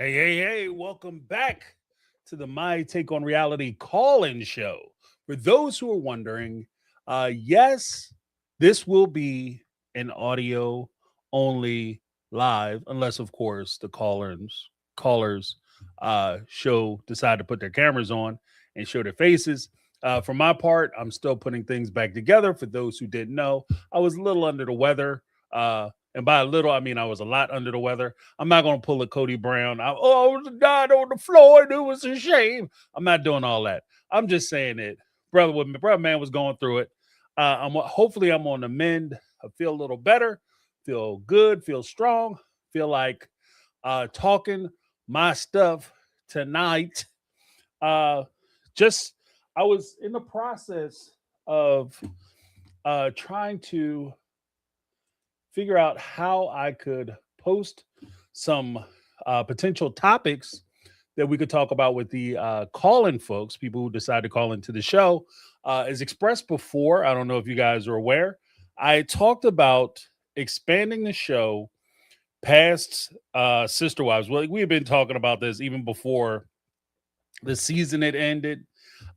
Hey, welcome back to the My Take on Reality call-in show. For those who are wondering, yes, this will be an audio only live, unless of course the callers show decide to put their cameras on and show their faces. For my part, I'm still putting things back together. For those who didn't know, I was a little under the weather. And by a little, I mean I was a lot under the weather. I'm not going to pull a Cody Brown. Died on the floor and it was a shame. I'm not doing all that. I'm just saying that brother man was going through it. Hopefully I'm on the mend. I feel a little better, feel good, feel strong, feel like talking my stuff tonight. Uh, just I was in the process of trying to figure out how I could post some potential topics that we could talk about with the call-in folks, people who decide to call into the show. As expressed before, I don't know if you guys are aware, I talked about expanding the show past Sister Wives. Well, we have been talking about this even before the season had ended.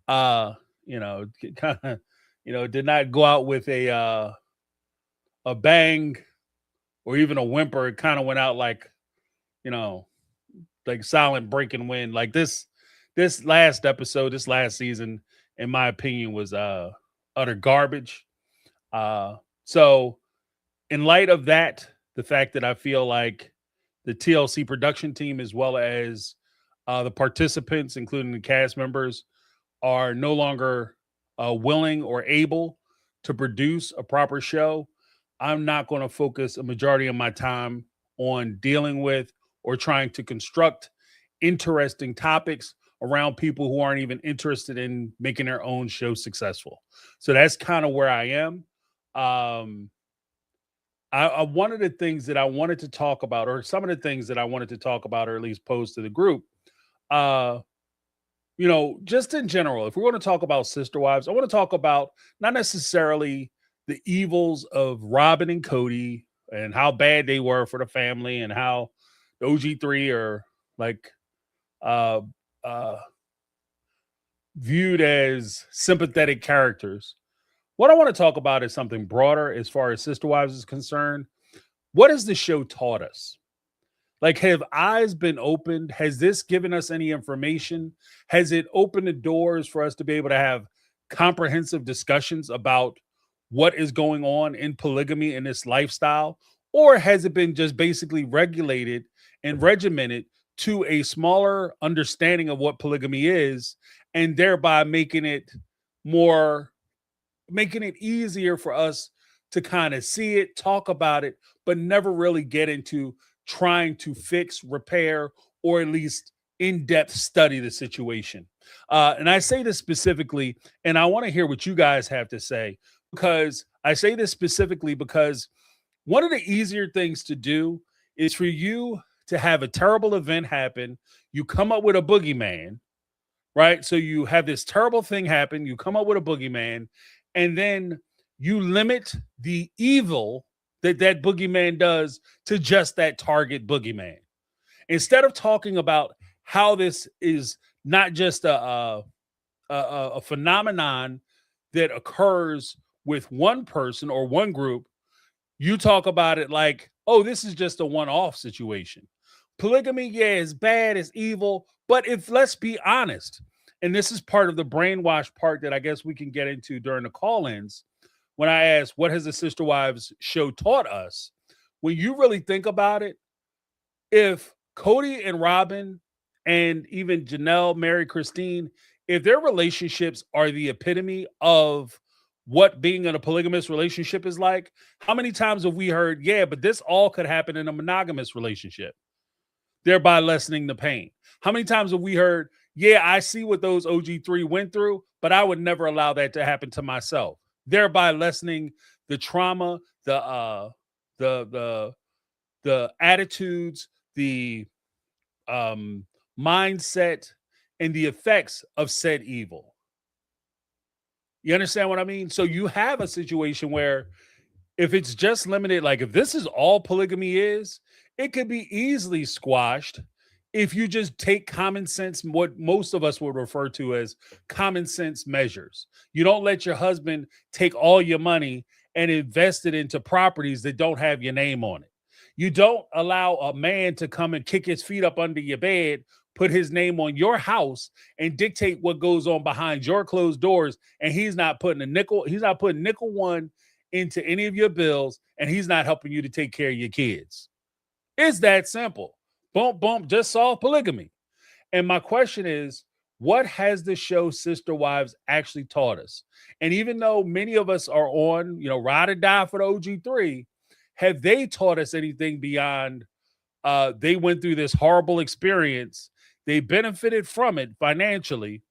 Kind of, did not go out with a bang or even a whimper. It kind of went out like, you know, like silent breaking wind. Like this last episode, this last season, in my opinion, was utter garbage. So in light of that, the fact that I feel like the TLC production team, as well as the participants, including the cast members, are no longer willing or able to produce a proper show, I'm not going to focus a majority of my time on dealing with or trying to construct interesting topics around people who aren't even interested in making their own show successful. So that's kind of where I am. One of the things that I wanted to talk about, or some of the things that I wanted to talk about, or at least pose to the group, just in general, if we're going to talk about Sister Wives, I want to talk about not necessarily the evils of Robin and Cody and how bad they were for the family and how the OG3 are like uh, uh, viewed as sympathetic characters. What I want to talk about is something broader as far as Sister Wives is concerned. What has the show taught us? Like, have eyes been opened? Has this given us any information? Has it opened the doors for us to be able to have comprehensive discussions about what is going on in polygamy in this lifestyle? Or has it been just basically regulated and regimented to a smaller understanding of what polygamy is, and thereby making it easier for us to kind of see it, talk about it, but never really get into trying to fix, repair, or at least in-depth study the situation. And I say this specifically, and I want to hear what you guys have to say, because I say this specifically because one of the easier things to do is for you to have a terrible event happen. You come up with a boogeyman, right? So you have this terrible thing happen. You come up with a boogeyman, and then you limit the evil that boogeyman does to just that target boogeyman. Instead of talking about how this is not just a phenomenon that occurs with one person or one group, you talk about it like, oh, this is just a one-off situation. Polygamy, yeah, is bad, it's evil, but if let's be honest, and this is part of the brainwash part that I guess we can get into during the call-ins, when I ask, what has the Sister Wives show taught us? When you really think about it, if Cody and Robin and even Janelle, Mary, Christine, if their relationships are the epitome of what being in a polygamous relationship is like, how many times have we heard, yeah, but this all could happen in a monogamous relationship, thereby lessening the pain? How many times have we heard, yeah, I see what those OG3 went through, but I would never allow that to happen to myself, thereby lessening the trauma, the attitudes, the mindset, and the effects of said evil. You understand what I mean? So you have a situation where if it's just limited, like if this is all polygamy is, it could be easily squashed if you just take common sense, what most of us would refer to as common sense measures. You don't let your husband take all your money and invest it into properties that don't have your name on it. You don't allow a man to come and kick his feet up under your bed, put his name on your house, and dictate what goes on behind your closed doors. And he's not putting nickel one into any of your bills, and he's not helping you to take care of your kids. It's that simple. Bump, bump, just solve polygamy. And my question is, what has the show Sister Wives actually taught us? And even though many of us are on, ride or die for the OG3, have they taught us anything beyond they went through this horrible experience, they benefited from it financially,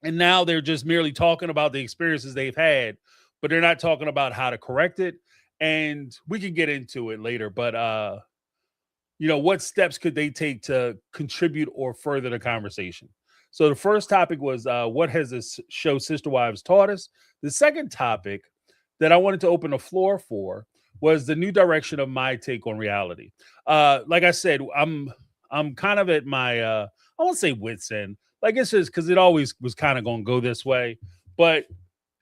and now they're just merely talking about the experiences they've had, but they're not talking about how to correct it. And we can get into it later, but what steps could they take to contribute or further the conversation? So the first topic was what has this show Sister Wives taught us? The second topic that I wanted to open the floor for was the new direction of my take on reality. Like I said, I'm kind of at my I won't say wit's end. Like, it's just because it always was kind of going to go this way, but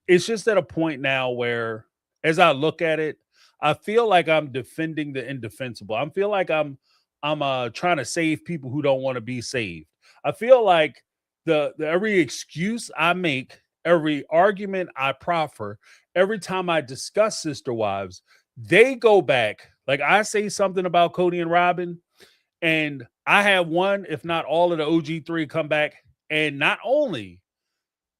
it's just at a point now where, as I look at it, I feel like I'm defending the indefensible. I feel like I'm trying to save people who don't want to be saved. I feel like the every excuse I make, every argument I proffer, every time I discuss Sister Wives, they go back. Like, I say something about Cody and Robin, and I have one, if not all of the OG3 come back and not only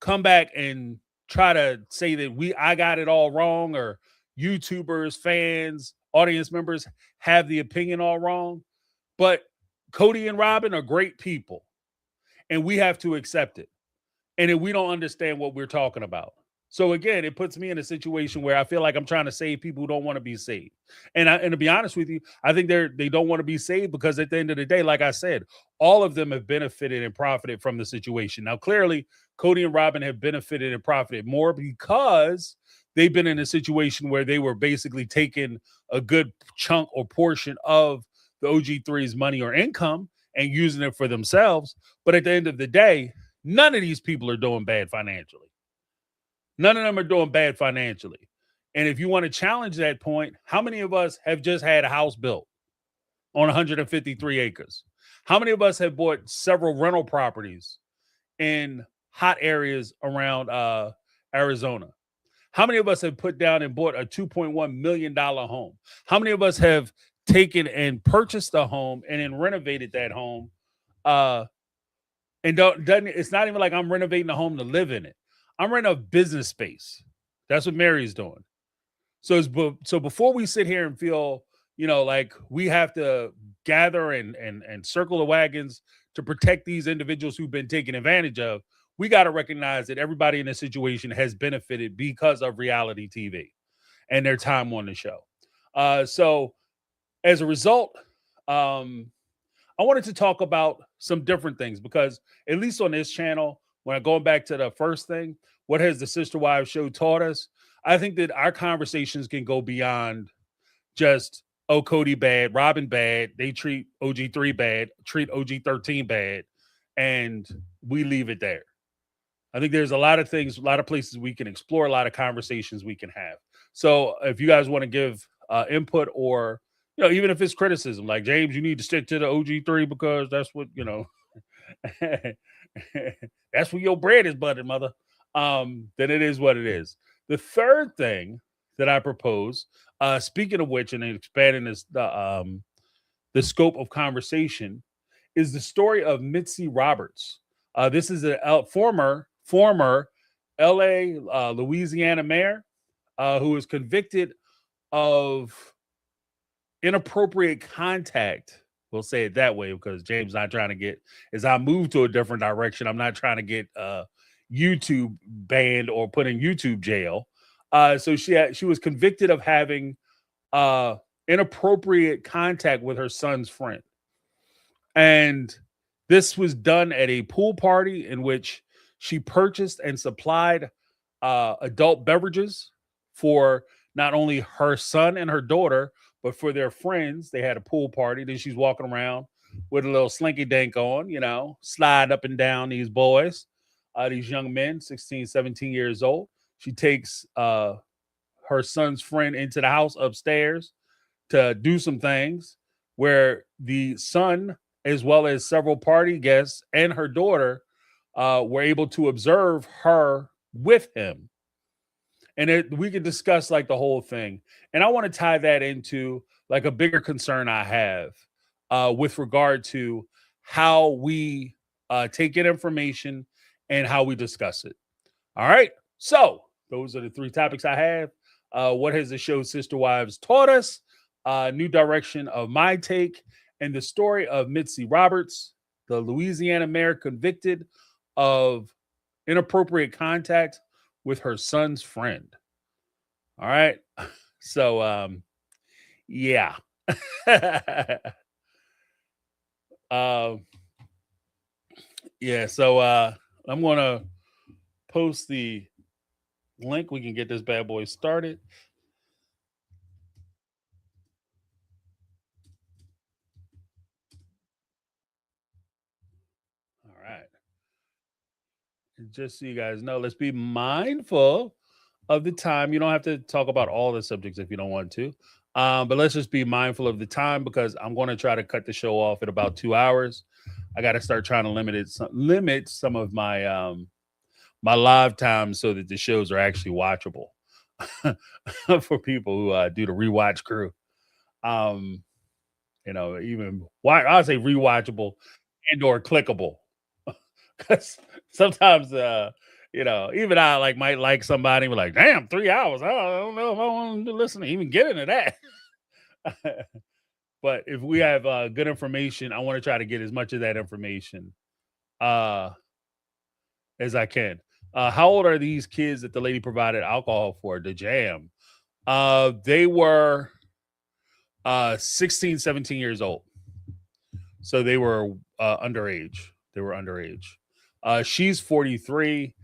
come back and try to say that I got it all wrong, or YouTubers, fans, audience members have the opinion all wrong, but Cody and Robin are great people, and we have to accept it. And then we don't understand what we're talking about. So again, it puts me in a situation where I feel like I'm trying to save people who don't want to be saved. And to be honest with you, I think they don't want to be saved because at the end of the day, like I said, all of them have benefited and profited from the situation. Now, clearly, Cody and Robin have benefited and profited more because they've been in a situation where they were basically taking a good chunk or portion of the OG3's money or income and using it for themselves. But at the end of the day, none of these people are doing bad financially. None of them are doing bad financially. And if you want to challenge that point, how many of us have just had a house built on 153 acres? How many of us have bought several rental properties in hot areas around Arizona? How many of us have put down and bought a $2.1 million home? How many of us have taken and purchased a home and then renovated that home? And it's not even like I'm renovating a home to live in it. I'm renting a business space. That's what Mary's doing. So before we sit here and feel, like we have to gather and circle the wagons to protect these individuals who've been taken advantage of, we got to recognize that everybody in this situation has benefited because of reality TV and their time on the show. So as a result, I wanted to talk about some different things because at least on this channel, when I'm going back to the first thing, what has the Sister Wives show taught us? I think that our conversations can go beyond just, oh, Cody bad, Robin bad, they treat OG3 bad, treat OG13 bad, and we leave it there. I think there's a lot of things, a lot of places we can explore, a lot of conversations we can have. So if you guys want to give input or, even if it's criticism, like, James, you need to stick to the OG3 because that's what, that's where your bread is buttered, mother. Then it is what it is. The third thing that I propose, speaking of which, and expanding the scope of conversation, is the story of Mitzi Roberts. This is a former LA, Louisiana mayor who was convicted of inappropriate contact. We'll say it that way because James not trying to get, as I move to a different direction, I'm not trying to get YouTube banned or put in YouTube jail. So she was convicted of having inappropriate contact with her son's friend. And this was done at a pool party in which she purchased and supplied adult beverages for not only her son and her daughter, but for their friends. They had a pool party. Then she's walking around with a little slinky dink on, slide up and down these boys, these young men, 16, 17 years old. She takes her son's friend into the house upstairs to do some things where the son, as well as several party guests and her daughter, were able to observe her with him. And we could discuss like the whole thing. And I want to tie that into like a bigger concern I have with regard to how we take in information and how we discuss it. All right. So those are the three topics I have. What has the show Sister Wives taught us? New direction of my take, and the story of Mitzi Roberts, the Louisiana mayor convicted of inappropriate contact with her son's friend. All right. So, yeah. Yeah. So, I'm going to post the link. We can get this bad boy started. All right. And just so you guys know, let's be mindful of the time. You don't have to talk about all the subjects if you don't want to. But let's just be mindful of the time, because I'm going to try to cut the show off at about 2 hours. I got to start trying to limit some of my my live time so that the shows are actually watchable for people who do the rewatch crew. Even I'll say rewatchable and or clickable, because sometimes even I might like somebody and be like, damn, 3 hours. I don't know if I want to listen to even get into that. But if we have good information, I want to try to get as much of that information as I can. How old are these kids that the lady provided alcohol for? The jam. They were 16, 17 years old. So they were underage. She's 43,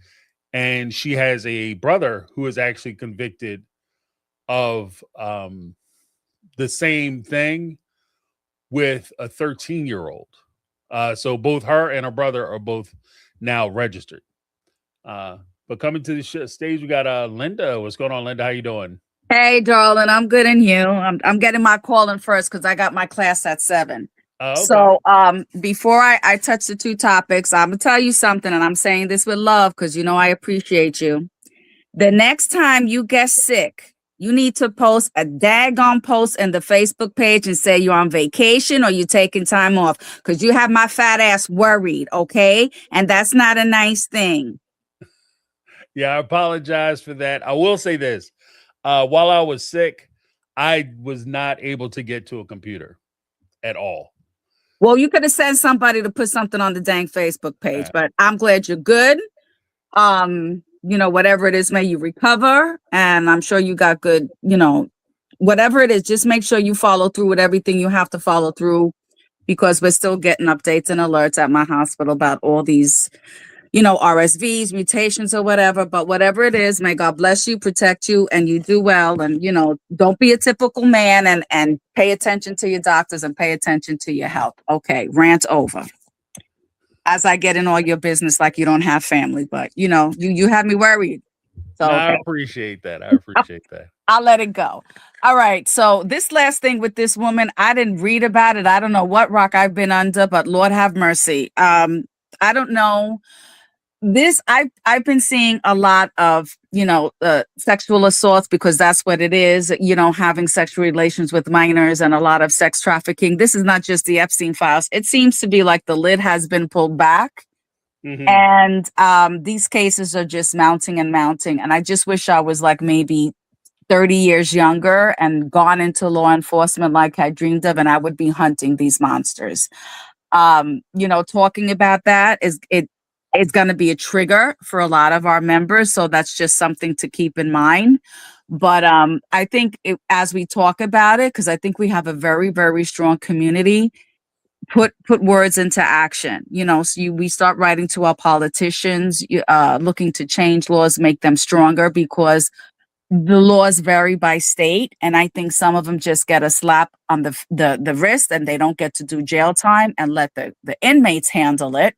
and she has a brother who is actually convicted of the same thing with a 13-year-old. So both her and her brother are both now registered. But coming to the stage, we got Linda. What's going on, Linda? How you doing? Hey, darling, I'm good, and you? I'm getting my call in first because I got my class at 7. Okay. So before I touch the two topics, I'm gonna tell you something, and I'm saying this with love because I appreciate you. The next time you get sick, you need to post a daggone post in the Facebook page and say you're on vacation or you're taking time off, because you have my fat ass worried, okay? And that's not a nice thing. Yeah, I apologize for that. I will say this. While I was sick, I was not able to get to a computer at all. Well, you could have sent somebody to put something on the dang Facebook page, but I'm glad you're good. Whatever it is, may you recover. And I'm sure you got good, whatever it is, just make sure you follow through with everything you have to follow through, because we're still getting updates and alerts at my hospital about all these, RSVs, mutations or whatever. But whatever it is, may God bless you, protect you, and you do well. And, don't be a typical man, and pay attention to your doctors and pay attention to your health. Okay, rant over. As I get in all your business like you don't have family, but, you have me worried. So okay. I appreciate that. I'll let it go. All right. So this last thing with this woman, I didn't read about it. I don't know what rock I've been under, but Lord have mercy. I don't know. I've been seeing a lot of, sexual assaults, because that's what it is, having sexual relations with minors, and a lot of sex trafficking. This is not just the Epstein files. It seems to be like the lid has been pulled back. Mm-hmm. And these cases are just mounting and mounting. And I just wish I was like maybe 30 years younger and gone into law enforcement like I dreamed of, and I would be hunting these monsters. Talking about that it's going to be a trigger for a lot of our members. So that's just something to keep in mind. But I think as we talk about it, because I think we have a very, very strong community, put words into action. So we start writing to our politicians, looking to change laws, make them stronger, because the laws vary by state, and I think some of them just get a slap on the wrist, and they don't get to do jail time and let the inmates handle it.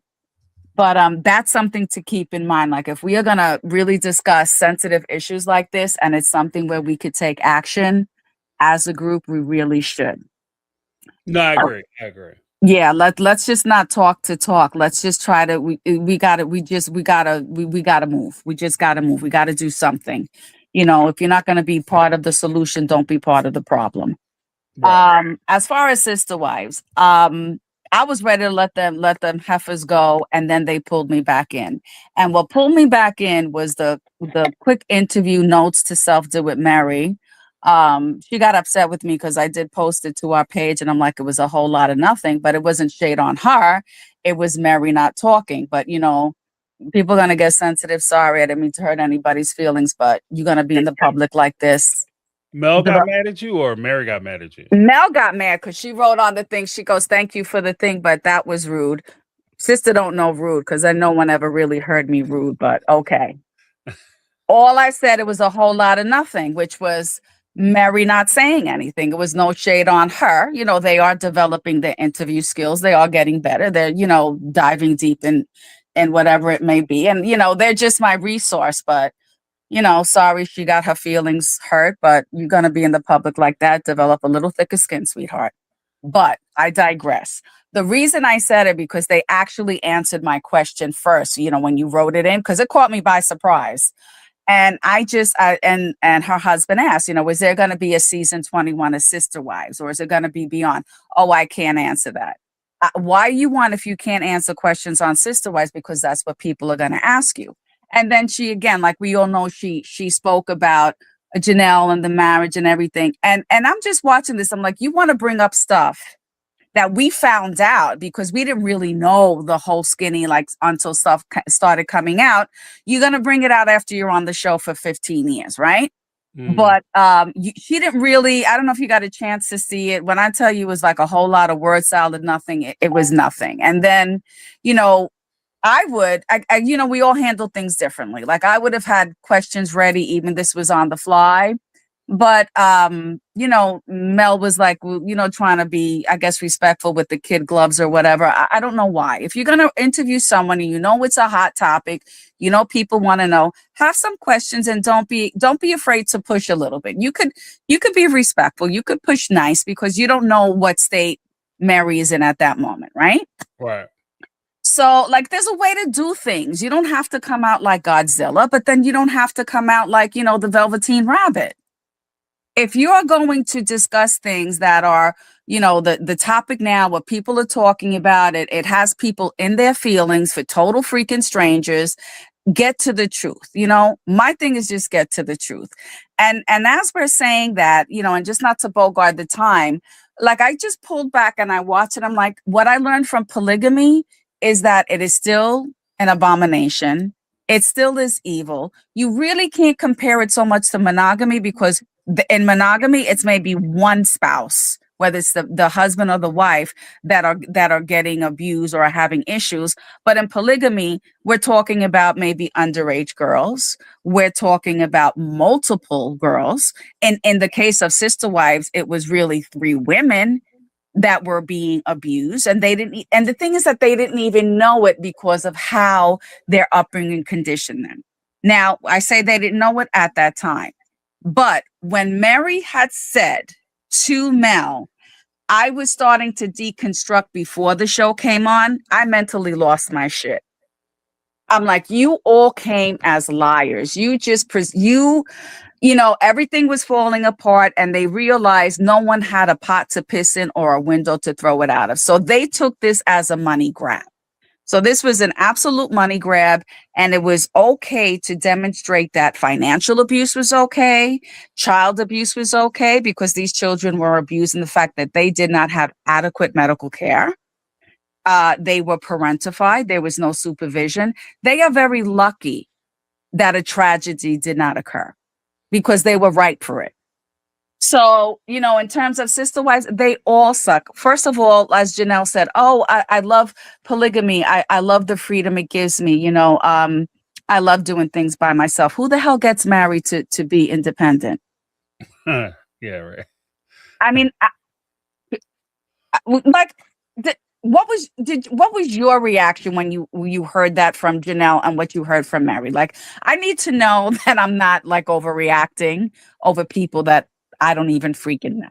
But that's something to keep in mind. Like, if we are gonna really discuss sensitive issues like this, and it's something where we could take action as a group, we really should. No, I agree. I agree. Yeah, let's just not talk to talk. Let's just try to we gotta we gotta move. We just gotta move. We gotta do something. You know, if you're not gonna be part of the solution, don't be part of the problem. Right. As far as sister wives, I was ready to let them heifers go, and then they pulled me back in. And what pulled me back in was the quick interview notes to self did with Mary. She got upset with me because I did post it to our page, and I'm like, it was a whole lot of nothing, but it wasn't shade on her. It was Mary not talking. But you know, people are gonna get sensitive. Sorry, I didn't mean to hurt anybody's feelings, but you're gonna be in the public like this. Mel got mad at you, or Mary got mad at you? Mel got mad because she wrote on the thing. She goes, "Thank you for the thing, but that was rude." Sister don't know rude because then no one ever really heard me rude, but okay. All I said, it was a whole lot of nothing, which was Mary not saying anything. It was no shade on her. You know, they are developing their interview skills. They are getting better. They're, you know, diving deep in whatever it may be. And, you know, they're just my resource. But, you know, sorry she got her feelings hurt, but you're going to be in the public like that. Develop a little thicker skin, sweetheart. But I digress. The reason I said it, because they actually answered my question first, you know, when you wrote it in, because it caught me by surprise. And and her husband asked, you know, is there going to be a season 21 of Sister Wives, or is it going to be beyond? Oh, I can't answer that. Why you want if you can't answer questions on Sister Wives? Because that's what people are going to ask you. And then she, again, like we all know, she spoke about Janelle and the marriage and everything. And I'm just watching this. I'm like, you want to bring up stuff that we found out because we didn't really know the whole skinny, like until stuff started coming out. You're going to bring it out after you're on the show for 15 years, right? Mm. But she didn't really, I don't know if you got a chance to see it. When I tell you it was like a whole lot of word salad, nothing, it was nothing. And then, you know, you know, we all handle things differently. Like I would have had questions ready, even this was on the fly. But, you know, Mel was like, well, you know, trying to be, I guess, respectful with the kid gloves or whatever. I don't know why. If you're going to interview someone and you know it's a hot topic, you know, people want to know, have some questions, and don't be afraid to push a little bit. You could be respectful. You could push nice, because you don't know what state Mary is in at that moment, right? Right. So, like, there's a way to do things. You don't have to come out like Godzilla, but then you don't have to come out like, you know, the Velveteen Rabbit. If you are going to discuss things that are, you know, the topic now, what people are talking about, it has people in their feelings for total freaking strangers. Get to the truth. You know, my thing is just get to the truth. And as we're saying that, you know, and just not to bogart the time, like I just pulled back and I watched it. I'm like, what I learned from polygamy is that it is still an abomination. It still is evil. You really can't compare it so much to monogamy, because in monogamy, it's maybe one spouse, whether it's the husband or the wife, that are getting abused or are having issues. But in polygamy, we're talking about maybe underage girls. We're talking about multiple girls. And in the case of Sister Wives, it was really 3 women that were being abused, and and the thing is that they didn't even know it because of how their upbringing conditioned them. Now, I say they didn't know it at that time. But when Mary had said to Mel, I was starting to deconstruct before the show came on, I mentally lost my shit. I'm like, you all came as liars. You just, you know, everything was falling apart, and they realized no one had a pot to piss in or a window to throw it out of. So they took this as a money grab. So this was an absolute money grab, and it was okay to demonstrate that financial abuse was okay, child abuse was okay, because these children were abused in the fact that they did not have adequate medical care. They were parentified. There was no supervision. They are very lucky that a tragedy did not occur, because they were ripe for it. So, you know, in terms of Sister Wives, they all suck. First of all, as Janelle said, oh, I love polygamy. I love the freedom it gives me. You know, I love doing things by myself. Who the hell gets married to be independent? Yeah, right. I mean, like, what was your reaction when you heard that from Janelle and what you heard from Mary? Like, I need to know that I'm not like overreacting over people that I don't even freaking know.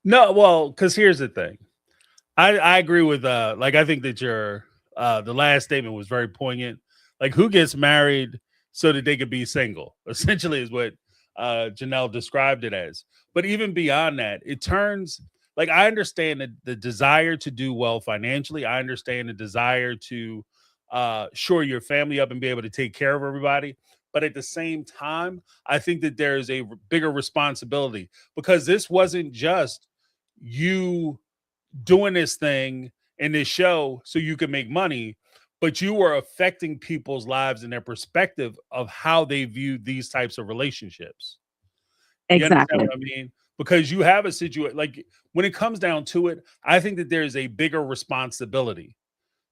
No, well, because here's the thing. I agree with like I think that your the last statement was very poignant. Like, who gets married so that they could be single? Essentially, is what Janelle described it as. But even beyond that, it turns like I understand the desire to do well financially. I understand the desire to shore your family up and be able to take care of everybody. But at the same time, I think that there's a bigger responsibility because this wasn't just you doing this thing in this show so you can make money, but you were affecting people's lives and their perspective of how they view these types of relationships. You understand Exactly. what I mean? Because you have a situation like when it comes down to it, I think that there's a bigger responsibility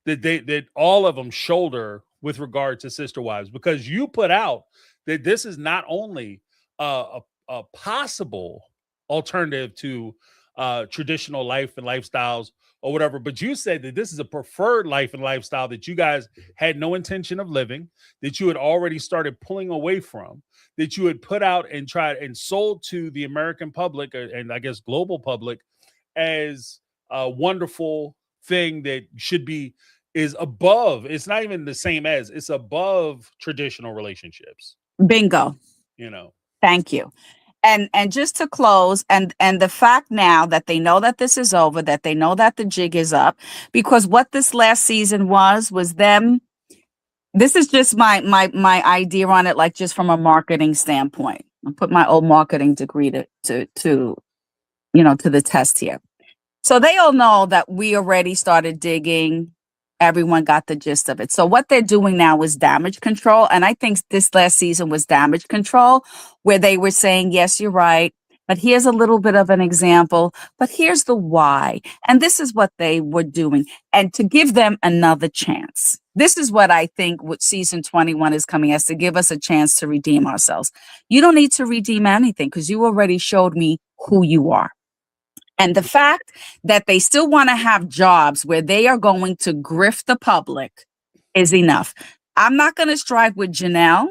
that all of them shoulder with regard to sister wives because you put out that this is not only a possible alternative to traditional life and lifestyles or whatever, but you said that this is a preferred life and lifestyle that you guys had no intention of living, that you had already started pulling away from, that you had put out and tried and sold to the American public and I guess global public as a wonderful thing that should be is above. It's not even the same as it's above traditional relationships. Bingo. You know. Thank you. And just to close, and the fact now that they know that this is over, that they know that the jig is up, because what this last season was them. This is just my idea on it, like just from a marketing standpoint. I'll put my old marketing degree to to the test here. So they all know that we already started digging. Everyone got the gist of it. So what they're doing now is damage control. And I think this last season was damage control, where they were saying, yes, you're right, but here's a little bit of an example, but here's the why. And this is what they were doing. And to give them another chance. This is what I think what season 21 is coming as, to give us a chance to redeem ourselves. You don't need to redeem anything because you already showed me who you are. And the fact that they still want to have jobs where they are going to grift the public is enough. I'm not going to strike with Janelle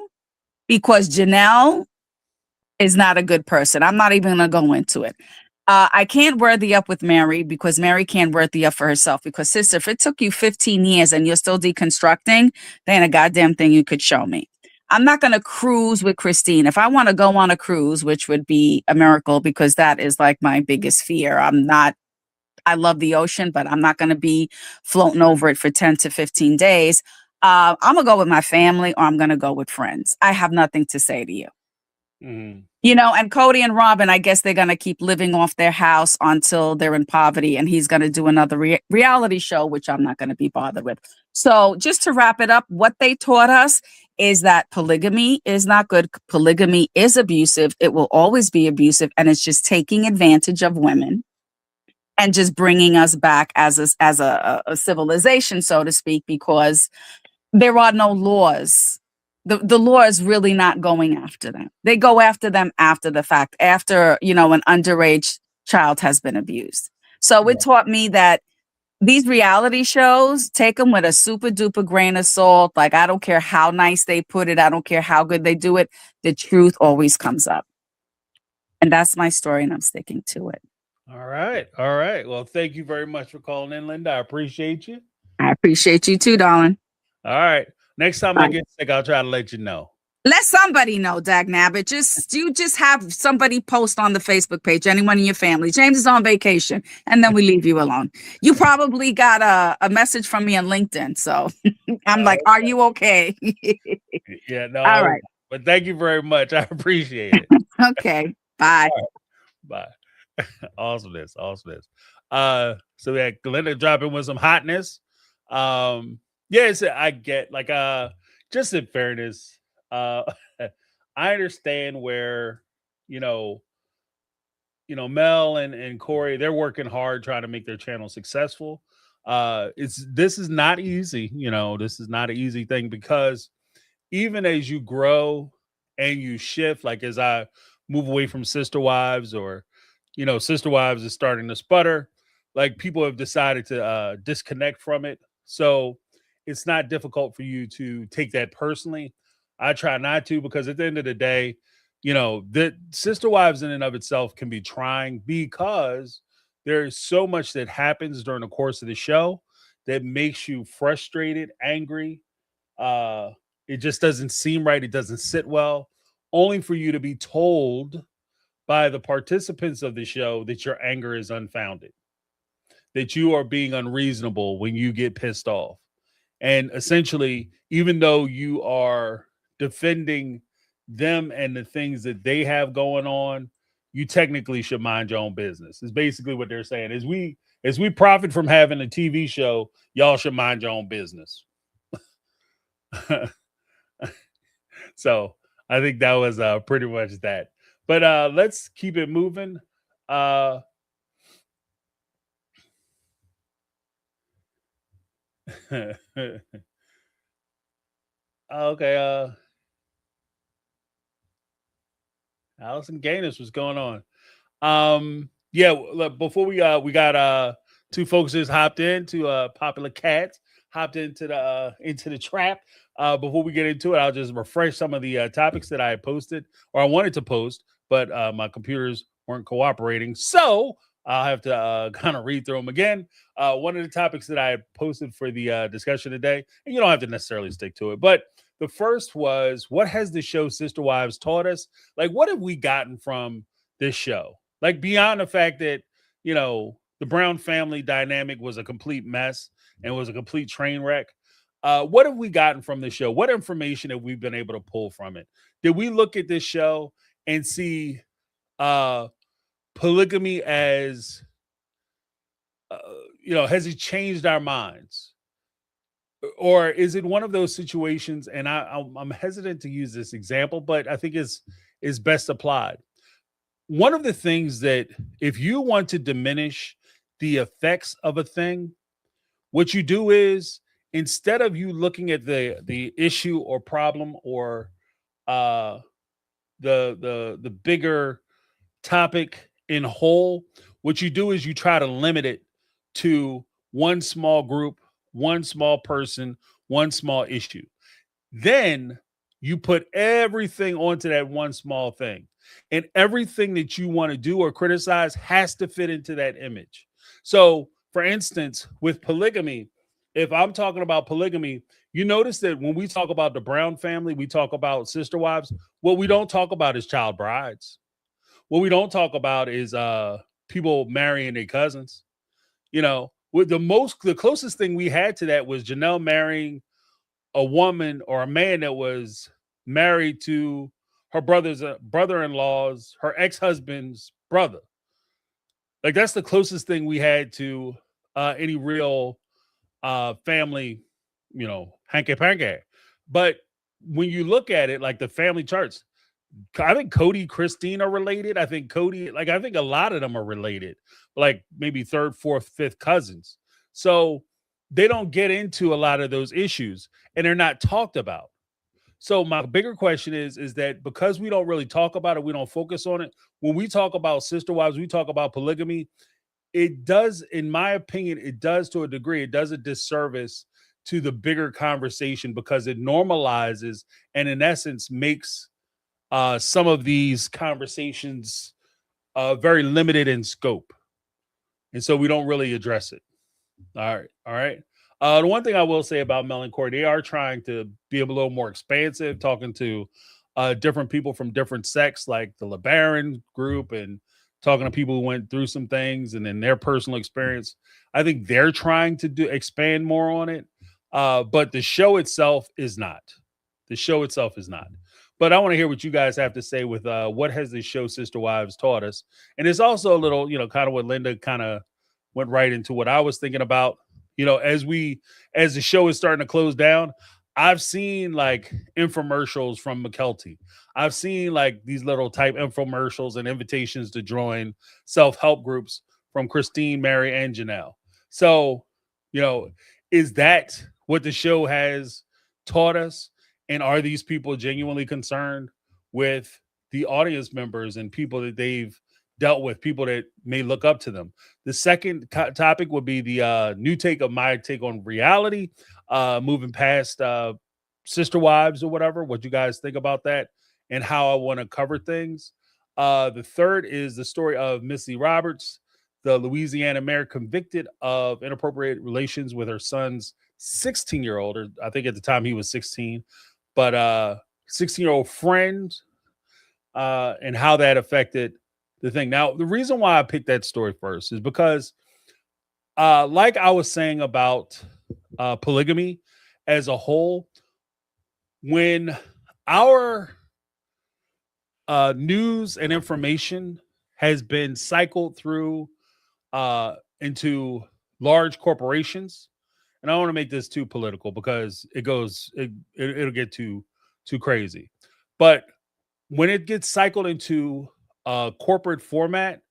because Janelle is not a good person. I'm not even going to go into it. I can't worthy up with Mary because Mary can't worthy up for herself. Because, sister, if it took you 15 years and you're still deconstructing, there ain't a goddamn thing you could show me. I'm not going to cruise with Christine. If I want to go on a cruise, which would be a miracle because that is like my biggest fear. I love the ocean, but I'm not going to be floating over it for 10 to 15 days. I'm going to go with my family or I'm going to go with friends. I have nothing to say to you. Mm-hmm. And Cody and Robin, I guess they're going to keep living off their house until they're in poverty. And he's going to do another reality show, which I'm not going to be bothered with. So just to wrap it up, what they taught us is that polygamy is not good. Polygamy is abusive. It will always be abusive. And it's just taking advantage of women and just bringing us back as a civilization, so to speak, because there are no laws. The law is really not going after them. They go after them after the fact, after, an underage child has been abused. So it taught me that these reality shows, take them with a super duper grain of salt. Like, I don't care how nice they put it. I don't care how good they do it. The truth always comes up. And that's my story, and I'm sticking to it. All right. All right. Well, thank you very much for calling in, Linda. I appreciate you. I appreciate you too, darling. All right. Next time I get sick, I'll try to let you know. Let somebody know, Dagnabbit. You just have somebody post on the Facebook page, anyone in your family. James is on vacation, and then we leave you alone. You probably got a message from me on LinkedIn, so I'm like, are you okay? Yeah, no. All right. But thank you very much. I appreciate it. Okay. Bye. Right. Bye. Awesomeness. So we had Glenda drop in with some hotness. Yes, I get just in fairness. I understand where, Mel and Corey, they're working hard trying to make their channel successful. This is not easy. This is not an easy thing because even as you grow and you shift, like as I move away from Sister Wives, or Sister Wives is starting to sputter, like people have decided to disconnect from it. So it's not difficult for you to take that personally. I try not to, because at the end of the day, the Sister Wives in and of itself can be trying, because there's so much that happens during the course of the show that makes you frustrated, angry. uh it just doesn't seem right, it doesn't sit well, only for you to be told by the participants of the show that your anger is unfounded, that you are being unreasonable when you get pissed off. And essentially, even though you are defending them and the things that they have going on, you technically should mind your own business. Is basically what they're saying. As we profit from having a TV show, y'all should mind your own business. So I think that was pretty much that. But let's keep it moving. Uh okay, Allison Gaines, what's going on? Yeah, look, before we got two folks just hopped into Popular Cats, hopped into the trap. Before we get into it, I'll just refresh some of the topics that I posted, or I wanted to post, but my computers weren't cooperating, so I'll have to kind of read through them again. One of the topics that I posted for the discussion today, and you don't have to necessarily stick to it, but the first was, what has the show Sister Wives taught us? Like, what have we gotten from this show? Like, beyond the fact that, the Brown family dynamic was a complete mess and was a complete train wreck. What have we gotten from the show? What information have we been able to pull from it? Did we look at this show and see uh, polygamy as, has it changed our minds? Or is it one of those situations? And I'm hesitant to use this example, but I think is best applied. One of the things that, if you want to diminish the effects of a thing, what you do is, instead of you looking at the issue or problem, or uh the bigger topic in whole, what you do is you try to limit it to one small group, one small person, one small issue. Then you put everything onto that one small thing. And everything that you want to do or criticize has to fit into that image. So, for instance, with polygamy, if I'm talking about polygamy, you notice that when we talk about the Brown family, we talk about Sister Wives. What we don't talk about is child brides. What we don't talk about is people marrying their cousins. With the closest thing we had to that was Janelle marrying a woman or a man that was married to her brother's brother-in-law's, her ex-husband's brother. Like, that's the closest thing we had to any real family, hanky panky. But when you look at it, like the family charts, I think Cody, Christine are related. I think a lot of them are related, like maybe third, fourth, fifth cousins. So they don't get into a lot of those issues, and they're not talked about. So my bigger question is that, because we don't really talk about it, we don't focus on it. When we talk about Sister Wives, we talk about polygamy. It does, in my opinion, it does, to a degree, it does a disservice to the bigger conversation, because it normalizes and, in essence, makes some of these conversations very limited in scope. And so we don't really address it. All right. The one thing I will say about Mel and Corey, they are trying to be a little more expansive, talking to different people from different sects, like the LeBaron group, and talking to people who went through some things and then their personal experience. I think they're trying to expand more on it. But the show itself is not. The show itself is not. But I want to hear what you guys have to say with what has the show Sister Wives taught us. And it's also a little, kind of what Linda kind of went right into what I was thinking about. As the show is starting to close down, I've seen like infomercials from McKelty. I've seen like these little type infomercials and invitations to join self-help groups from Christine, Mary, and Janelle. So, is that what the show has taught us? And are these people genuinely concerned with the audience members and people that they've dealt with, people that may look up to them? The second topic would be the new take of my take on reality, moving past Sister Wives or whatever. What you guys think about that and how I want to cover things. The third is the story of Missy Roberts, the Louisiana mayor convicted of inappropriate relations with her son's 16-year-old, or I think at the time he was 16, but 16-year-old friend, and how that affected the thing. Now, the reason why I picked that story first is because, like I was saying about polygamy as a whole, when our news and information has been cycled through into large corporations, and I don't want to make this too political because it'll get too crazy. But when it gets cycled into a corporate format,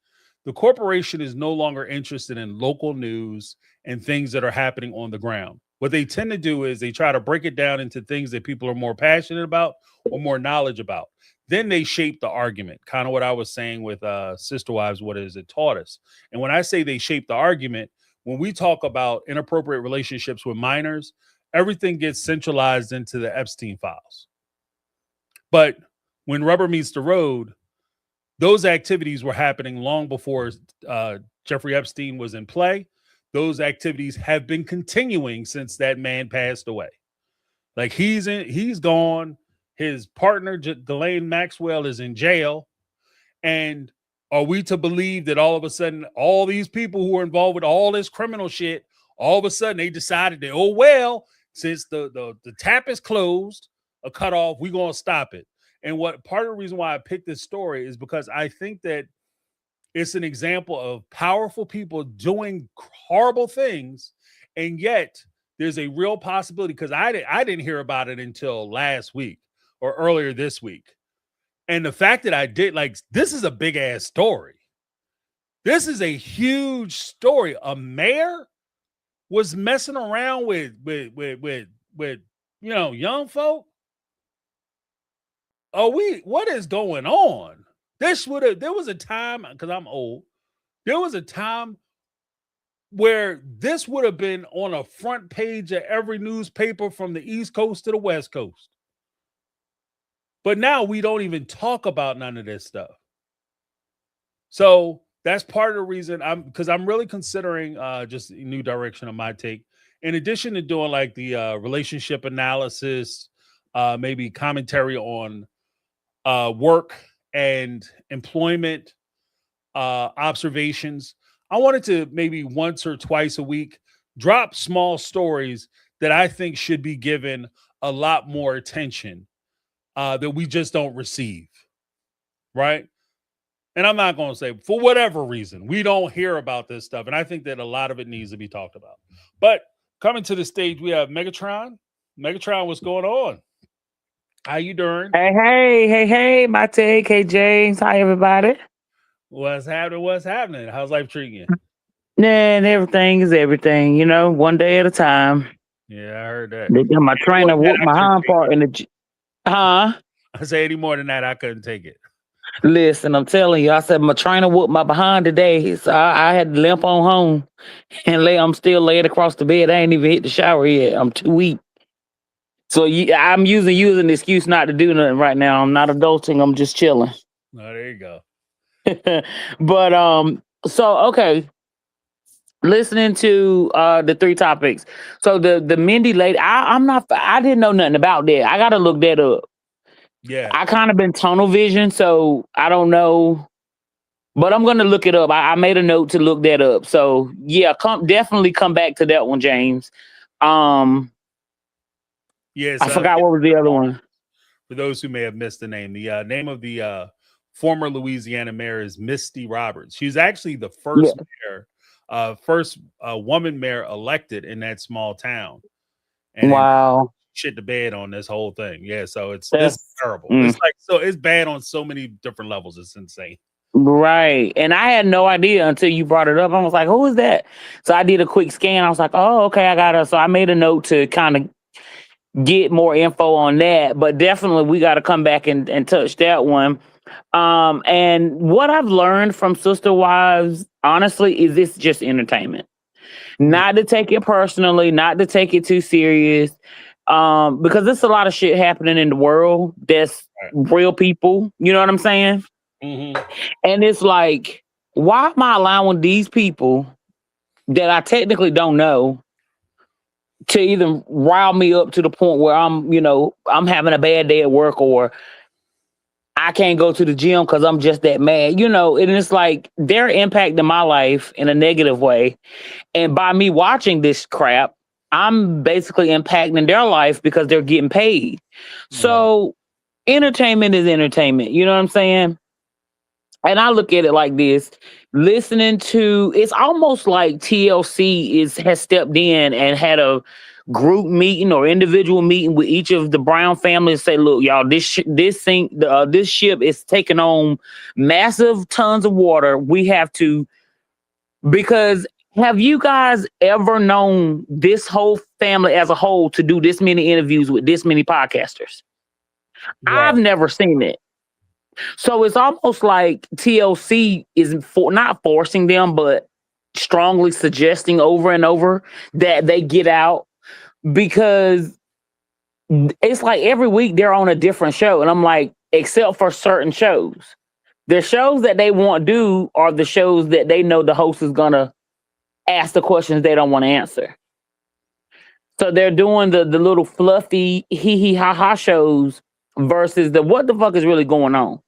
the corporation is no longer interested in local news and things that are happening on the ground. What they tend to do is they try to break it down into things that people are more passionate about or more knowledge about. Then they shape the argument, kind of what I was saying with Sister Wives, what is it taught us. And when I say they shape the argument, when we talk about inappropriate relationships with minors, everything gets centralized into the Epstein files. But when rubber meets the road, those activities were happening long before Jeffrey Epstein was in play. Those activities have been continuing since that man passed away. Like he's gone. His partner, Ghislaine Maxwell, is in jail. And are we to believe that all of a sudden, all these people who are involved with all this criminal shit, all of a sudden they decided that, oh, well, since the tap is closed, a cutoff, we're going to stop it. And what part of the reason why I picked this story is because I think that it's an example of powerful people doing horrible things. And yet there's a real possibility, because I didn't hear about it until last week or earlier this week. And the fact that I did, like, this is a big ass story. This is a huge story. A mayor was messing around with young folk. What is going on? There was a time, because I'm old, there was a time where this would have been on a front page of every newspaper from the East Coast to the West Coast. But now we don't even talk about none of this stuff. So that's part of the reason I'm really considering just a new direction on my take. In addition to doing like the relationship analysis, maybe commentary on work and employment observations, I wanted to maybe once or twice a week drop small stories that I think should be given a lot more attention that we just don't receive, right? And I'm not going to say, for whatever reason, we don't hear about this stuff. And I think that a lot of it needs to be talked about. But coming to the stage, we have Megatron. Megatron, what's going on? How you doing? Hey, my take. Hey, James. Hi, everybody. What's happening? How's life treating you? And everything is everything, one day at a time. Yeah, I heard that. They got my trainer whoop my hind part in the... Huh? I say any more than that, I couldn't take it. Listen, I'm telling you, I said my trainer whooped my behind today, so I had to limp on home and I'm still laid across the bed. I ain't even hit the shower yet. I'm too weak. So I'm using you as an excuse not to do nothing right now. I'm not adulting. I'm just chilling. Oh, there you go. But so okay. Listening to the three topics. So the Mindy lady, I didn't know nothing about that. I gotta look that up. Yeah. I kind of been tunnel vision, so I don't know. But I'm gonna look it up. I made a note to look that up. So yeah, definitely come back to that one, James. Yes, I forgot what was the other one. For those who may have missed the name of the former Louisiana mayor is Misty Roberts. She's actually the first mayor, first woman mayor elected in that small town. And wow. Shit the bed on this whole thing. Yeah, so it's terrible. It's bad on so many different levels. It's insane. Right. And I had no idea until you brought it up. I was like, who is that? So I did a quick scan. I was like, oh, okay, I got her. So I made a note to kind of get more info on that. But definitely we got to come back and touch that one. And what I've learned from Sister Wives, honestly, is this just entertainment. Not to take it personally, not to take it too serious. Because there's a lot of shit happening in the world that's real people. You know what I'm saying? Mm-hmm. And it's like, why am I allowing these people that I technically don't know to even rile me up to the point where I'm having a bad day at work, or I can't go to the gym because I'm just that mad, and it's like they're impacting my life in a negative way. And by me watching this crap, I'm basically impacting their life because they're getting paid. So entertainment is entertainment. You know what I'm saying? And I look at it like this: listening to, it's almost like TLC has stepped in and had a group meeting or individual meeting with each of the Brown families. Say, look, y'all, this ship is taking on massive tons of water. We have to, because have you guys ever known this whole family as a whole to do this many interviews with this many podcasters? Right. I've never seen it. So it's almost like TLC is not forcing them, but strongly suggesting over and over that they get out, because it's like every week they're on a different show. And I'm like, except for certain shows. The shows that they won't do are the shows that they know the host is going to ask the questions they don't want to answer. So they're doing the little fluffy hee ha ha shows versus the what the fuck is really going on.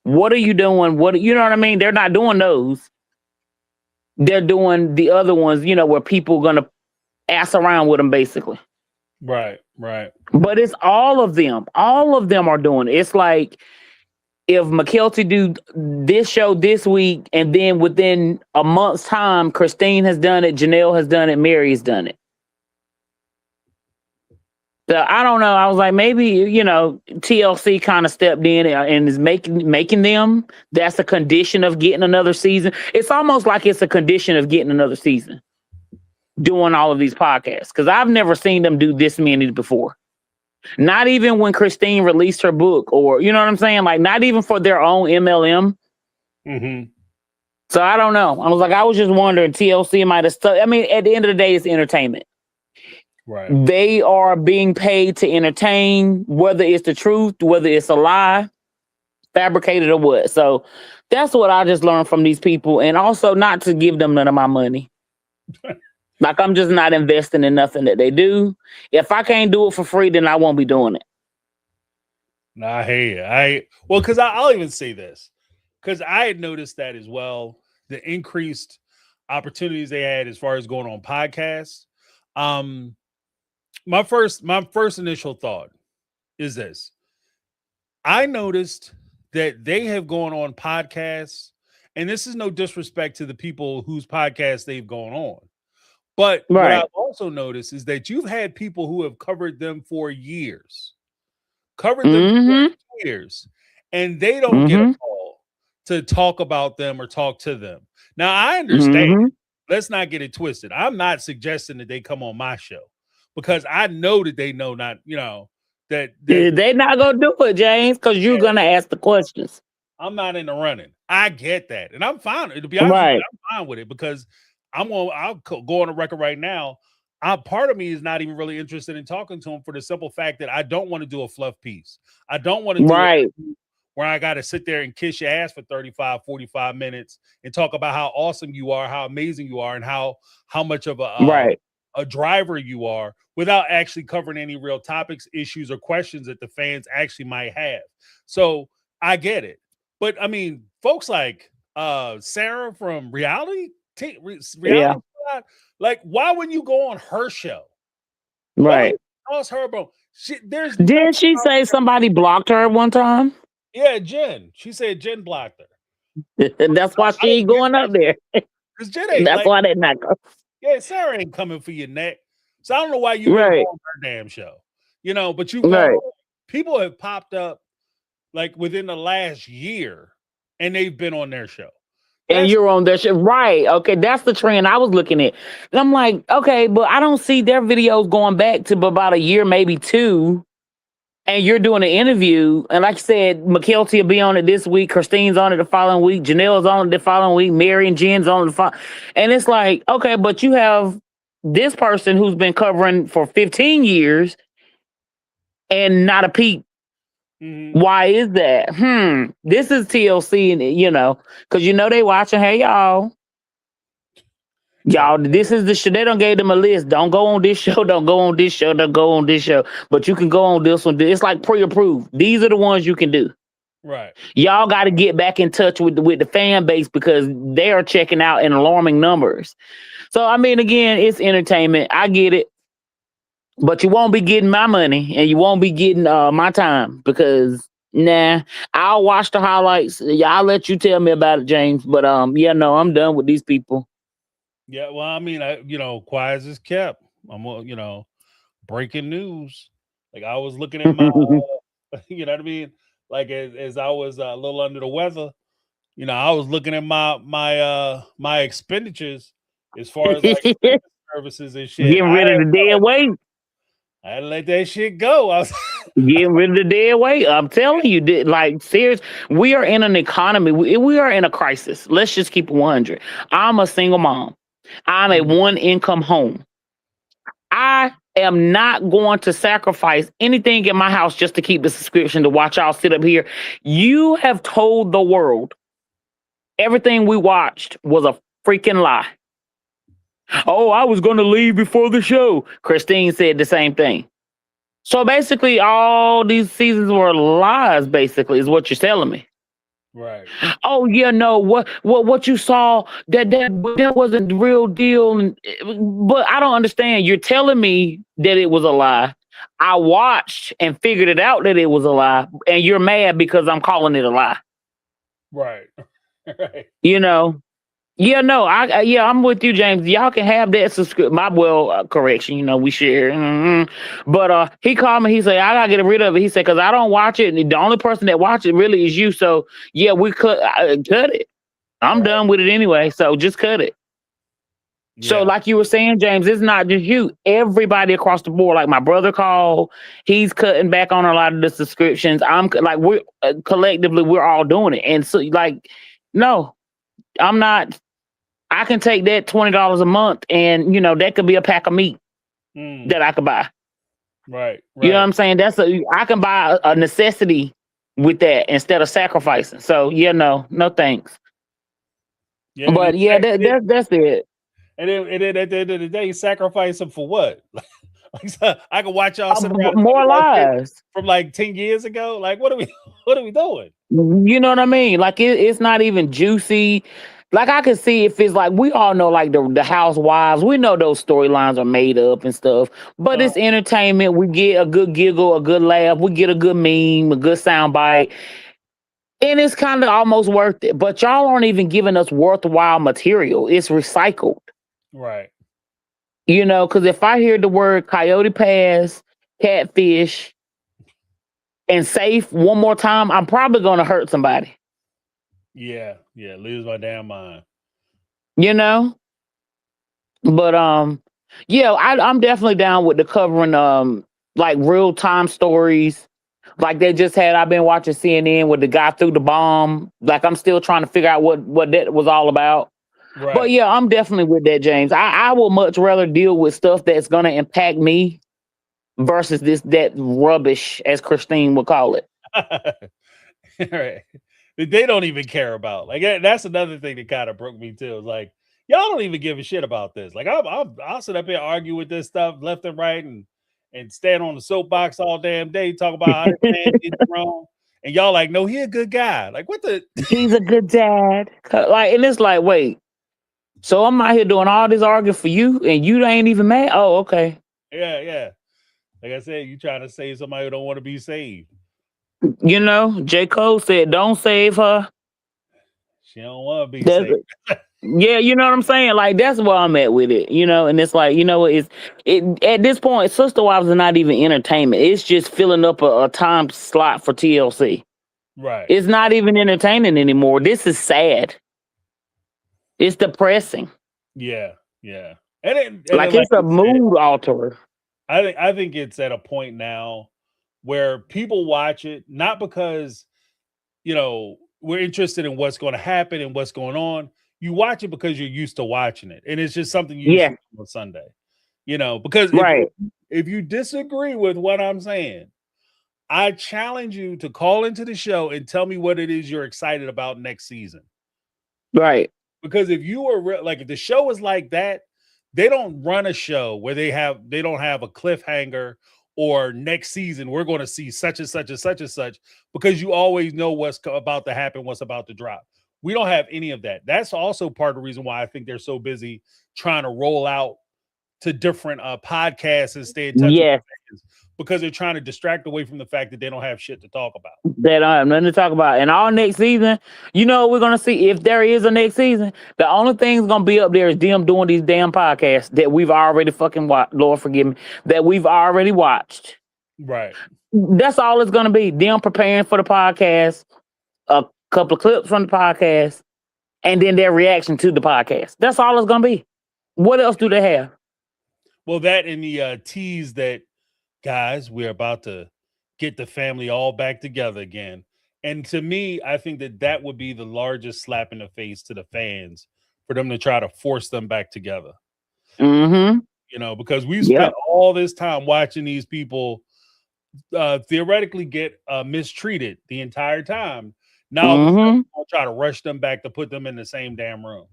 What are you doing? You know what I mean? They're not doing those. They're doing the other ones, where people are going to ass around with them, basically. Right. But it's all of them. All of them are doing it. It's like if McKelty do this show this week, and then within a month's time, Christine has done it, Janelle has done it, Mary has done it. So I don't know. I was like, maybe, TLC kind of stepped in and is making them. That's a condition of getting another season. It's almost like it's a condition of getting another season, doing all of these podcasts. Because I've never seen them do this many before. Not even when Christine released her book, or, you know what I'm saying? Like, not even for their own MLM. Mm-hmm. So I don't know. I was just wondering, TLC might have stuck. I mean, at the end of the day, it's entertainment. Right. They are being paid to entertain, whether it's the truth, whether it's a lie, fabricated or what. So that's what I just learned from these people. And also not to give them none of my money. Like, I'm just not investing in nothing that they do. If I can't do it for free, then I won't be doing it. Nah, I hear you. Well, because I'll even say this, because I had noticed that as well, the increased opportunities they had as far as going on podcasts. My first initial thought is this. I noticed that they have gone on podcasts, and this is no disrespect to the people whose podcasts they've gone on. But what I've also noticed is that you've had people who have covered them for years. And they don't get a call to talk about them or talk to them. Now, I understand. Let's not get it twisted. I'm not suggesting that they come on my show, because I know that they know not, that they're not going to do it, James, because you're going to ask the questions. I'm not in the running. I get that. And I'm fine. To be honest with you, I'm fine with it, because I'll go on the record right now. Part of me is not even really interested in talking to him, for the simple fact that I don't want to do a fluff piece. I don't want to do it where I got to sit there and kiss your ass for 35, 45 minutes and talk about how awesome you are, how amazing you are, and how much of a driver you are, without actually covering any real topics, issues, or questions that the fans actually might have. So I get it. But I mean, folks like Sarah from Reality, like, why wouldn't you go on her show? Right. Toss her, bro. Didn't she say somebody blocked her one time? Yeah, Jen. She said Jen blocked her. That's why she ain't going up there. Because Jen ain't. That's why they not go. Yeah, Sarah ain't coming for your neck. So I don't know why you go on her damn show. But people have popped up like within the last year, and they've been on their show. And you're on their shit. Right. Okay. That's the trend I was looking at. And I'm like, okay, but I don't see their videos going back to about a year, maybe two. And you're doing an interview. And like I said, McKelty will be on it this week. Christine's on it the following week. Janelle's on it the following week. Mary and Jen's on it the following. And it's like, okay, but you have this person who's been covering for 15 years and not a peep. Mhm. Why is that? This is TLC, and because they watching. Hey, y'all, this is the show. They don't gave them a list. Don't go on this show. Don't go on this show. Don't go on this show. But you can go on this one. It's like pre-approved. These are the ones you can do. Right. Y'all got to get back in touch with the fan base because they are checking out in alarming numbers. So I mean, again, it's entertainment. I get it. But you won't be getting my money and you won't be getting my time because I'll watch the highlights. Yeah, I'll let you tell me about it, James. But I'm done with these people. Yeah, well, I mean, quiet as it's kept. I'm breaking news. Like I was looking at my you know what I mean? Like as I was a little under the weather, I was looking at my expenditures as far as like services and shit. Getting rid of the dead weight. I had to let that shit go. I was getting rid of the dead weight. I'm telling you, like, serious. We are in an economy. We are in a crisis. Let's just keep it 100. I'm a single mom. I'm a one-income home. I am not going to sacrifice anything in my house just to keep the subscription to watch y'all sit up here. You have told the world everything we watched was a freaking lie. Oh, I was going to leave before the show. Christine said the same thing. So basically, all these seasons were lies, basically, is what you're telling me. Right. Oh, yeah, no, what you saw, that wasn't the real deal. But I don't understand. You're telling me that it was a lie. I watched and figured it out that it was a lie. And you're mad because I'm calling it a lie. Right. Right. Yeah, no, I'm with you, James. Y'all can have that subscription. Correction, we share. But he called me. He said, I gotta get rid of it. He said, because I don't watch it. And the only person that watches it really is you. So, yeah, we cut it. I'm done with it anyway. So just cut it. Yeah. So like you were saying, James, it's not just you. Everybody across the board. Like my brother called. He's cutting back on a lot of the subscriptions. I'm like, we're collectively, we're all doing it. And so like, no, I'm not. I can take that $20 a month and, that could be a pack of meat that I could buy. Right. You know what I'm saying? I can buy a necessity with that instead of sacrificing. So, no thanks. Yeah, but that's it. And then at the end of the day, sacrifice them for what? Like, I can watch y'all sit around more lies from like 10 years ago. Like, what are we doing? You know what I mean? Like it's not even juicy. Like I could see if it's like we all know like the housewives, we know those storylines are made up and stuff, but it's entertainment. We get a good giggle, a good laugh, we get a good meme, a good soundbite, and it's kind of almost worth it. But y'all aren't even giving us worthwhile material. It's recycled, right? Because if I hear the word Coyote Pass, Catfish, and Safe one more time, I'm probably gonna hurt somebody. Yeah, lose my damn mind. But I'm definitely down with the covering like real time stories. Like they just had, I've been watching CNN with the guy threw the bomb. Like I'm still trying to figure out what that was all about. Right. But yeah, I'm definitely with that, James. I will much rather deal with stuff that's gonna impact me versus that rubbish, as Christine would call it. Right. They don't even care about. Like that's another thing that kind of broke me too. It's like y'all don't even give a shit about this. Like I'll sit up here and argue with this stuff left and right and stand on the soapbox all damn day, talk about how this man did wrong, and y'all like, no, he a good guy. Like what the? He's a good dad. Like, and it's like, wait, so I'm out here doing all this arguing for you, and you ain't even mad? Oh, okay. Yeah. Like I said, you trying to save somebody who don't want to be saved. J. Cole said, don't save her. She don't want to be saved. Yeah, you know what I'm saying? Like, that's where I'm at with it, and it's like, at this point, Sister Wives are not even entertainment. It's just filling up a time slot for TLC. Right. It's not even entertaining anymore. This is sad. It's depressing. Yeah, yeah. And Like then, it's a you said, mood alterer. I think it's at a point now where people watch it not because we're interested in what's going to happen and what's going on. You watch it because you're used to watching it, and it's just something you used to Yeah, do on Sunday. Because right. if you disagree with what I'm saying, I challenge you to call into the show and tell me what it is you're excited about next season. Right. Because if you are like, if the show is like that, they don't run a show where they don't have a cliffhanger or next season we're going to see such and such and such and such, because you always know what's about to happen, what's about to drop. We don't have any of that. That's also part of the reason why I think they're so busy trying to roll out to different podcasts and stay in touch with Yes. fans, because they're trying to distract away from the fact that they don't have shit to talk about. They don't have nothing to talk about. And all next season, you know what we're gonna see? If there is a next season, the only thing's gonna be up there is them doing these damn podcasts that we've already fucking watched. Lord forgive me, that we've already watched. Right. That's all it's gonna be. Them preparing for the podcast, a couple of clips from the podcast, and then their reaction to the podcast. That's all it's gonna be. What else do they have? Well, that and the tease that, guys, we're about to get the family all back together again. And to me, I think that would be the largest slap in the face to the fans for them to try to force them back together. Mm-hmm. Because we've spent all this time watching these people theoretically get mistreated the entire time. Now we'll try to rush them back to put them in the same damn room.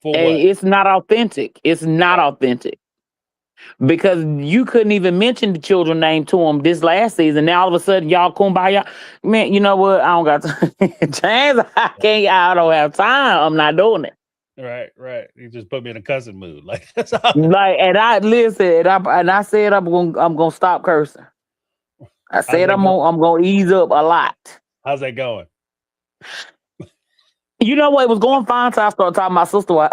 For And what? it's not authentic. It's not authentic. Because you couldn't even mention the children name to them this last season. Now all of a sudden y'all kumbaya. Man, you know what? I don't got time. James, I don't have time. I'm not doing it. Right. You just put me in a cussing mood. Like that's all. Like, and I listen, and I said I'm gonna stop cursing. I said I'm gonna ease up a lot. How's that going? You know what? It was going fine until I started talking about sister wife.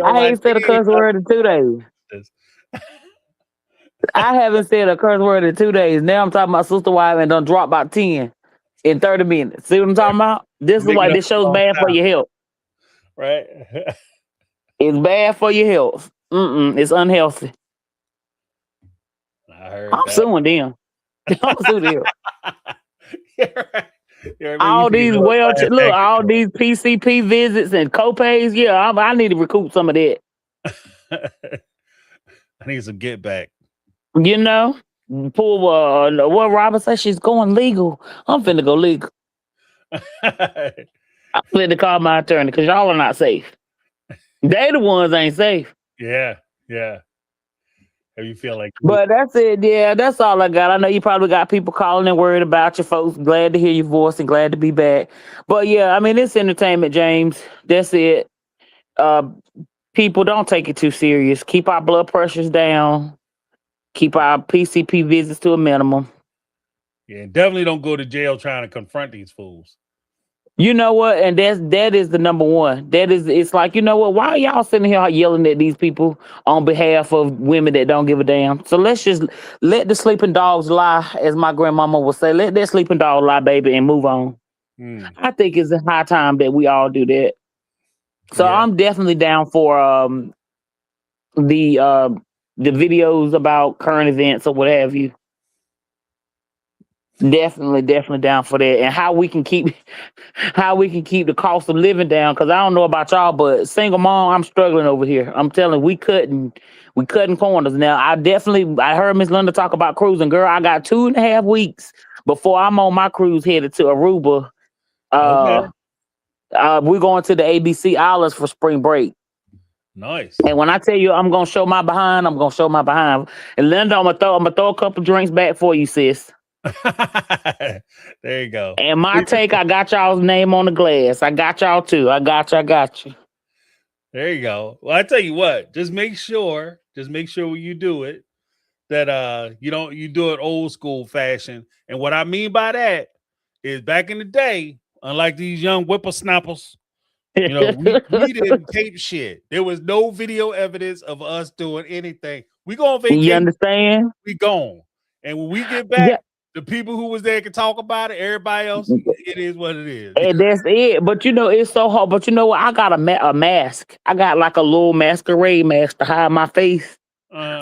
I ain't said a curse word in 2 days. I haven't said a curse word in 2 days. Now I'm talking about sister wife and done drop about 10 in 30 minutes. See what I'm talking about? This is why this show's bad for your health. Right? It's bad for your health. It's unhealthy. I heard I'm suing them. I'm suing them. All these all these PCP visits and copays. Yeah, I need to recoup some of that. I need some get back. Pull what Robert said, she's going legal. I'm finna go legal. I'm finna call my attorney because y'all are not safe. They the ones ain't safe. Yeah. How you feel like? But that's it. Yeah, that's all I got. I know you probably got people calling and worried about you folks. Glad to hear your voice and glad to be back. But yeah, I mean, it's entertainment, James. That's it. People, don't take it too serious. Keep our blood pressures down. Keep our PCP visits to a minimum. Yeah, definitely don't go to jail trying to confront these fools. You know what? And that is the number one. It's like, you know what? Why are y'all sitting here yelling at these people on behalf of women that don't give a damn? So let's just let the sleeping dogs lie, as my grandmama would say. Let that sleeping dog lie, baby, and move on. I think it's a high time that we all do that. So I'm definitely down for the videos about current events or what have you. Definitely down for that, and how we can keep the cost of living down. Because I don't know about y'all, but single mom, I'm struggling over here. I'm telling, we cutting corners now. I heard Miss Linda talk about cruising. Girl, I got 2.5 weeks before I'm on my cruise headed to Aruba. We're going to the ABC Islands for spring break. Nice. And when I tell you I'm gonna show my behind, I'm gonna show my behind. And Linda, I'm gonna throw a couple drinks back for you, sis. There you go. And my take, I got y'all's name on the glass. I got y'all too. I got you. There you go. Well, I tell you what, just make sure when you do it that you do it old school fashion. And what I mean by that is, back in the day, unlike these young whippersnappers, we didn't tape shit. There was no video evidence of us doing anything. We go on vacation. You understand? We gone. And when we get back, The people who was there can talk about it. Everybody else, it is what it is. And that's it. But it's so hard. But you know what? I got a mask. I got like a little masquerade mask to hide my face.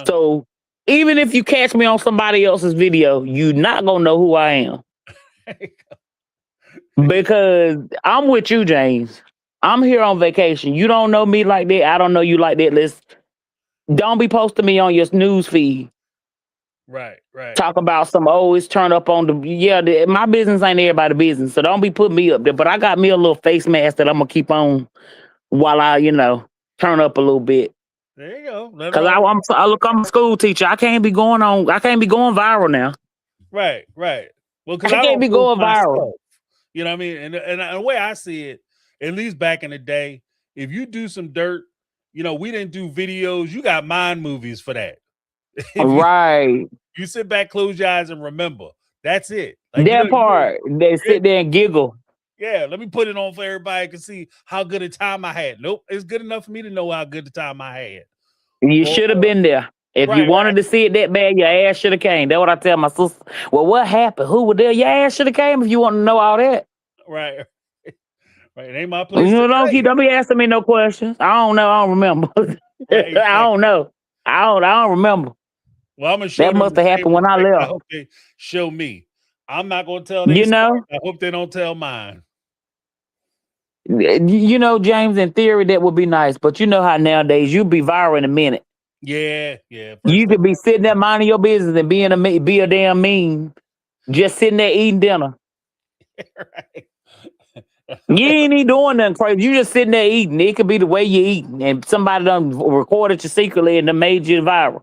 So even if you catch me on somebody else's video, you're not gonna know who I am. Because I'm with you, James. I'm here on vacation. You don't know me like that. I don't know you like that. Don't be posting me on your news feed. Right. Talk about it's turned up on my business ain't everybody's business. So don't be putting me up there. But I got me a little face mask that I'm gonna keep on while I, turn up a little bit. There you go. Because I'm a school teacher. I can't be going viral now. Right. Well, because I can't be going viral. You know what I mean? And the way I see it, at least back in the day, if you do some dirt, we didn't do videos. You got mind movies for that. Right. You sit back, close your eyes, and remember. That's it. Like, that part. They sit there and giggle. Yeah, let me put it on for everybody can see how good a time I had. Nope, it's good enough for me to know how good a time I had. You should have been there. If you wanted to see it that bad, your ass should have came. That's what I tell my sister. Well, what happened? Who was there? Your ass should have came if you want to know all that. Right. It ain't my place. Don't be asking me no questions. I don't know. I don't remember. I don't know. I don't remember. Well, I'm gonna show that must have happened when I left. I hope they show me. I'm not gonna tell them. I hope they don't tell mine. James, in theory, that would be nice, but you know how nowadays you'll be viral in a minute. Yeah. You could be sitting there minding your business and be a damn meme, just sitting there eating dinner. Right. You ain't even doing nothing crazy. You just sitting there eating. It could be the way you eating, and somebody done recorded you secretly and done made you viral.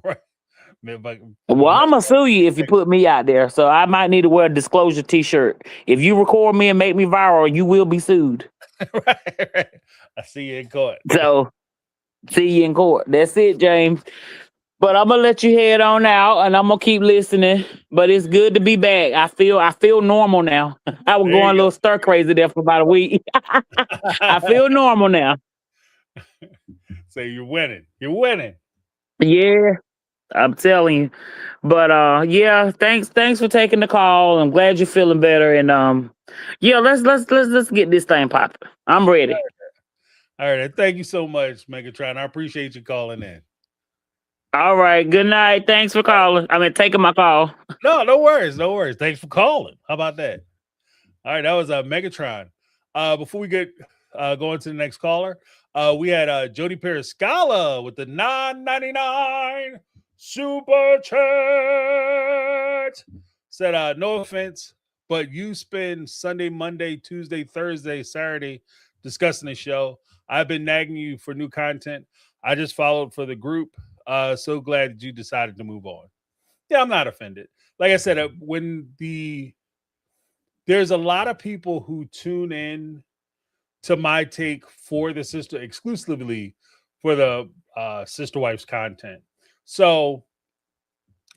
Right. Well, I'm gonna sue you if you put me out there. So I might need to wear a disclosure T-shirt. If you record me and make me viral, you will be sued. Right. I see you in court. So, see you in court. That's it, James. But I'm gonna let you head on out, and I'm gonna keep listening. But it's good to be back. I feel normal now. I was going a little stir crazy there for about a week. I feel normal now. So you're winning. You're winning. Yeah. I'm telling you. But thanks for taking the call. I'm glad you're feeling better. And let's get this thing popping. I'm ready. All right. Thank you so much, Megatron. I appreciate you calling in. All right. Good night. Thanks for calling. Taking my call. No worries. Thanks for calling. How about that? All right, that was Megatron. Before we get going to the next caller, we had Jody Periscala with the $9.99 super chat. Said, no offense, but you spend Sunday, Monday, Tuesday, Thursday, Saturday discussing the show. I've been nagging you for new content. I just followed for the group. So glad that you decided to move on. Yeah, I'm not offended. Like I said, there's a lot of people who tune in to my take for the sister exclusively for the Sister Wives content. So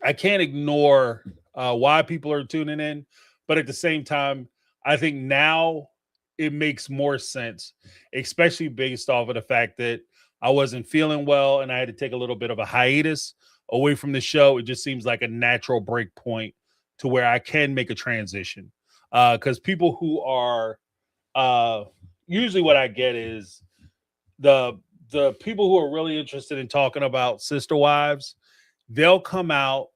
I can't ignore why people are tuning in, but at the same time, I think now it makes more sense, especially based off of the fact that I wasn't feeling well and I had to take a little bit of a hiatus away from the show. It just seems like a natural break point to where I can make a transition. Because people who are usually what I get is the people who are really interested in talking about Sister Wives, they'll come out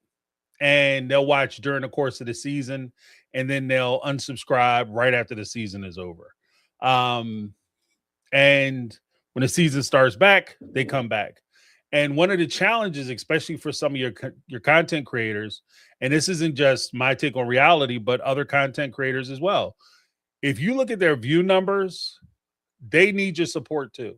and they'll watch during the course of the season, and then they'll unsubscribe right after the season is over. And when the season starts back, they come back. And one of the challenges, especially for some of your content creators, and this isn't just my take on reality, but other content creators as well. If you look at their view numbers, they need your support too.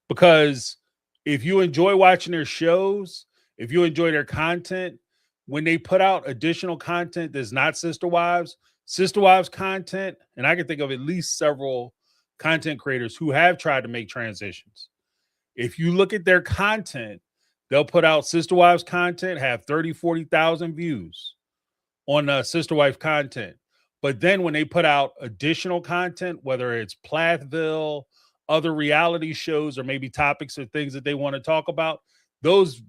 Because if you enjoy watching their shows, if you enjoy their content, when they put out additional content that's not Sister Wives content, and I can think of at least several content creators who have tried to make transitions. If you look at their content, they'll put out Sister Wives content, have 30, 40,000 views on Sister Wife content. But then when they put out additional content, whether it's Plathville, other reality shows, or maybe topics or things that they want to talk about, those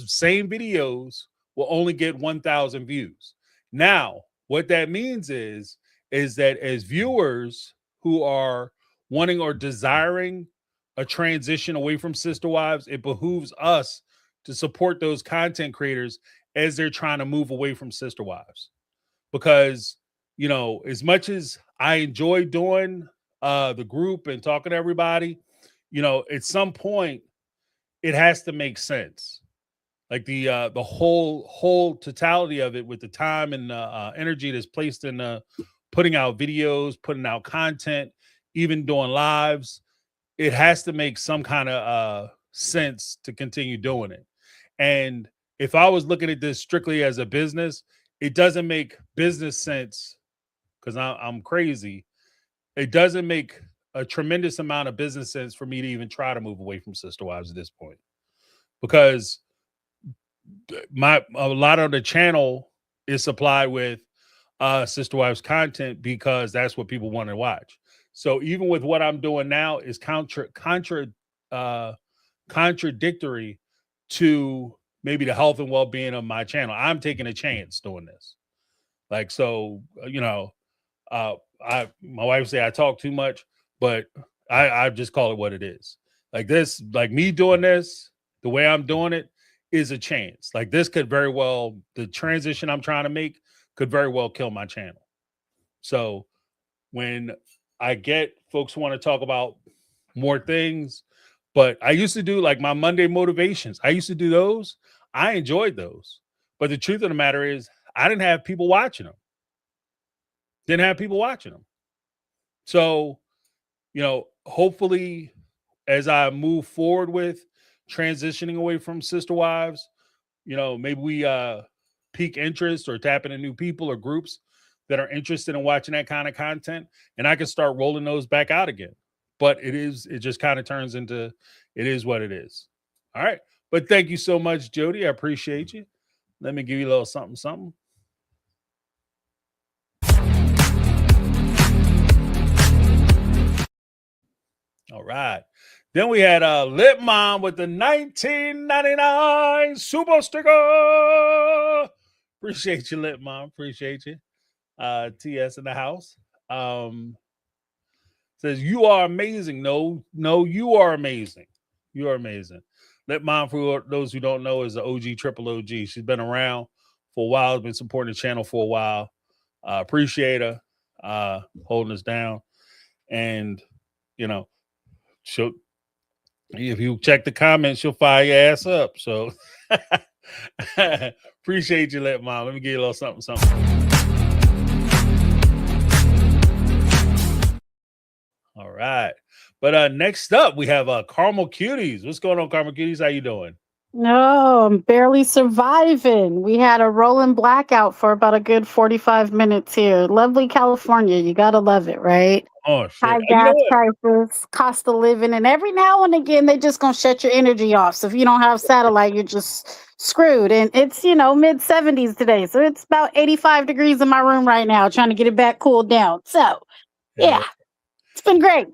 same videos will only get 1,000 views. Now, what that means is that as viewers who are wanting or desiring a transition away from sister wives, it behooves us to support those content creators as they're trying to move away from sister wives. Because, as much as I enjoy doing the group and talking to everybody, at some point it has to make sense. Like the whole totality of it, with the time and the energy that's placed in putting out videos, putting out content, even doing lives, it has to make some kind of sense to continue doing it. And if I was looking at this strictly as a business, it doesn't make business sense, because I'm crazy. It doesn't make a tremendous amount of business sense for me to even try to move away from sister wives at this point, because a lot of the channel is supplied with sister wives content, because that's what people want to watch. So even with what I'm doing now is contradictory to maybe the health and well-being of my channel. I'm taking a chance doing this. Like, so, my wife say I talk too much, but I just call it what it is. Like this, like me doing this, the way I'm doing it is a chance. Like this could very well, the transition I'm trying to make could very well kill my channel. So when I get folks who want to talk about more things, but I used to do like my Monday motivations. I used to do those. I enjoyed those. But the truth of the matter is I didn't have people watching them. So, hopefully as I move forward with transitioning away from sister wives, maybe we pique interest or tap into new people or groups that are interested in watching that kind of content, and I can start rolling those back out again. But it just kind of turns into, it is what it is. All right. But thank you so much, Jody. I appreciate you. Let me give you a little something. All right. Then we had Lip Mom with the 1999 Super Sticker. Appreciate you, Lip Mom. Appreciate you. TS in the house. Says, you are amazing. No, you are amazing. You are amazing. Lip Mom, for those who don't know, is the OG triple OG. She's been around for a while, has been supporting the channel for a while. Appreciate her holding us down. And, she'll, if you check the comments, she'll fire your ass up. So appreciate you, Lip Mom. Let me give you a little something. All right. But next up, we have Caramel Cuties. What's going on, Caramel Cuties? How you doing? No, I'm barely surviving. We had a rolling blackout for about a good 45 minutes here. Lovely California. You got to love it, right? Oh, shit. High gas prices, cost of living, and every now and again, they just going to shut your energy off. So if you don't have satellite, you're just screwed. And it's, mid 70s today. So it's about 85 degrees in my room right now, trying to get it back cooled down. So, yeah. It's been great.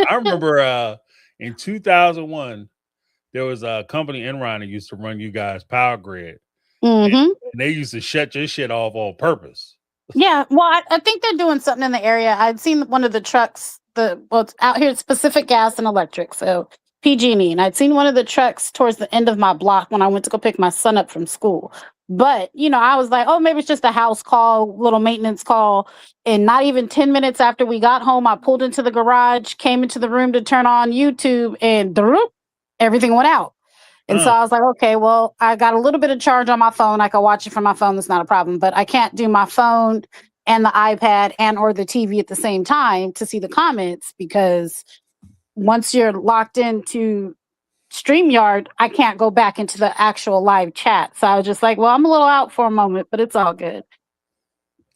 I remember in 2001, there was a company, Enron, that used to run you guys Power Grid. And they used to shut your shit off on purpose. Yeah, well, I think they're doing something in the area. I'd seen one of the trucks, it's out here, it's Pacific Gas and Electric, so PG&E. And I'd seen one of the trucks towards the end of my block when I went to go pick my son up from school. But, I was like, oh, maybe it's just a house call, little maintenance call. And not even 10 minutes after we got home, I pulled into the garage, came into the room to turn on YouTube, and everything went out. And so I was like, okay, well, I got a little bit of charge on my phone. I can watch it from my phone. That's not a problem. But I can't do my phone and the iPad and or the TV at the same time to see the comments, because once you're locked into StreamYard, I can't go back into the actual live chat. So I was just like, well, I'm a little out for a moment, but it's all good.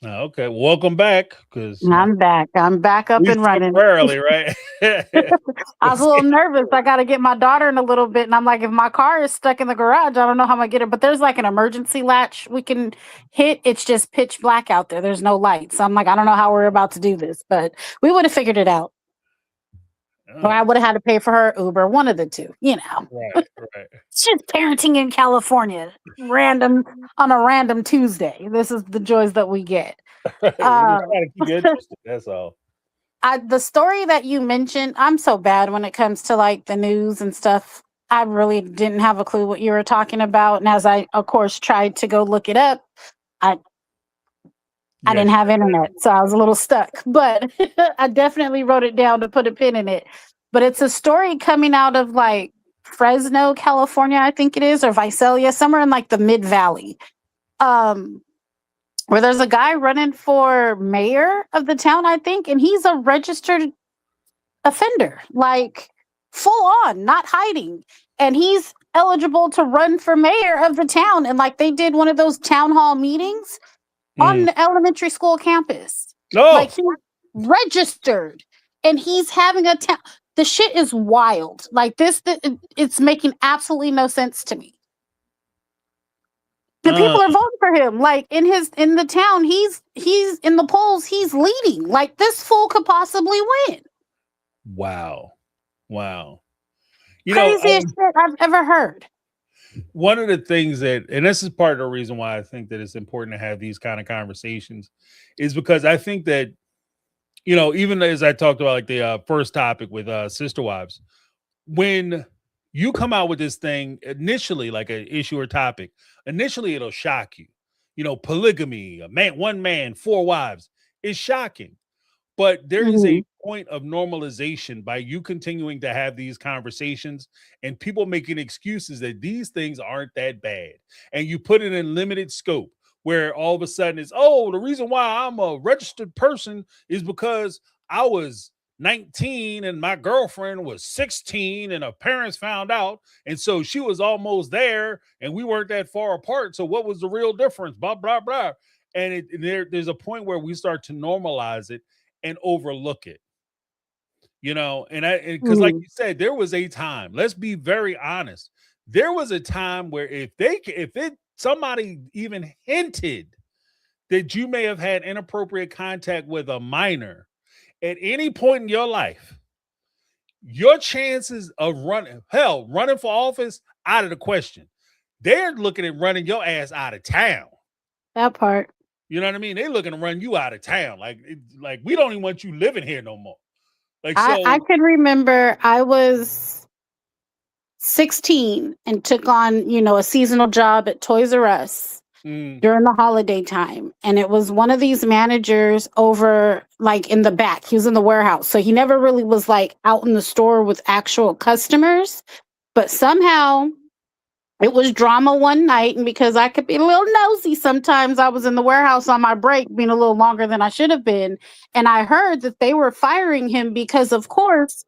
Okay, welcome back. Because I'm back up and running. Temporarily, right? I was a little nervous. I got to get my daughter in a little bit, and I'm like, if my car is stuck in the garage, I don't know how I'm gonna get her. But there's like an emergency latch we can hit. It's just pitch black out there. There's no light, so I'm like, I don't know how we're about to do this, but we would have figured it out. Or I would have had to pay for her Uber, one of the two, you know. Right, right. It's just parenting in California, on a random Tuesday. This is the joys that we get. We just gotta keep you interested. That's all. The story that you mentioned, I'm so bad when it comes to like the news and stuff. I really didn't have a clue what you were talking about. And as I, of course, tried to go look it up, I didn't have internet, so I was a little stuck. But I definitely wrote it down to put a pin in it. But it's a story coming out of like Fresno, California, I think it is, or Visalia, somewhere in like the Mid Valley, where there's a guy running for mayor of the town, I think, and he's a registered offender, like full on, not hiding. And he's eligible to run for mayor of the town. And like they did one of those town hall meetings on the elementary school campus. Like he's registered and he's having a town. The shit is wild. Like this, it's making absolutely no sense to me. The people are voting for him. Like in the town, he's in the polls, he's leading. Like this fool could possibly win. Wow. Craziest shit I've ever heard. One of the things that, and this is part of the reason why I think that it's important to have these kind of conversations, is because I think that, even as I talked about like the first topic with sister wives, when you come out with this thing initially, like an issue or topic, initially it'll shock you. Polygamy, one man, 4 wives, is shocking. But there is a point of normalization by you continuing to have these conversations and people making excuses that these things aren't that bad. And you put it in limited scope where all of a sudden it's, the reason why I'm a registered person is because I was 19 and my girlfriend was 16 and her parents found out. And so she was almost there and we weren't that far apart. So what was the real difference? Blah, blah, blah. And there's a point where we start to normalize it and overlook it, and because like you said, there was a time, let's be very honest. There was a time where if somebody even hinted that you may have had inappropriate contact with a minor at any point in your life, your chances of running for office out of the question. They're looking at running your ass out of town. That part. You know what I mean? They're looking to run you out of town. Like we don't even want you living here no more. I can remember I was 16 and took on, a seasonal job at Toys R Us during the holiday time. And it was one of these managers over like in the back. He was in the warehouse. So he never really was like out in the store with actual customers. But somehow it was drama one night, and because I could be a little nosy, sometimes I was in the warehouse on my break, being a little longer than I should have been. And I heard that they were firing him because, of course,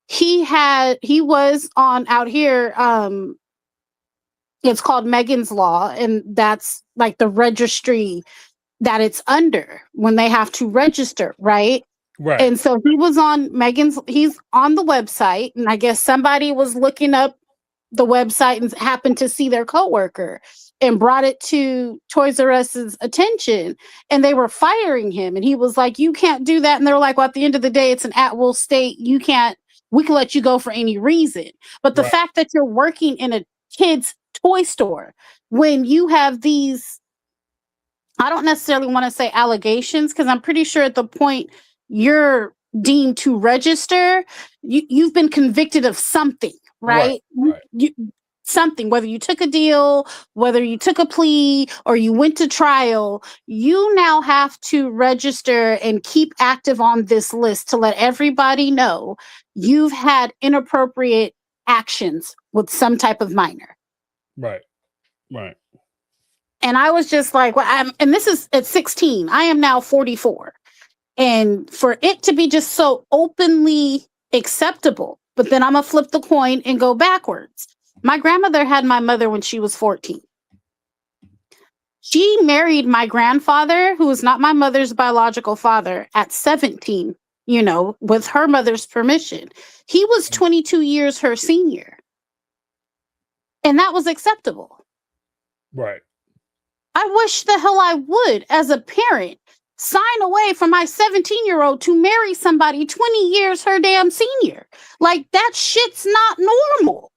he was on out here. It's called Megan's Law, and that's like the registry that it's under when they have to register, right? Right. And so he was on he's on the website, and I guess somebody was looking up the website and happened to see their coworker and brought it to Toys R Us's attention, and they were firing him. And he was like, you can't do that. And they were like, well, at the end of the day, it's an at-will state. We can let you go for any reason. But the fact that you're working in a kid's toy store, when you have these, I don't necessarily want to say allegations, because I'm pretty sure at the point you're deemed to register, you've been convicted of something. Right? Something, whether you took a deal, whether you took a plea, or you went to trial, you now have to register and keep active on this list to let everybody know you've had inappropriate actions with some type of minor. Right. And I was just like, and this is at 16. I am now 44. And for it to be just so openly acceptable. But then I'm going to flip the coin and go backwards. My grandmother had my mother when she was 14. She married my grandfather, who is not my mother's biological father, at 17, with her mother's permission. He was 22 years her senior. And that was acceptable. Right. I wish the hell I would, as a parent, sign away from my 17-year-old to marry somebody 20 years her damn senior. Like, that shit's not normal.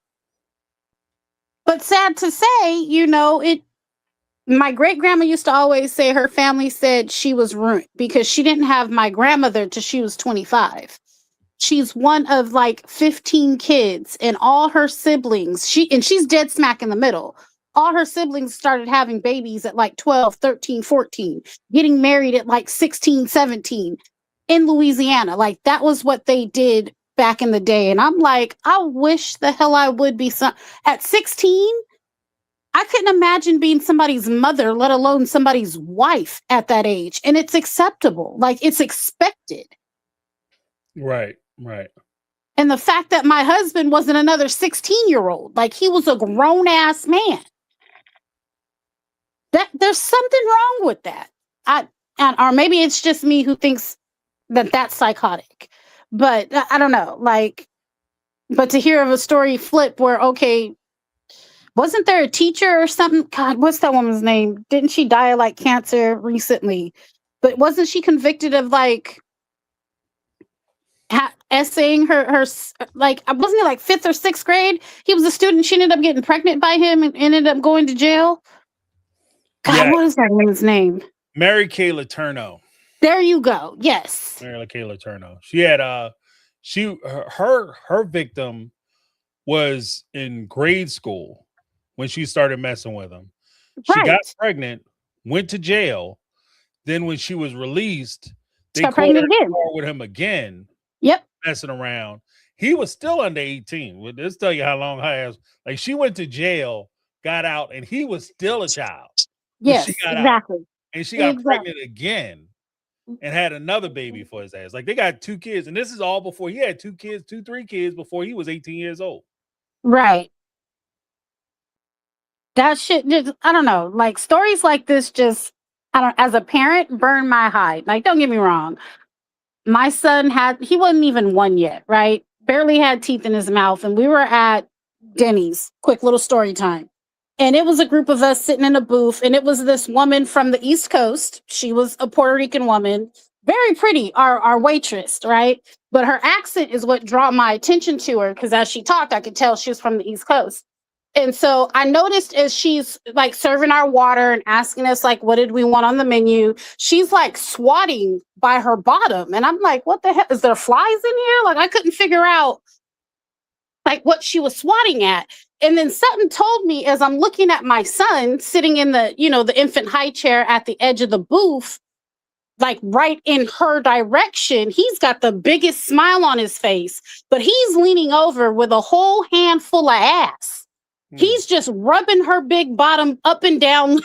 But sad to say, you know, my great grandma used to always say her family said she was ruined because she didn't have my grandmother till she was 25. She's one of like 15 kids, and all her siblings, she's dead smack in the middle. All her siblings started having babies at like 12, 13, 14, getting married at like 16, 17 in Louisiana. Like, that was what they did back in the day. And I'm like, I wish the hell I would be at 16. I couldn't imagine being somebody's mother, let alone somebody's wife at that age. And it's acceptable. Like, it's expected. Right. And the fact that my husband wasn't another 16-year-old, like, he was a grown-ass man. There's something wrong with that. Or maybe it's just me who thinks that that's psychotic. But I don't know. Like, but to hear of a story flip where, okay, wasn't there a teacher or something? God, what's that woman's name? Didn't she die of like cancer recently? But wasn't she convicted of like essaying her like, wasn't it like 5th or 6th grade? He was a student. She ended up getting pregnant by him and ended up going to jail. God, Yeah. what is that woman's name? Mary Kay Letourneau. There you go. Yes. Mary Kay Letourneau. She had her victim was in grade school when she started messing with him. She got pregnant, went to jail. Then when she was released, they got caught her pregnant again with him again. Yep. Messing around. He was still under 18. Well, this tell you how long her ass. Like, she went to jail, got out, and he was still a child. Yes, she got exactly. Out. And she got pregnant again and had another baby for his ass. Like, they got 2 kids, and this is all before he had 3 kids before he was 18 years old. Right. That shit just, I don't know. Like, stories like this just, as a parent, burn my hide. Like, don't get me wrong. My son he wasn't even 1 yet, right? Barely had teeth in his mouth. And we were at Denny's, quick little story time. And it was a group of us sitting in a booth. And it was this woman from the East Coast. She was a Puerto Rican woman, very pretty, our waitress, right? But her accent is what drew my attention to her. Because as she talked, I could tell she was from the East Coast. And so I noticed as she's like serving our water and asking us like, what did we want on the menu? She's like swatting by her bottom. And I'm like, what the hell? Is there flies in here? Like, I couldn't figure out like what she was swatting at. And then something told me as I'm looking at my son sitting in the, the infant high chair at the edge of the booth, like right in her direction, he's got the biggest smile on his face, but he's leaning over with a whole handful of ass. He's just rubbing her big bottom up and down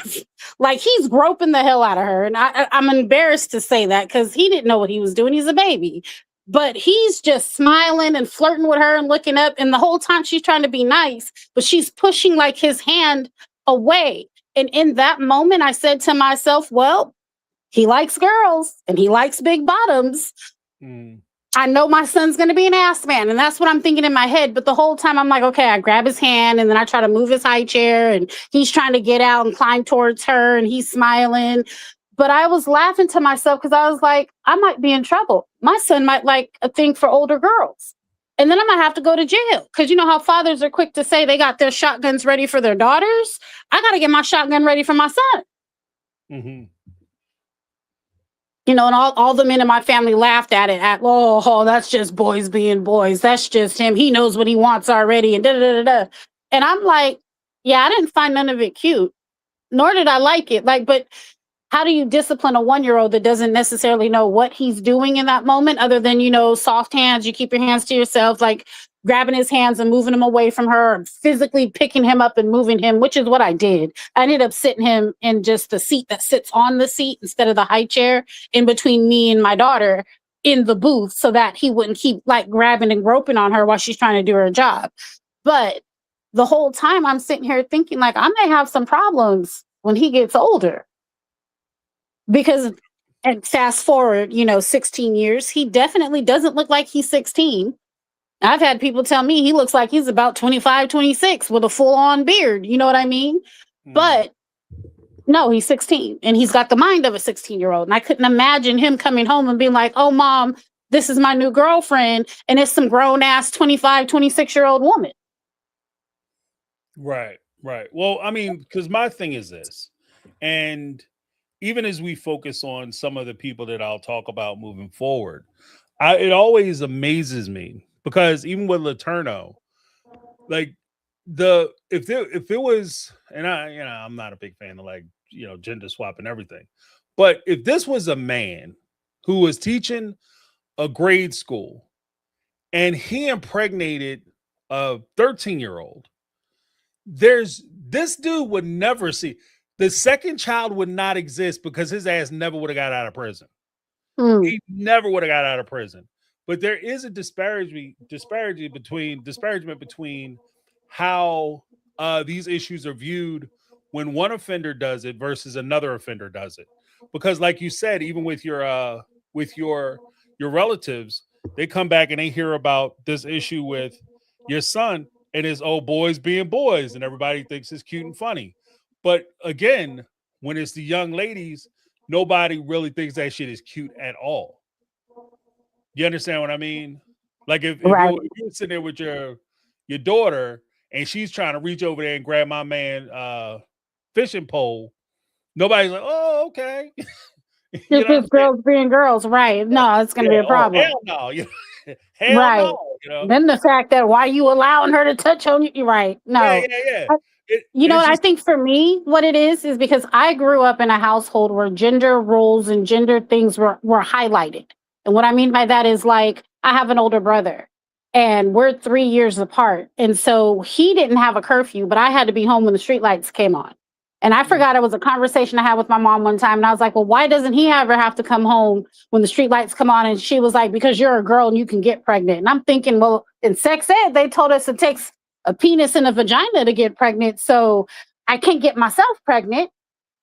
like he's groping the hell out of her. And I'm embarrassed to say that because he didn't know what he was doing. He's a baby. But he's just smiling and flirting with her and looking up. And the whole time she's trying to be nice, but she's pushing like his hand away. And in that moment, I said to myself, well, he likes girls and he likes big bottoms. I know my son's going to be an ass man. And that's what I'm thinking in my head. But the whole time I'm like, okay, I grab his hand and then I try to move his high chair and he's trying to get out and climb towards her and he's smiling. But I was laughing to myself because I was like, I might be in trouble. My son might like a thing for older girls. And then I might have to go to jail. Because you know how fathers are quick to say they got their shotguns ready for their daughters? I got to get my shotgun ready for my son. Mm-hmm. And all the men in my family laughed at it. Oh, that's just boys being boys. That's just him. He knows what he wants already. And da-da-da-da-da. And I'm like, yeah, I didn't find none of it cute. Nor did I like it. Like, but how do you discipline a 1-year-old that doesn't necessarily know what he's doing in that moment other than, soft hands? You keep your hands to yourself, like grabbing his hands and moving him away from her, and physically picking him up and moving him, which is what I did. I ended up sitting him in just the seat that sits on the seat instead of the high chair in between me and my daughter in the booth so that he wouldn't keep like grabbing and groping on her while she's trying to do her job. But the whole time I'm sitting here thinking like I may have some problems when he gets older. Because, and fast forward, 16 years, he definitely doesn't look like he's 16. I've had people tell me he looks like he's about 25, 26 with a full-on beard. You know what I mean? But No, he's 16 and he's got the mind of a 16-year-old. And I couldn't imagine him coming home and being like, oh, mom, this is my new girlfriend. And it's some grown ass 25, 26-year-old woman. Right. Well, I mean, because my thing is this, and even as we focus on some of the people that I'll talk about moving forward, it always amazes me because even with Laterno, like if it was, and I'm not a big fan of like gender swap and everything, but if this was a man who was teaching a grade school and he impregnated a 13-year-old, this dude would never see the second child would not exist because his ass never would have got out of prison. He never would have got out of prison. But there is a disparagement between how these issues are viewed when one offender does it versus another offender does it. Because, like you said, even with your relatives, they come back and they hear about this issue with your son and his old boys being boys, and everybody thinks it's cute and funny. But again, when it's the young ladies, nobody really thinks that shit is cute at all. You understand what I mean? Like if you're sitting there with your daughter and she's trying to reach over there and grab my man fishing pole, nobody's like, oh, okay. Just girls being girls, right? No, it's going to be a problem. Hell no. Hell no. Then the fact that why you allowing her to touch on you, right? No. Yeah. I think for me, what it is because I grew up in a household where gender roles and gender things were highlighted. And what I mean by that is like, I have an older brother and we're 3 years apart. And so he didn't have a curfew, but I had to be home when the streetlights came on. And I forgot it was a conversation I had with my mom one time. And I was like, well, why doesn't he ever have to come home when the streetlights come on? And she was like, because you're a girl and you can get pregnant. And I'm thinking, well, in sex ed, they told us it takes a penis and a vagina to get pregnant. So I can't get myself pregnant.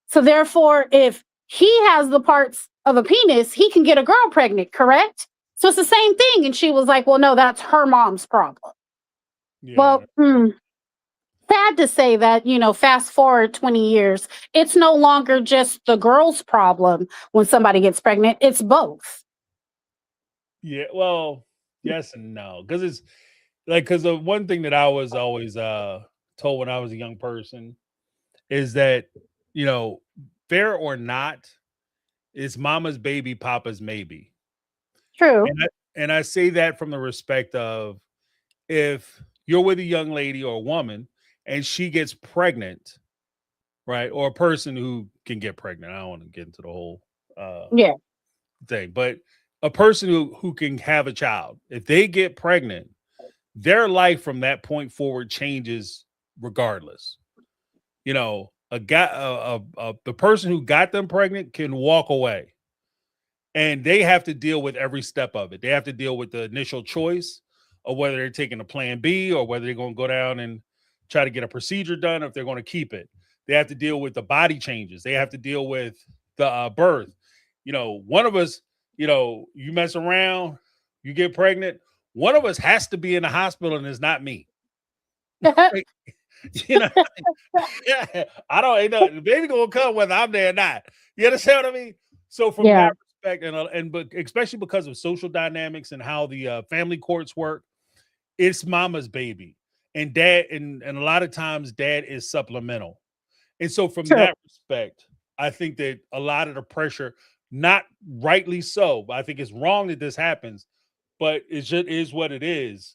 So therefore, if he has the parts of a penis, he can get a girl pregnant, correct? So it's the same thing. And she was like, well, no, that's her mom's problem. Yeah. Well, sad to say that, fast forward 20 years, it's no longer just the girl's problem when somebody gets pregnant. It's both. Yeah, well, yes and no. Because it's like, because the one thing that I was always told when I was a young person is that, fair or not, it's mama's baby, papa's maybe. True. And I say that from the respect of if you're with a young lady or a woman and she gets pregnant, right? Or a person who can get pregnant. I don't want to get into the whole thing, but a person who can have a child, if they get pregnant, their life from that point forward changes regardless. The person who got them pregnant can walk away and they have to deal with every step of it. They have to deal with the initial choice of whether they're taking a plan B or whether they're going to go down and try to get a procedure done, or if they're going to keep it. They have to deal with the body changes. They have to deal with the birth. One of us, you mess around, you get pregnant. One of us has to be in the hospital, and it's not me. I don't know. The baby gonna come whether I'm there or not. You understand what I mean? So from that respect, but especially because of social dynamics and how the family courts work, it's mama's baby, and dad, and a lot of times dad is supplemental. And so from that respect, I think that a lot of the pressure, not rightly so, but I think it's wrong that this happens, but it just is what it is,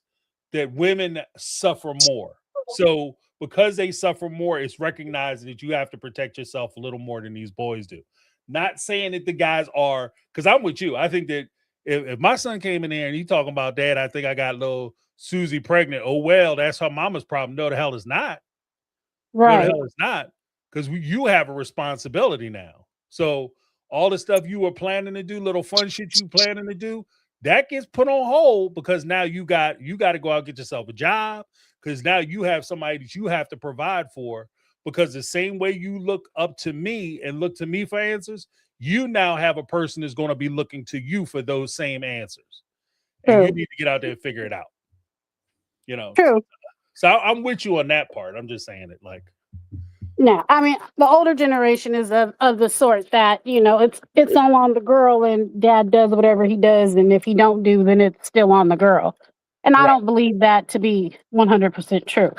that women suffer more. So because they suffer more, it's recognized that you have to protect yourself a little more than these boys do. Not saying that the guys are, because I'm with you. I think that if my son came in there and he talking about, dad, I think I got little Susie pregnant. Oh, well, that's her mama's problem. No, the hell it's not. Right. No, the hell it's not. Because you have a responsibility now. So all the stuff you were planning to do, little fun shit you planning to do, that gets put on hold because now you got to go out and get yourself a job, because now you have somebody that you have to provide for, because the same way you look up to me and look to me for answers, you now have a person that's going to be looking to you for those same answers. And you need to get out there and figure it out. True. So I'm with you on that part. I'm just saying it like. No, I mean the older generation is of the sort that, you know, it's all on the girl and dad does whatever he does, and if he don't do, then it's still on the girl. And I Right. don't believe that to be 100% true.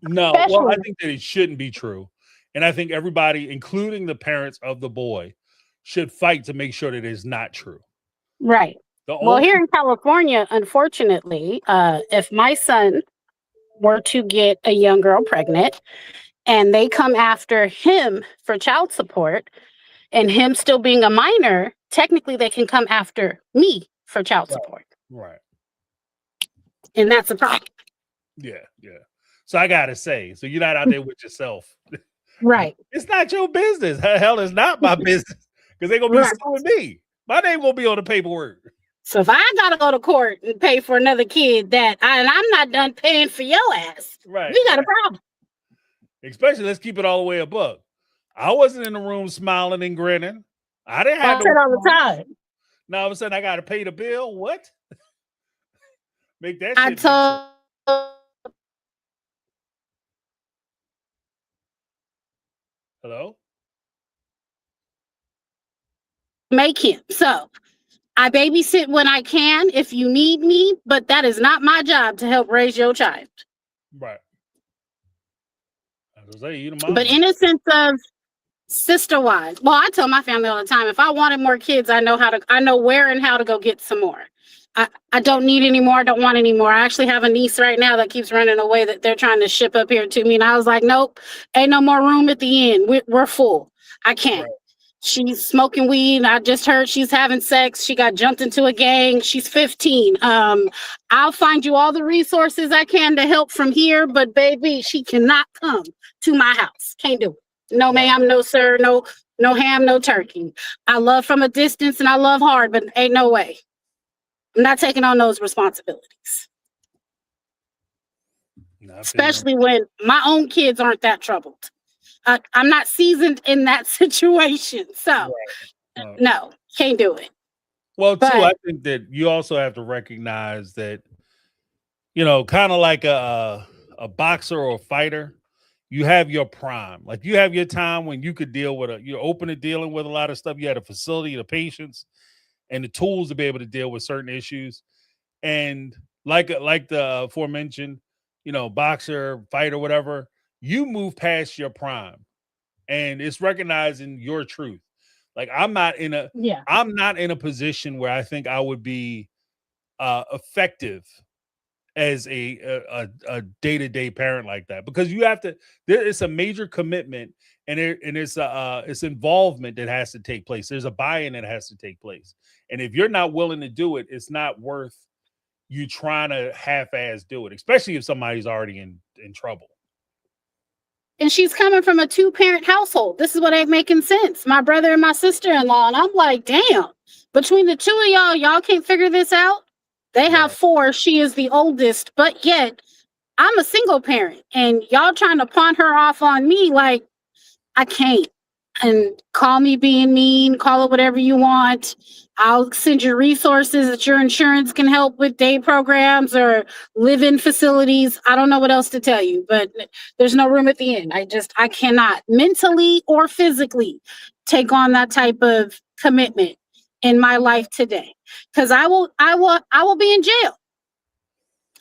No, well, I Especially think that it shouldn't be true. And I think everybody, including the parents of the boy, should fight to make sure that it's not true. right. The Well, only here in California, unfortunately, if my son were to get a young girl pregnant and they come after him for child support and him still being a minor, technically they can come after me for child Right. support. right. And that's a problem. Yeah, yeah. So I gotta say, so you're not out there with yourself. Right. It's not your business. Hell, it's not my business because they're gonna be Right. suing me. My name won't be on the paperwork. So if I gotta go to court and pay for another kid and I'm not done paying for your ass, Right. we got a right. problem. Especially, let's keep it all the way a buck. I wasn't in the room smiling and grinning. I didn't have I said no all the fun. time. Now all of a sudden I gotta pay the bill. What? Make that I shit make sense. told Hello? make him. So I babysit when I can if you need me, but that is not my job to help raise your child. Right. I was say you the mama. But in a sense of sister wise, well, I tell my family all the time, if I wanted more kids, I know where and how to go get some more. I don't need any more. I don't want any more. I actually have a niece right now that keeps running away that they're trying to ship up here to me. And I was like, nope, ain't no more room at the end. We're full. I can't. Right. She's smoking weed. I just heard she's having sex. She got jumped into a gang. She's 15. I'll find you all the resources I can to help from here, but baby, she cannot come to my house. Can't do it. No, ma'am, no, sir, no ham, no turkey. I love from a distance and I love hard, but ain't no way. I'm not taking on those responsibilities. Especially when my own kids aren't that troubled. I'm not seasoned in that situation. So, Right. no, can't do it. Well, too, I But think that you also have to recognize that, you know, kind of like a boxer or a fighter, you have your prime. Like you have your time when you could deal with you're open to dealing with a lot of stuff. You had a facility, the patience, and the tools to be able to deal with certain issues. And like the aforementioned, you know, boxer, fighter, whatever, you move past your prime, and it's recognizing your truth. Like I'm not in a position where I think I would be effective as a day-to-day parent like that, because you have to, it's a major commitment, and it's involvement that has to take place. There's a buy-in that has to take place, and if you're not willing to do it, it's not worth you trying to half-ass do it, especially if somebody's already in trouble. and she's coming from a 2-parent household. This is what ain't making sense. My brother and my sister-in-law, and I'm like, damn, between the two of y'all can't figure this out. They have 4. She is the oldest, but yet I'm a single parent, and y'all trying to pawn her off on me. Like, I can't. And call me being mean, call it whatever you want. I'll send you resources that your insurance can help with, day programs or live-in facilities. I don't know what else to tell you, but there's no room at the end. I cannot mentally or physically take on that type of commitment in my life today, because I will be in jail.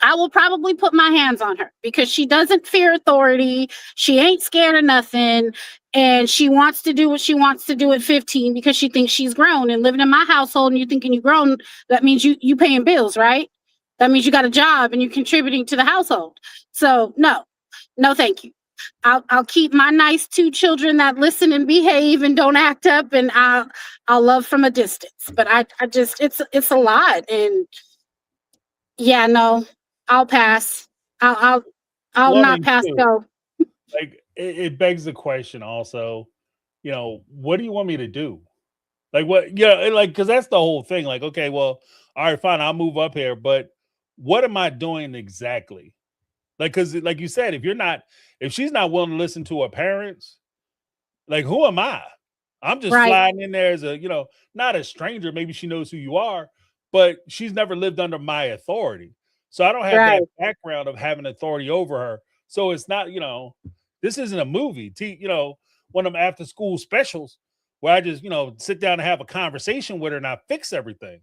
I will probably put my hands on her because she doesn't fear authority. She ain't scared of nothing. And she wants to do what she wants to do at 15 because she thinks she's grown. And living in my household and you thinking you're grown, that means you paying bills, right? That means you got a job and you're contributing to the household. So no, thank you. I'll keep my nice 2 children that listen and behave and don't act up, and I'll love from a distance. But I just, it's a lot. And yeah, no, I'll pass. I'll not pass go. Like it begs the question also, you know, what do you want me to do? Like what, yeah, like, because that's the whole thing. Like, okay, well, all right, fine, I'll move up here, but what am I doing exactly? Like, because like you said, if she's not willing to listen to her parents, like who am I? I'm just sliding in there as a, you know, not a stranger. Maybe she knows who you are, but she's never lived under my authority. So I don't have that background of having authority over her. So it's not, you know, This isn't a movie. One of them after school specials where I just, sit down and have a conversation with her and I fix everything.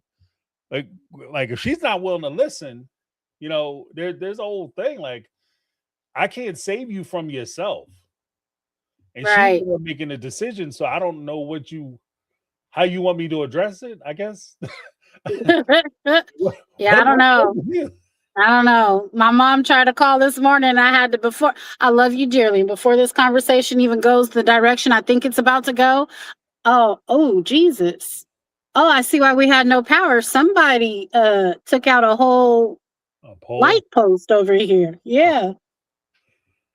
Like if she's not willing to listen, there's a whole thing. Like, I can't save you from yourself. And Right. she's the one making the decision. So I don't know how you want me to address it, I guess. Yeah, I don't know. I don't know. My mom tried to call this morning. I had to, before, I love you dearly. Before this conversation even goes the direction I think it's about to go. Oh, Jesus. Oh, I see why we had no power. Somebody took out a whole light post over here. Yeah.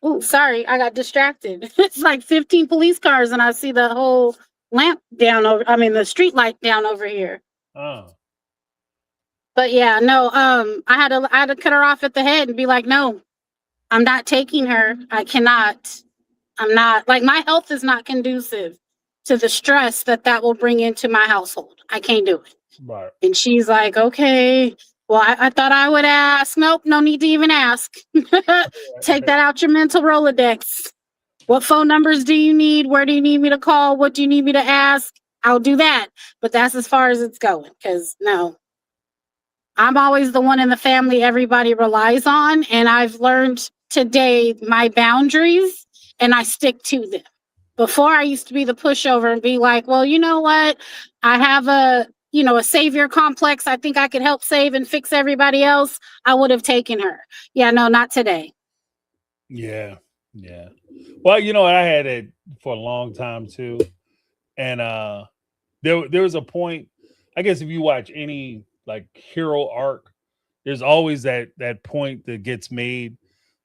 Oh, sorry. I got distracted. It's like 15 police cars and I see the whole lamp the street light down over here. Oh. But yeah, no, I had to cut her off at the head and be like, no, I'm not taking her. I cannot. I'm not, like, my health is not conducive to the stress that will bring into my household. I can't do it. Right. And she's like, okay, well, I thought I would ask. Nope, no need to even ask. Take that out your mental Rolodex. What phone numbers do you need? Where do you need me to call? What do you need me to ask? I'll do that. But that's as far as it's going. Because no, I'm always the one in the family everybody relies on. And I've learned today my boundaries and I stick to them. Before I used to be the pushover and be like, well, you know what? I have a savior complex. I think I could help save and fix everybody else. I would have taken her. Yeah, no, not today. Yeah. Yeah. Well, I had it for a long time too. And there was a point, I guess if you watch any like hero arc, there's always that point that gets made.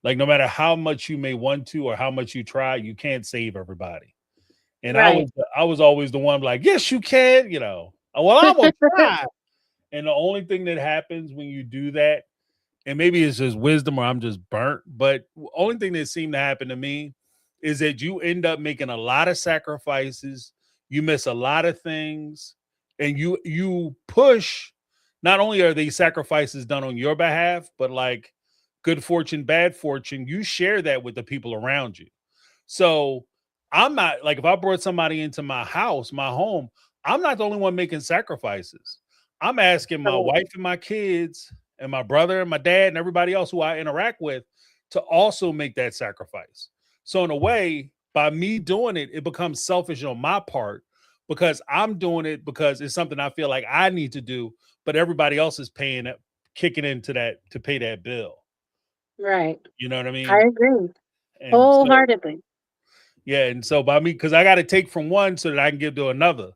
Like no matter how much you may want to or how much you try, you can't save everybody. And Right. I was always the one like, yes, you can, well, I'm gonna try. And the only thing that happens when you do that, and maybe it's just wisdom or I'm just burnt, but the only thing that seemed to happen to me is that you end up making a lot of sacrifices, you miss a lot of things, and you push. Not only are these sacrifices done on your behalf, but like good fortune, bad fortune, you share that with the people around you. So I'm not like, if I brought somebody into my house, my home, I'm not the only one making sacrifices. I'm asking my wife and my kids and my brother and my dad and everybody else who I interact with to also make that sacrifice. So in a way, by me doing it, it becomes selfish on my part because I'm doing it because it's something I feel like I need to do, but everybody else is paying it, kicking into that to pay that bill. Right. You know what I mean? I agree. And Wholeheartedly. and so by me, because I got to take from one so that I can give to another.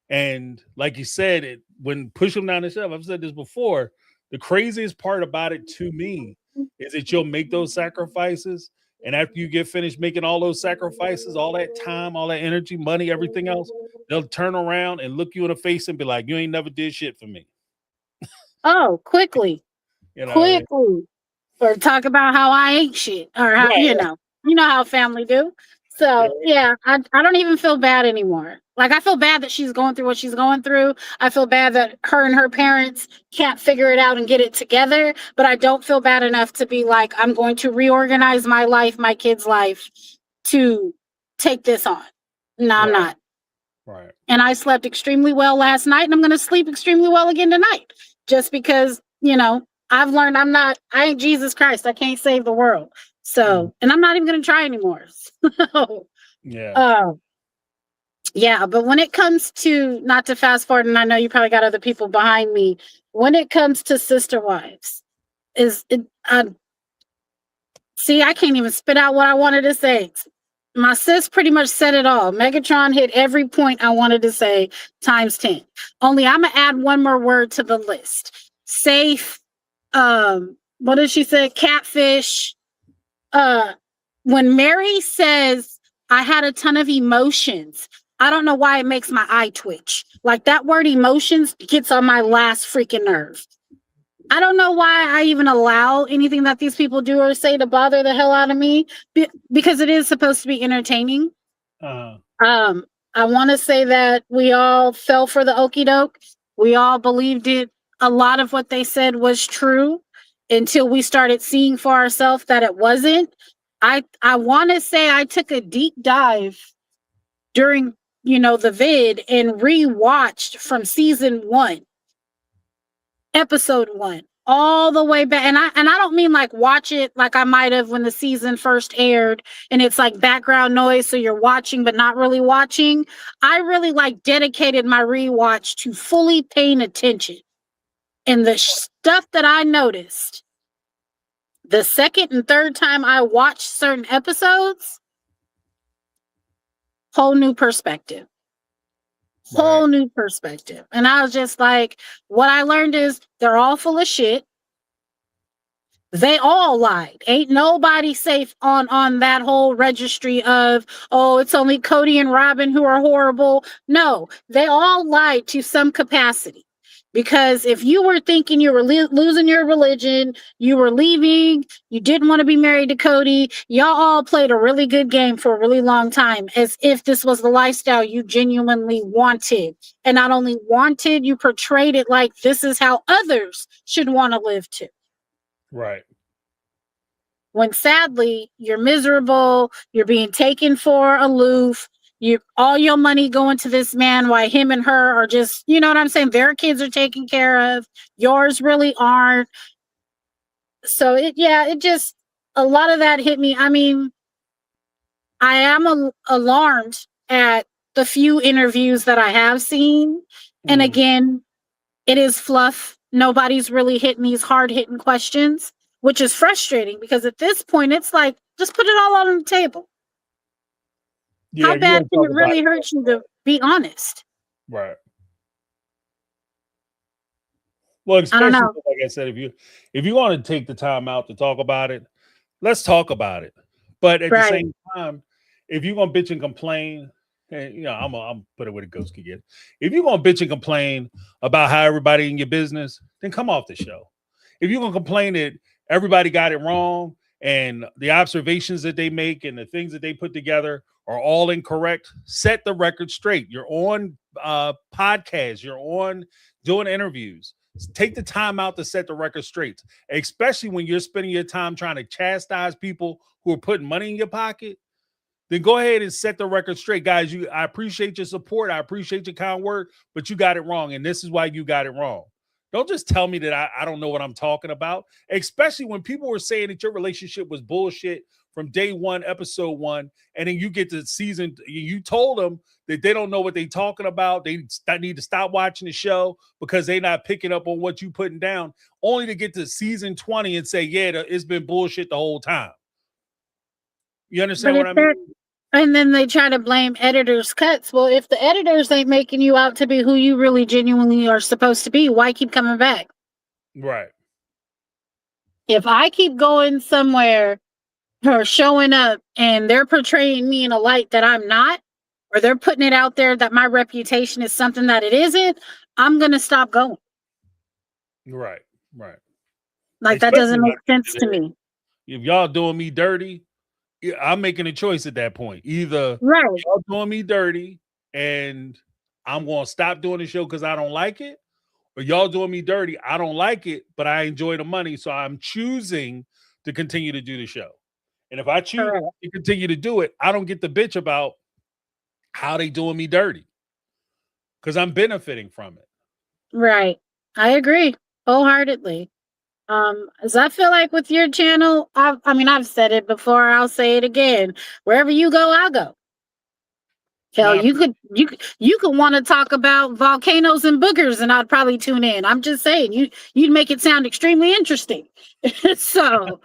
And like you said, when push them down the shelf, I've said this before, the craziest part about it to me is that you'll make those sacrifices. And after you get finished making all those sacrifices, all that time, all that energy, money, everything else, they'll turn around and look you in the face and be like, you ain't never did shit for me. Oh, quickly. Quickly. Or talk about how I ain't shit. Or how, you know how family do. So yeah, I don't even feel bad anymore. Like, I feel bad that she's going through what she's going through. I feel bad that her and her parents can't figure it out and get it together. But I don't feel bad enough to be like, I'm going to reorganize my life, my kid's life, to take this on. No, I'm not. Right. And I slept extremely well last night, and I'm going to sleep extremely well again tonight. Just because, I've learned I ain't Jesus Christ. I can't save the world. So, and I'm not even going to try anymore. So, yeah, but when it comes to, not to fast forward, and I know you probably got other people behind me, when it comes to sister wives, I can't even spit out what I wanted to say. My sis pretty much said it all. Megatron hit every point I wanted to say times 10. Only I'm going to add one more word to the list. Safe. What did she say? Catfish. When Mary says, I had a ton of emotions, I don't know why it makes my eye twitch. Like, that word emotions gets on my last freaking nerve. I don't know why I even allow anything that these people do or say to bother the hell out of me, because it is supposed to be entertaining. I want to say that we all fell for the okie doke. We all believed it. A lot of what they said was true until we started seeing for ourselves that it wasn't. I want to say I took a deep dive during, the vid and rewatched from season 1, episode 1, all the way back. And I don't mean like watch it like I might have when the season first aired and it's like background noise, so you're watching but not really watching. I really like dedicated my rewatch to fully paying attention. And the stuff that I noticed the second and third time I watched certain episodes, whole new perspective. Whole new perspective. And I was just like, what I learned is they're all full of shit. They all lied. Ain't nobody safe on that whole registry of, oh, it's only Cody and Robin who are horrible. No, they all lied to some capacity. Because if you were thinking you were losing your religion, you were leaving, you didn't want to be married to Cody, y'all all played a really good game for a really long time, as if this was the lifestyle you genuinely wanted. And not only wanted, you portrayed it like this is how others should want to live too. Right. When sadly, you're miserable, you're being taken for aloof, all your money going to this man while him and her are just, you know what I'm saying? Their kids are taken care of. Yours really aren't. So it just, a lot of that hit me. I mean, I am alarmed at the few interviews that I have seen. And again, it is fluff. Nobody's really hitting these hard-hitting questions, which is frustrating because at this point, it's like, just put it all on the table. Yeah, how bad can it really hurt you, to be honest? Right. Well, especially like I said, if you want to take the time out to talk about it, let's talk about it. But at the same time, if you're gonna bitch and complain, and I'm put it where the ghost can get. If you're gonna bitch and complain about how everybody in your business, then come off the show. If you're gonna complain that everybody got it wrong and the observations that they make and the things that they put together are all incorrect, set the record straight. You're on podcasts, you're on doing interviews. Take the time out to set the record straight, especially when you're spending your time trying to chastise people who are putting money in your pocket. Then go ahead and set the record straight. Guys, I appreciate your support. I appreciate your kind word, but you got it wrong. And this is why you got it wrong. Don't just tell me that I don't know what I'm talking about, especially when people were saying that your relationship was bullshit from day 1, episode 1, and then you get to season, you told them that they don't know what they're talking about. They need to stop watching the show because they're not picking up on what you putting down, only to get to season 20 and say, yeah, it's been bullshit the whole time. You understand what I mean? And then they try to blame editors' cuts. Well, if the editors ain't making you out to be who you really genuinely are supposed to be, why keep coming back? Right. If I keep going somewhere or showing up and they're portraying me in a light that I'm not, or they're putting it out there that my reputation is something that it isn't, I'm going to stop going. Right. Like, that doesn't make sense to me. If y'all doing me dirty, I'm making a choice at that point. Either y'all doing me dirty and I'm going to stop doing the show because I don't like it, or y'all doing me dirty, I don't like it, but I enjoy the money, so I'm choosing to continue to do the show. And if I choose to continue to do it, I don't get the bitch about how they doing me dirty because I'm benefiting from it. Right. I agree wholeheartedly. As I feel like with your channel, I've said it before, I'll say it again. Wherever you go, I'll go. Hell, you could want to talk about volcanoes and boogers, and I'd probably tune in. I'm just saying, you'd make it sound extremely interesting. So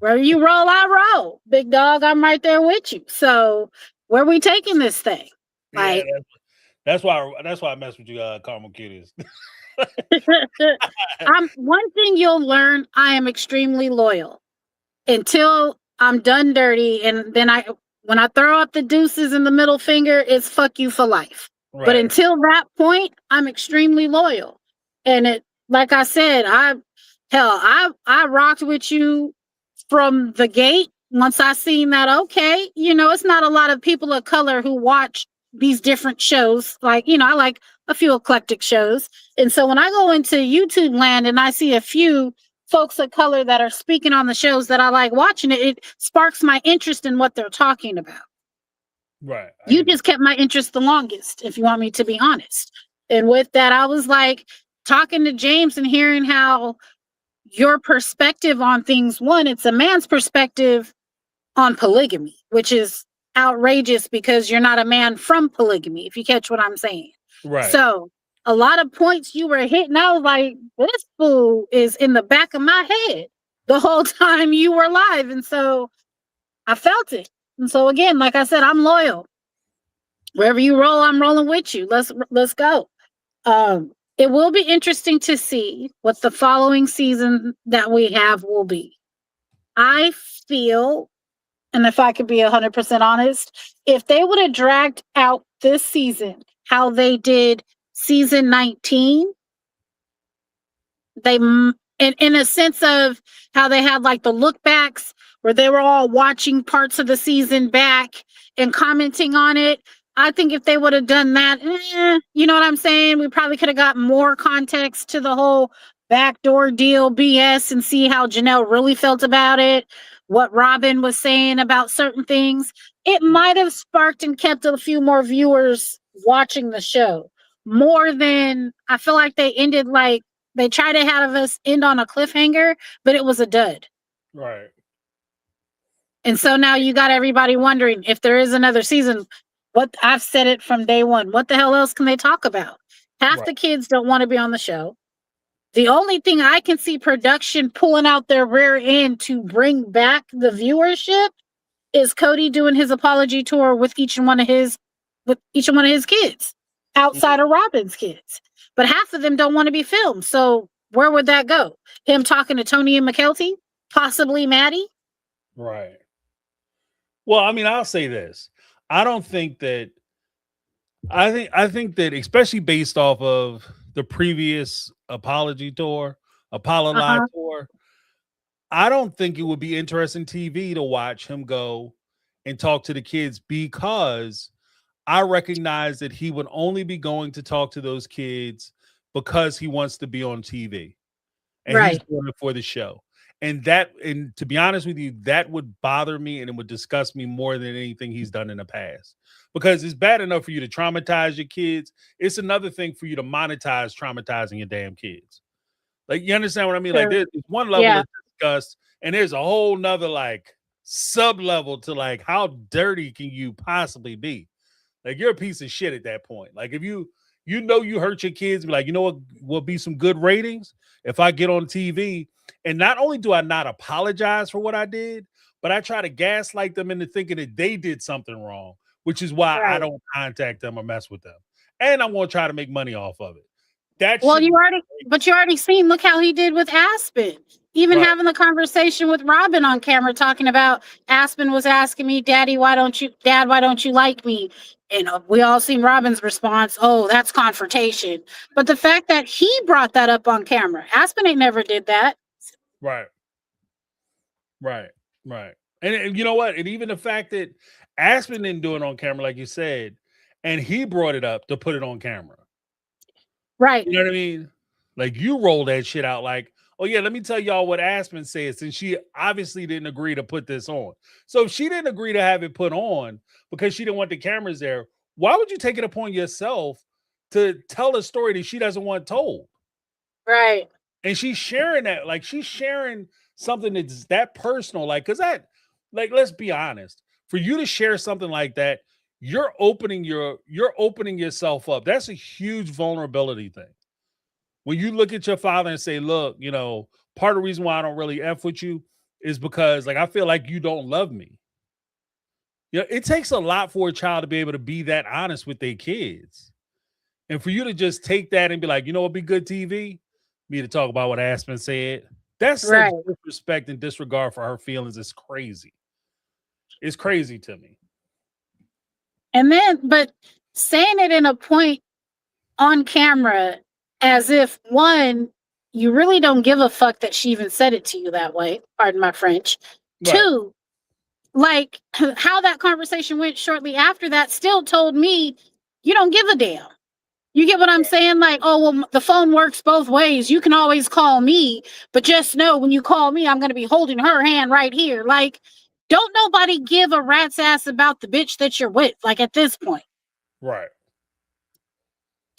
where you roll, I roll. Big dog, I'm right there with you. So where we taking this thing? Like, that's why I mess with you, Caramel Kitties. One thing you'll learn, I am extremely loyal until I'm done dirty, and then when I throw up the deuces in the middle finger, it's fuck you for life. Right. But until that point, I'm extremely loyal. And it, like I said, I rocked with you from the gate. Once I seen that, okay, it's not a lot of people of color who watch these different shows. Like, I like a few eclectic shows. And so when I go into YouTube land and I see a few folks of color that are speaking on the shows that I like watching it sparks my interest in what they're talking about. Right. You just kept my interest the longest, if you want me to be honest. And with that, I was like talking to James and hearing how your perspective on things, one, it's a man's perspective on polygamy, which is outrageous because you're not a man from polygamy, if you catch what I'm saying. Right. So a lot of points you were hitting, I was like, this fool is in the back of my head the whole time you were live. And so I felt it. And so again, like I said, I'm loyal. Wherever you roll, I'm rolling with you. Let's go. It will be interesting to see what the following season that we have will be. I feel, and if I could be 100% honest, if they would have dragged out this season how they did season 19, they in a sense of how they had like the look backs where they were all watching parts of the season back and commenting on it. I think if they would have done that, you know what I'm saying? We probably could have got more context to the whole backdoor deal BS and see how Janelle really felt about it, what Robin was saying about certain things. It might have sparked and kept a few more viewers watching the show more than I feel like they ended like they tried to have us end on a cliffhanger, but it was a dud. Right. And so now you got everybody wondering if there is another season. What I've said it from day one. What the hell else can they talk about? Half the kids don't want to be on the show. The only thing I can see production pulling out their rear end to bring back the viewership is Cody doing his apology tour with each one of his kids, outside of Robin's kids. But half of them don't want to be filmed. So where would that go? Him talking to Tony and McKelty, possibly Maddie. Right. Well, I mean, I'll say this. I think that especially based off of the previous apology tour, Live tour, I don't think it would be interesting TV to watch him go and talk to the kids because I recognize that he would only be going to talk to those kids because he wants to be on TV and he's doing it for the show. And to be honest with you, that would bother me and it would disgust me more than anything he's done in the past. Because it's bad enough for you to traumatize your kids. It's another thing for you to monetize traumatizing your damn kids. Like, you understand what I mean? Like, there's one level of disgust, and there's a whole nother like sub level to like how dirty can you possibly be? Like, you're a piece of shit at that point. Like, if you hurt your kids, be like, you know what will be some good ratings if I get on TV. And not only do I not apologize for what I did, but I try to gaslight them into thinking that they did something wrong, which is why I don't contact them or mess with them. And I'm going to try to make money off of it. You already seen, look how he did with Aspen. Even having the conversation with Robin on camera, talking about Aspen was asking me, Dad, why don't you like me? And we all seen Robin's response, oh, that's confrontation. But the fact that he brought that up on camera, Aspen ain't never did that. Right. And you know what? And even the fact that Aspen didn't do it on camera, like you said, and he brought it up to put it on camera. Right. You know what I mean? Like, you roll that shit out like, oh yeah, let me tell y'all what Aspen said, since she obviously didn't agree to put this on. So if she didn't agree to have it put on because she didn't want the cameras there, why would you take it upon yourself to tell a story that she doesn't want told? Right. And she's sharing that, like, she's sharing something that's that personal, like, because that, like, let's be honest, for you to share something like that, you're opening yourself up. That's a huge vulnerability thing. When you look at your father and say, look, you know, part of the reason why I don't really F with you is because, like, I feel like you don't love me. You know, it takes a lot for a child to be able to be that honest with their kids. And for you to just take that and be like, you know what, be good TV? Me to talk about what Aspen said. That's such disrespect and disregard for her feelings. It's crazy. It's crazy to me. And then, but saying it in a point on camera as if, one, you really don't give a fuck that she even said it to you that way. Pardon my French. Right. Two, like how that conversation went shortly after that still told me you don't give a damn. You get what I'm saying? Like, oh, well, the phone works both ways. You can always call me, but just know when you call me, I'm going to be holding her hand right here. Like, don't nobody give a rat's ass about the bitch that you're with. Like, at this point. Right.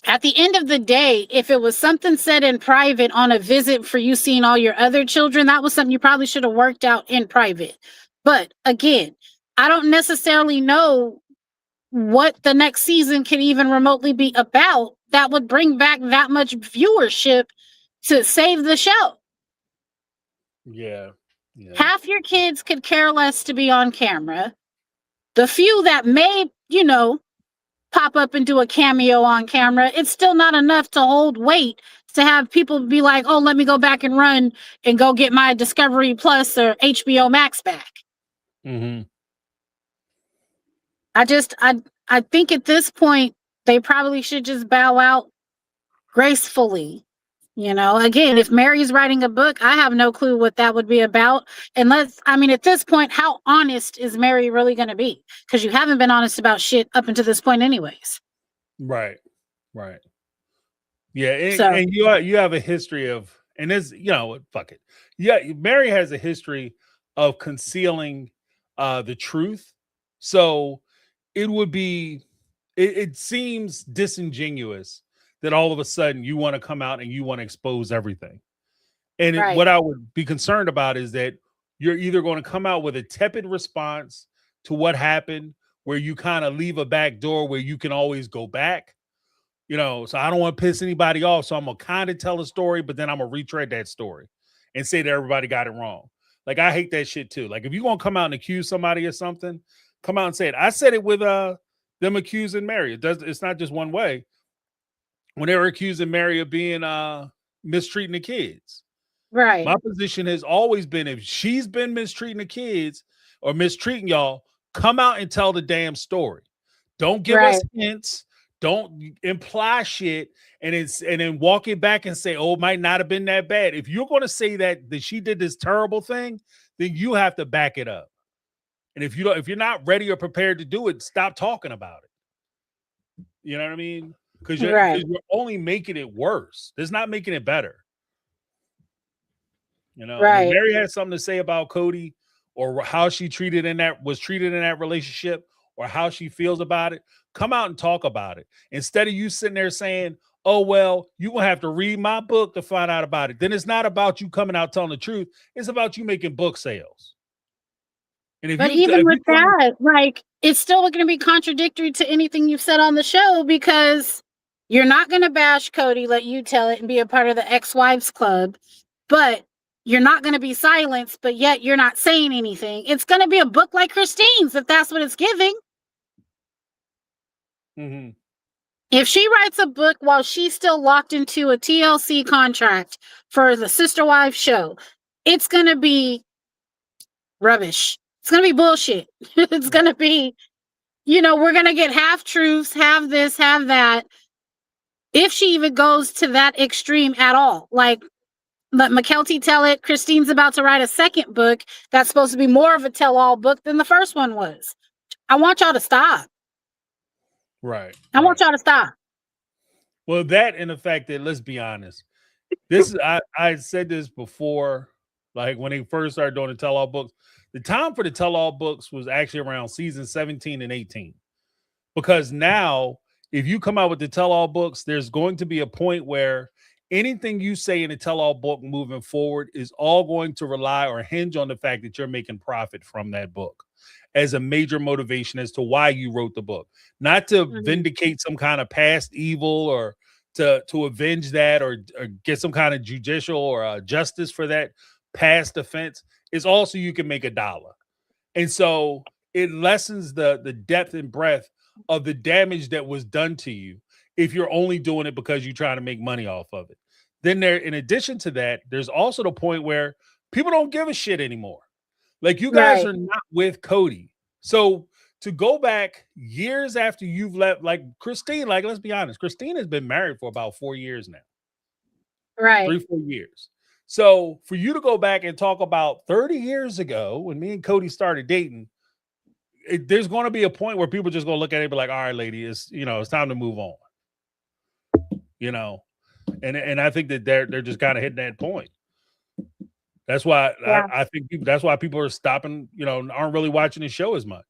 At the end of the day, if it was something said in private on a visit for you seeing all your other children, that was something you probably should have worked out in private. But again, I don't necessarily know what the next season can even remotely be about that would bring back that much viewership to save the show. Yeah. Half your kids could care less to be on camera. The few that may, pop up and do a cameo on camera, it's still not enough to hold weight to have people be like, oh, let me go back and run and go get my Discovery Plus or HBO Max back. Mm-hmm. I think at this point, they probably should just bow out gracefully. Again, if Mary's writing a book, I have no clue what that would be about. At this point, how honest is Mary really going to be? Because you haven't been honest about shit up until this point anyways. Right. Yeah, and you have a history of, and it's, fuck it. Yeah, Mary has a history of concealing the truth. So it seems disingenuous that all of a sudden you want to come out and you want to expose everything. And what I would be concerned about is that you're either going to come out with a tepid response to what happened, where you kind of leave a back door where you can always go back. So I don't want to piss anybody off. So I'm going to kind of tell a story, but then I'm going to retread that story and say that everybody got it wrong. Like, I hate that shit too. Like, if you're going to come out and accuse somebody of something, come out and say it. I said it with them accusing Mary. It's not just one way. When they were accusing Mary of being mistreating the kids. Right. My position has always been, if she's been mistreating the kids or mistreating y'all, come out and tell the damn story. Don't give us hints. Don't imply shit and then walk it back and say, oh, it might not have been that bad. If you're going to say that she did this terrible thing, then you have to back it up. And if you're not ready or prepared to do it, stop talking about it. You know what I mean? Because you're only making it worse. It's not making it better. If Mary has something to say about Cody or how she was treated in that relationship or how she feels about it, come out and talk about it. Instead of you sitting there saying, oh, well, you're going to have to read my book to find out about it. Then it's not about you coming out telling the truth. It's about you making book sales. And it's still going to be contradictory to anything you've said on the show, because you're not going to bash Cody, let you tell it, and be a part of the ex-wives club, but you're not going to be silenced, but yet you're not saying anything. It's going to be a book like Christine's, if that's what it's giving. Mm-hmm. If she writes a book while she's still locked into a TLC contract for the Sister Wives show, it's going to be rubbish. It's going to be bullshit. It's going to be, we're going to get half truths, have this, have that. If she even goes to that extreme at all, like, let McKelty tell it, Christine's about to write a second book that's supposed to be more of a tell-all book than the first one was. I want y'all to stop. Right. I want y'all to stop. Well, that and the fact that, let's be honest, I said this before, like when they first started doing the tell-all books. The time for the tell-all books was actually around season 17 and 18. Because now, if you come out with the tell-all books, there's going to be a point where anything you say in a tell-all book moving forward is all going to rely or hinge on the fact that you're making profit from that book as a major motivation as to why you wrote the book. Not to vindicate some kind of past evil or to avenge that or get some kind of judicial or justice for that past offense. It's also you can make $1. And so it lessens the depth and breadth of the damage that was done to you if you're only doing it because you're trying to make money off of it. Then in addition to that, there's also the point where people don't give a shit anymore. Like, you guys are not with Cody. So to go back years after you've left, like Christine, like, let's be honest, Christine has been married for about 4 years now. Right. 3-4 years. So for you to go back and talk about 30 years ago when me and Cody started dating, there's going to be a point where people just going to look at it and be like, all right, lady, it's time to move on. you know, and I think that they're just kind of hitting that point. That's why Yeah. I think that's why people are stopping, you know, aren't really watching the show as much.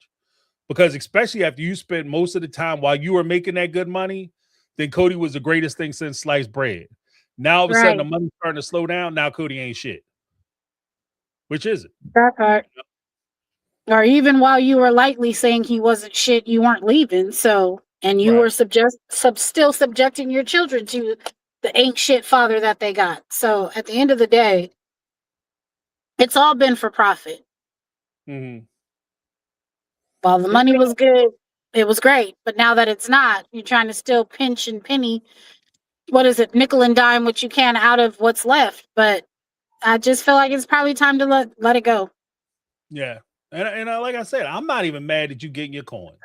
Because especially after you spent most of the time while you were making that good money, then Cody was the greatest thing since sliced bread. Now all of a sudden the money's starting to slow down. Now Cody ain't shit. Which is it? That part. Or even while you were lightly saying he wasn't shit, you weren't leaving. So, and you were still subjecting your children to the ain't shit father that they got. So at the end of the day, it's all been for profit. Mm-hmm. While the money was good, it was great. But now that it's not, you're trying to still pinch and penny, what is it, nickel and dime what you can out of what's left. But I just feel like it's probably time to let it go. Yeah. And like I said, I'm not even mad at you getting your coins.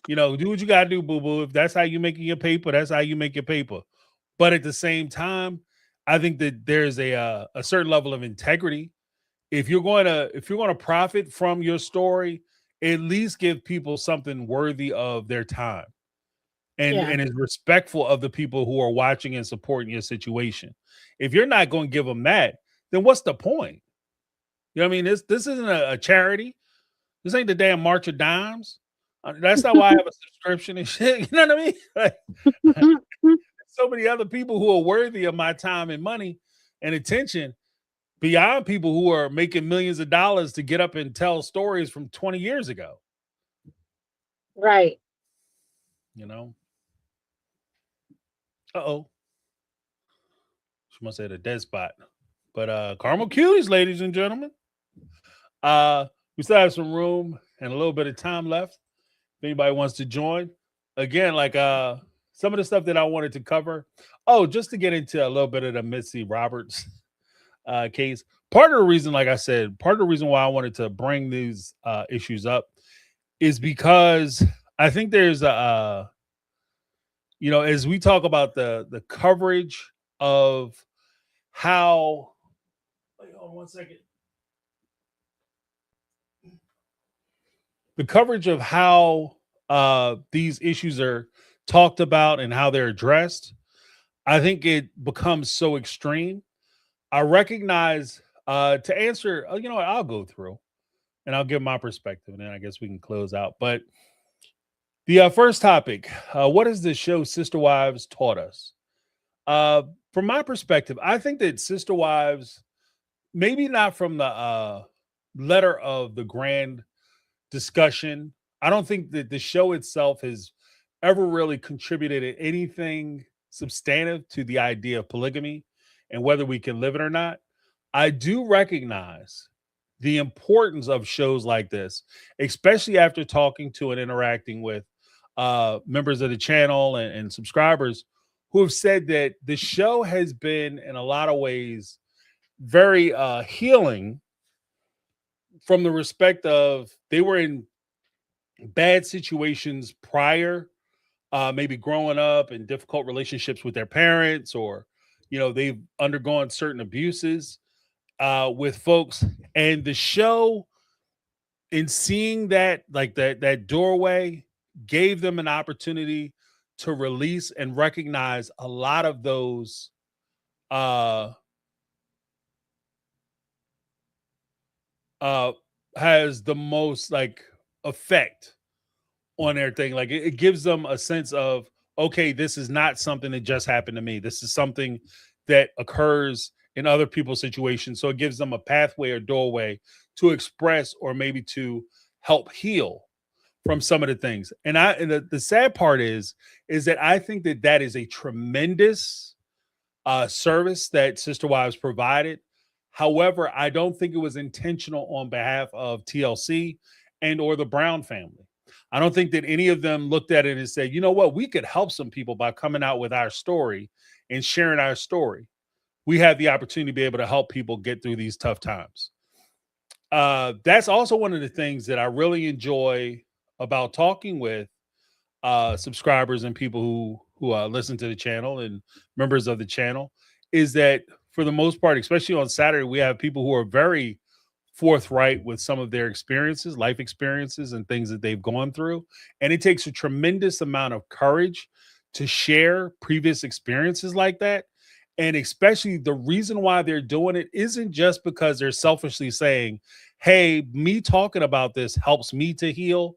You know, do what you got to do, boo-boo. If that's how you making your paper, that's how you make your paper. But at the same time, I think that there's a certain level of integrity. If you're going to profit from your story, at least give people something worthy of their time. And is respectful of the people who are watching and supporting your situation. If you're not going to give them that, then what's the point? You know what I mean? This isn't a charity. This ain't the damn March of Dimes. That's not why I have a subscription and shit. You know what I mean? Like, so many other people who are worthy of my time and money and attention beyond people who are making millions of dollars to get up and tell stories from 20 years ago. Right. You know? Uh-oh. She must have hit a dead spot. But Caramel Cuties, ladies and gentlemen. We still have some room and a little bit of time left. If anybody wants to join. Again, like some of the stuff that I wanted to cover. Oh, just to get into a little bit of the Mitzi Roberts case. Part of the reason, like I said, part of the reason why I wanted to bring these issues up is because I think there's a you know, as we talk about the coverage of how, wait, hold on 1 second. The coverage of how these issues are talked about and how they're addressed, I think it becomes so extreme. I recognize to answer, you know what, I'll go through and I'll give my perspective and then I guess we can close out. But the first topic, what has the show Sister Wives taught us? From my perspective, I think that Sister Wives, maybe not from the letter of the grand discussion, I don't think that the show itself has ever really contributed anything substantive to the idea of polygamy and whether we can live it or not. I do recognize the importance of shows like this, especially after talking to and interacting with members of the channel and subscribers who have said that the show has been in a lot of ways very healing from the respect of they were in bad situations prior, maybe growing up in difficult relationships with their parents, or you know, they've undergone certain abuses with folks, and the show, in seeing that, like that doorway, gave them an opportunity to release and recognize a lot of those has the most like effect on their thing. Like it gives them a sense of, okay, this is not something that just happened to me. This is something that occurs in other people's situations. So it gives them a pathway or doorway to express or maybe to help heal from some of the things. And the sad part is that I think that that is a tremendous service that Sister Wives provided. However, I don't think it was intentional on behalf of TLC and or the Brown family. I don't think that any of them looked at it and said, you know what, we could help some people by coming out with our story and sharing our story. We have the opportunity to be able to help people get through these tough times. That's also one of the things that I really enjoy about talking with subscribers and people who listen to the channel and members of the channel, is that for the most part, especially on Saturday, we have people who are very forthright with some of their experiences, life experiences and things that they've gone through. And it takes a tremendous amount of courage to share previous experiences like that. And especially the reason why they're doing it isn't just because they're selfishly saying, hey, me talking about this helps me to heal,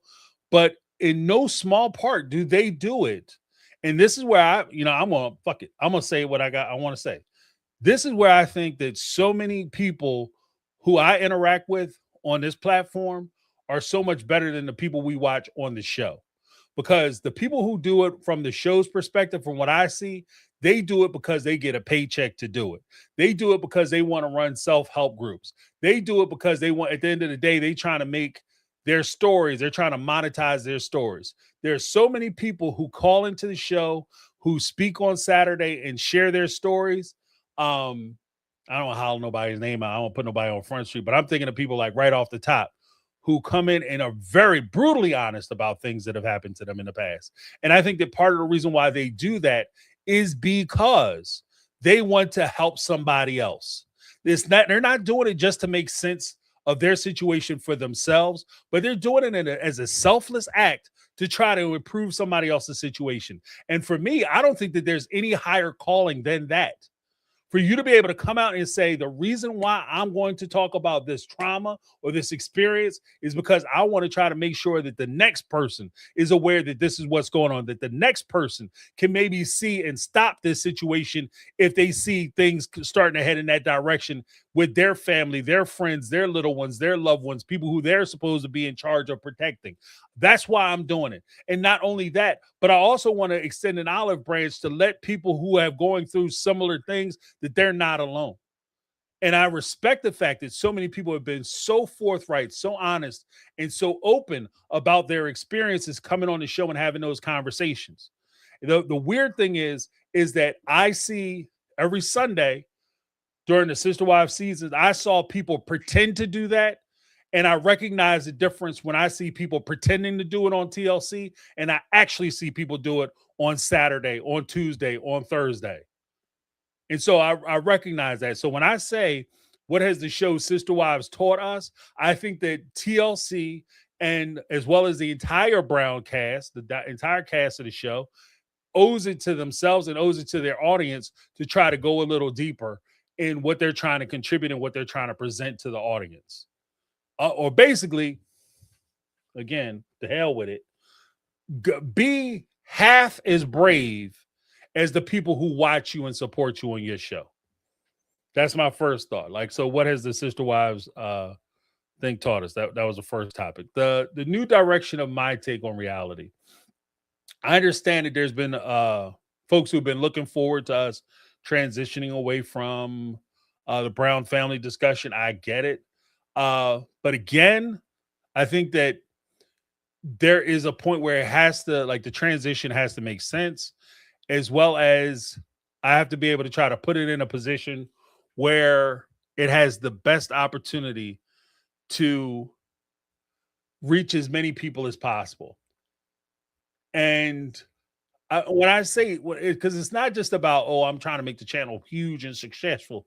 but in no small part do they do it. And this is where I'm gonna fuck it. I'm gonna say what I want to say. This is where I think that so many people who I interact with on this platform are so much better than the people we watch on the show. Because the people who do it from the show's perspective, from what I see, they do it because they get a paycheck to do it. They do it because they want to run self-help groups. They do it because they want, at the end of the day, they trying to make their stories. They're trying to monetize their stories. There's so many people who call into the show, who speak on Saturday and share their stories. I don't know how nobody's name out. I don't put nobody on Front Street, but I'm thinking of people like right off the top who come in and are very brutally honest about things that have happened to them in the past. And I think that part of the reason why they do that is because they want to help somebody else. They're not doing it just to make sense of their situation for themselves, but they're doing it as a selfless act to try to improve somebody else's situation. And for me, I don't think that there's any higher calling than that. For you to be able to come out and say, the reason why I'm going to talk about this trauma or this experience is because I want to try to make sure that the next person is aware that this is what's going on, that the next person can maybe see and stop this situation if they see things starting to head in that direction with their family, their friends, their little ones, their loved ones, people who they're supposed to be in charge of protecting. That's why I'm doing it. And not only that, but I also want to extend an olive branch to let people who have going through similar things that they're not alone. And I respect the fact that so many people have been so forthright, so honest, and so open about their experiences coming on the show and having those conversations. The weird thing is that I see every Sunday during the Sister Wives seasons, I saw people pretend to do that. And I recognize the difference when I see people pretending to do it on TLC and I actually see people do it on Saturday, on Tuesday, on Thursday. And so I recognize that. So when I say, what has the show Sister Wives taught us? I think that TLC and as well as the entire Brown cast, the entire cast of the show, owes it to themselves and owes it to their audience to try to go a little deeper in what they're trying to contribute and what they're trying to present to the audience. Or basically, again, the hell with it, be half as brave as the people who watch you and support you on your show. That's my first thought. Like, so what has the Sister Wives thing taught us? That was the first topic. The new direction of My Take on Reality. I understand that there's been folks who've been looking forward to us transitioning away from the Brown family discussion. I get it. But again, I think that there is a point where it has to, like, the transition has to make sense, as well as I have to be able to try to put it in a position where it has the best opportunity to reach as many people as possible. And when I say, because it's not just about, oh, I'm trying to make the channel huge and successful.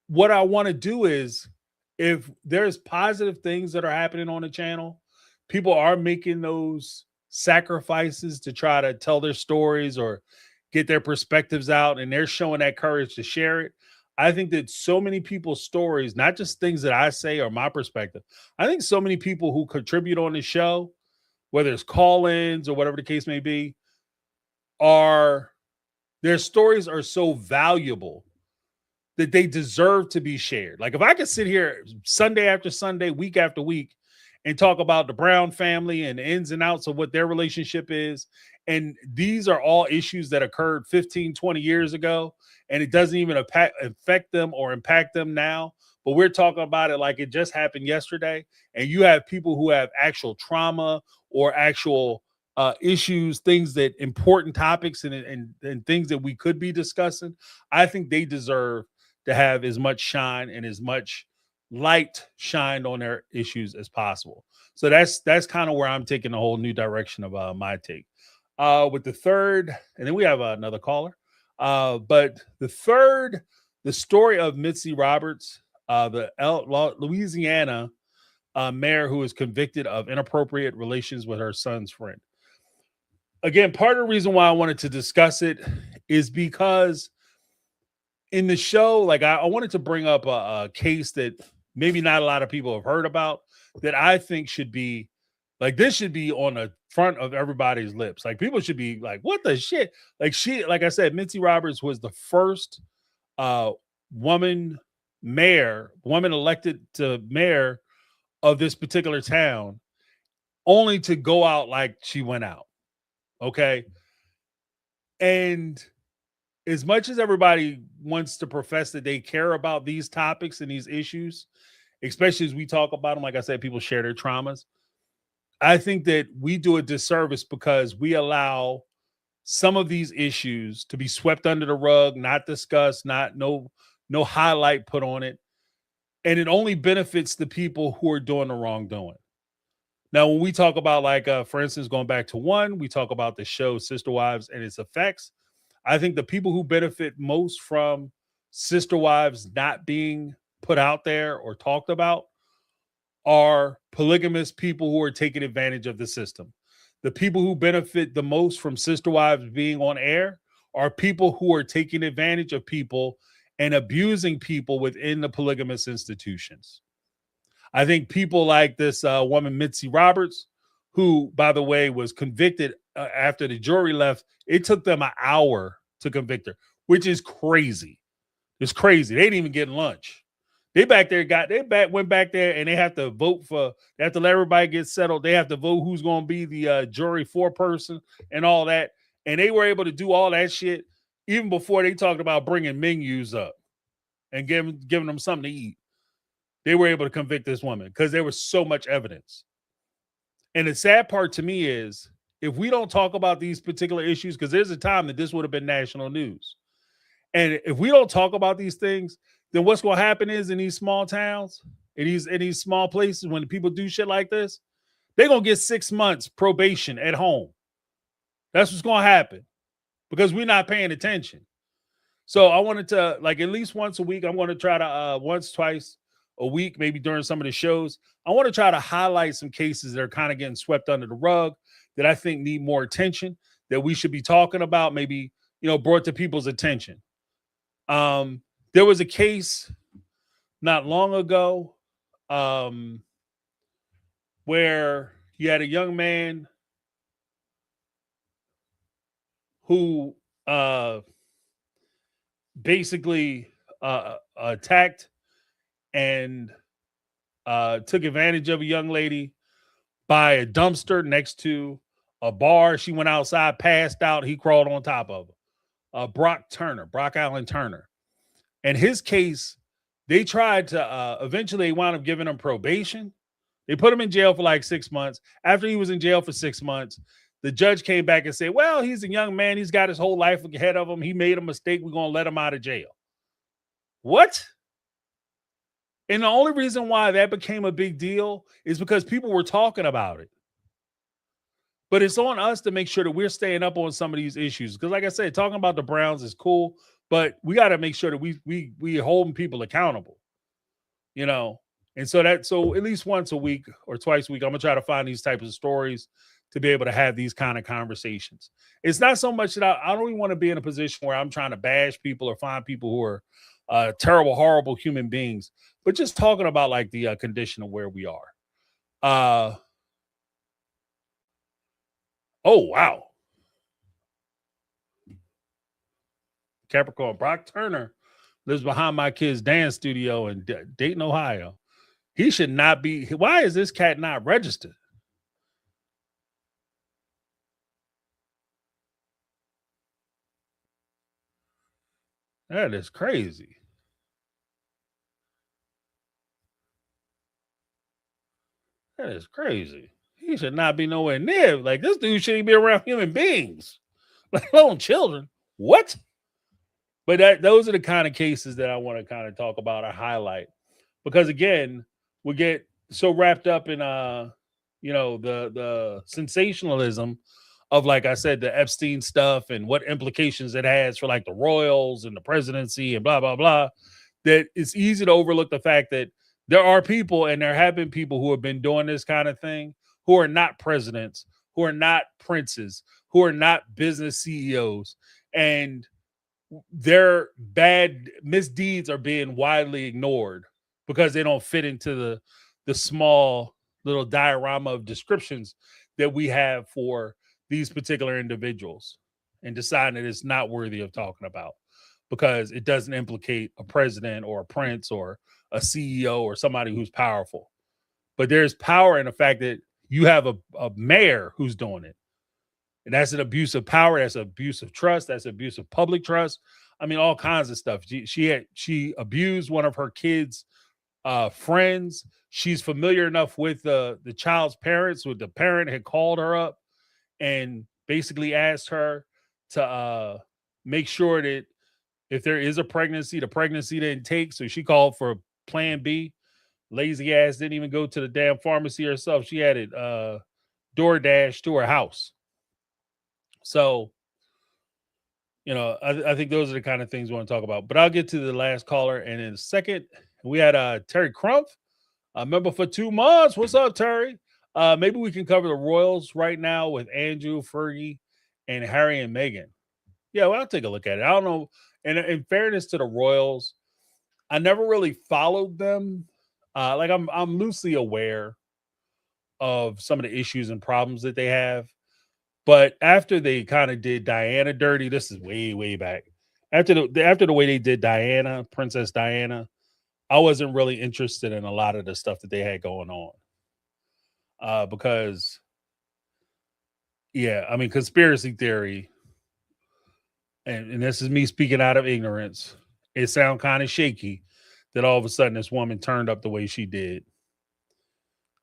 What I want to do is, if there's positive things that are happening on the channel, people are making those sacrifices to try to tell their stories or get their perspectives out, and they're showing that courage to share it. I think that so many people's stories, not just things that I say or my perspective, I think so many people who contribute on the show, whether it's call-ins or whatever the case may be, their stories are so valuable that they deserve to be shared. Like, if I could sit here Sunday after Sunday, week after week, and talk about the Brown family and the ins and outs of what their relationship is, and these are all issues that occurred 15, 20 years ago, and it doesn't even affect them or impact them now, but we're talking about it like it just happened yesterday, and you have people who have actual trauma or actual issues, things that important topics and things that we could be discussing. I think they deserve to have as much shine and as much light shined on their issues as possible. So that's kind of where I'm taking the whole new direction of my take. With the third, and then we have another caller. But the third, the story of Mitzi Roberts, the Louisiana mayor who is convicted of inappropriate relations with her son's friend. again, part of the reason why I wanted to discuss it is because in the show, like I wanted to bring up a case that maybe not a lot of people have heard about, that I think should be like, this should be on the front of everybody's lips. Like, people should be like, what the shit? Like I said, Mitzi Roberts was the first woman elected to mayor of this particular town, only to go out like she went out. Okay. And as much as everybody wants to profess that they care about these topics and these issues, especially as we talk about them, like I said, people share their traumas. I think that we do a disservice because we allow some of these issues to be swept under the rug, not discussed, no highlight put on it. And it only benefits the people who are doing the wrongdoing. Now, when we talk about, like, for instance, going back to one, we talk about the show Sister Wives and its effects. I think the people who benefit most from Sister Wives not being put out there or talked about are polygamous people who are taking advantage of the system. The people who benefit the most from Sister Wives being on air are people who are taking advantage of people and abusing people within the polygamous institutions. I think people like this woman, Mitzi Roberts, who, by the way, was convicted after the jury left. It took them an hour to convict her, which is crazy. It's crazy. They didn't even get lunch. They went back there and they have to vote they have to let everybody get settled. They have to vote who's going to be the jury foreperson and all that. And they were able to do all that shit even before they talked about bringing menus up and giving them something to eat. They were able to convict this woman because there was so much evidence. And the sad part to me is, if we don't talk about these particular issues, because there's a time that this would have been national news. And if we don't talk about these things, then what's going to happen is, in these small towns, in these small places, when people do shit like this, they're going to get 6 months probation at home. That's what's going to happen because we're not paying attention. So I wanted to, like, at least once a week, I'm going to try to once, twice a week, maybe during some of the shows, I want to try to highlight some cases that are kind of getting swept under the rug that I think need more attention, that we should be talking about, maybe, brought to people's attention. There was a case not long ago where you had a young man who basically attacked and took advantage of a young lady by a dumpster next to a bar. She went outside, passed out. He crawled on top of her. Brock Allen Turner. And his case, they tried to eventually wound up giving him probation. They put him in jail for like 6 months. After he was in jail for 6 months, the judge came back and said, well, he's a young man. He's got his whole life ahead of him. He made a mistake. We're going to let him out of jail. What? And the only reason why that became a big deal is because people were talking about it. But it's on us to make sure that we're staying up on some of these issues. Because, like I said, talking about the Browns is cool, but we got to make sure that we holding people accountable. And so at least once a week or twice a week, I'm gonna try to find these types of stories to be able to have these kind of conversations. It's not so much that I don't even want to be in a position where I'm trying to bash people or find people who are terrible, horrible human beings, but just talking about, like, the condition of where we are. Oh, wow. Capricorn, Brock Turner lives behind my kid's dance studio in Dayton, Ohio. He should not be. Why is this cat not registered? That is crazy. That is crazy. He should not be nowhere near. Like, this dude shouldn't be around human beings, let alone children. What? But those are the kind of cases that I want to kind of talk about or highlight, because, again, we get so wrapped up in the sensationalism of, like I said, the Epstein stuff and what implications it has for, like, the royals and the presidency and blah blah blah, that it's easy to overlook the fact that there are people, and there have been people who have been doing this kind of thing, who are not presidents, who are not princes, who are not business CEOs, and their bad misdeeds are being widely ignored because they don't fit into the small little diorama of descriptions that we have for these particular individuals, and deciding that it's not worthy of talking about because it doesn't implicate a president or a prince or a CEO or somebody who's powerful. But there's power in the fact that you have a mayor who's doing it. And that's an abuse of power. That's an abuse of trust. That's abuse of public trust. I mean, all kinds of stuff. She abused one of her kids' friends. She's familiar enough with the child's parents. With the parent had called her up and basically asked her to make sure that if there is a pregnancy, the pregnancy didn't take. So she called for Plan B. Lazy ass didn't even go to the damn pharmacy herself. She had it DoorDash to her house. So, I think those are the kind of things we want to talk about. But I'll get to the last caller. And in a second, we had Terry Crump, a member for 2 months. What's up, Terry? Maybe we can cover the Royals right now with Andrew, Fergie, and Harry and Meghan. Yeah, well, I'll take a look at it. I don't know. And in fairness to the Royals, I never really followed them. I'm loosely aware of some of the issues and problems that they have. But after they kind of did Diana dirty, this is way, way back. After the way they did Diana, Princess Diana, I wasn't really interested in a lot of the stuff that they had going on. Because, yeah, I mean, conspiracy theory, and this is me speaking out of ignorance, it sounds kind of shaky that all of a sudden this woman turned up the way she did.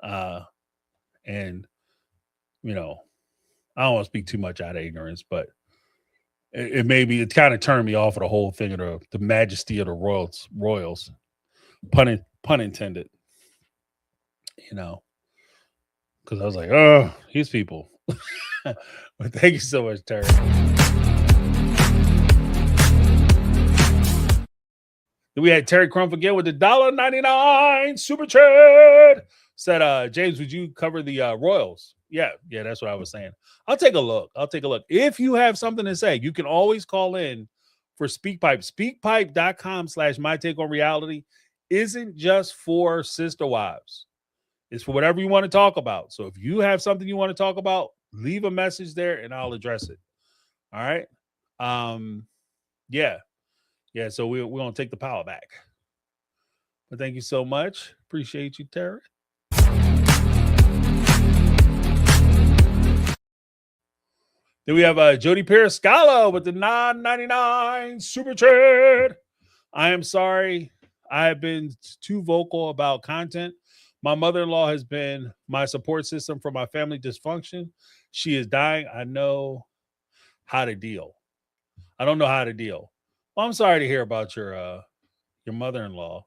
And, I don't want to speak too much out of ignorance, but it kind of turned me off of the whole thing of the majesty of the royals, pun intended, because I was like, oh, these people. But thank you so much, Terry. Then we had Terry Crump again with the $1.99 super chat. Said, James, would you cover the Royals? Yeah, that's what I was saying. I'll take a look. If you have something to say, you can always call in for SpeakPipe. SpeakPipe.com/MyTakeOnReality isn't just for sister wives. It's for whatever you want to talk about. So if you have something you want to talk about, leave a message there and I'll address it. All right. Yeah. So we're going to take the power back. But thank you so much. Appreciate you, Terry. Then we have Jody Periscala with the $9.99 super chat. I am sorry. I have been too vocal about content. My mother-in-law has been my support system for my family dysfunction. She is dying. I know how to deal. I don't know how to deal. Well, I'm sorry to hear about your mother-in-law.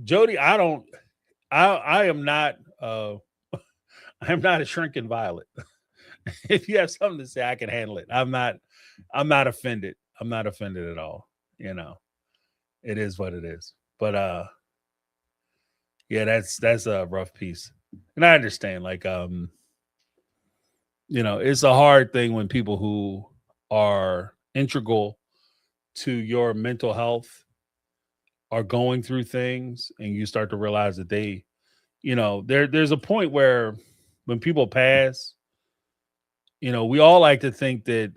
Jody, I am not I am not a shrinking violet. If you have something to say, I can handle it. I'm not offended. I'm not offended at all. It is what it is. But yeah, that's a rough piece. And I understand, it's a hard thing when people who are integral to your mental health are going through things and you start to realize that they, there's a point where when people pass, we all like to think that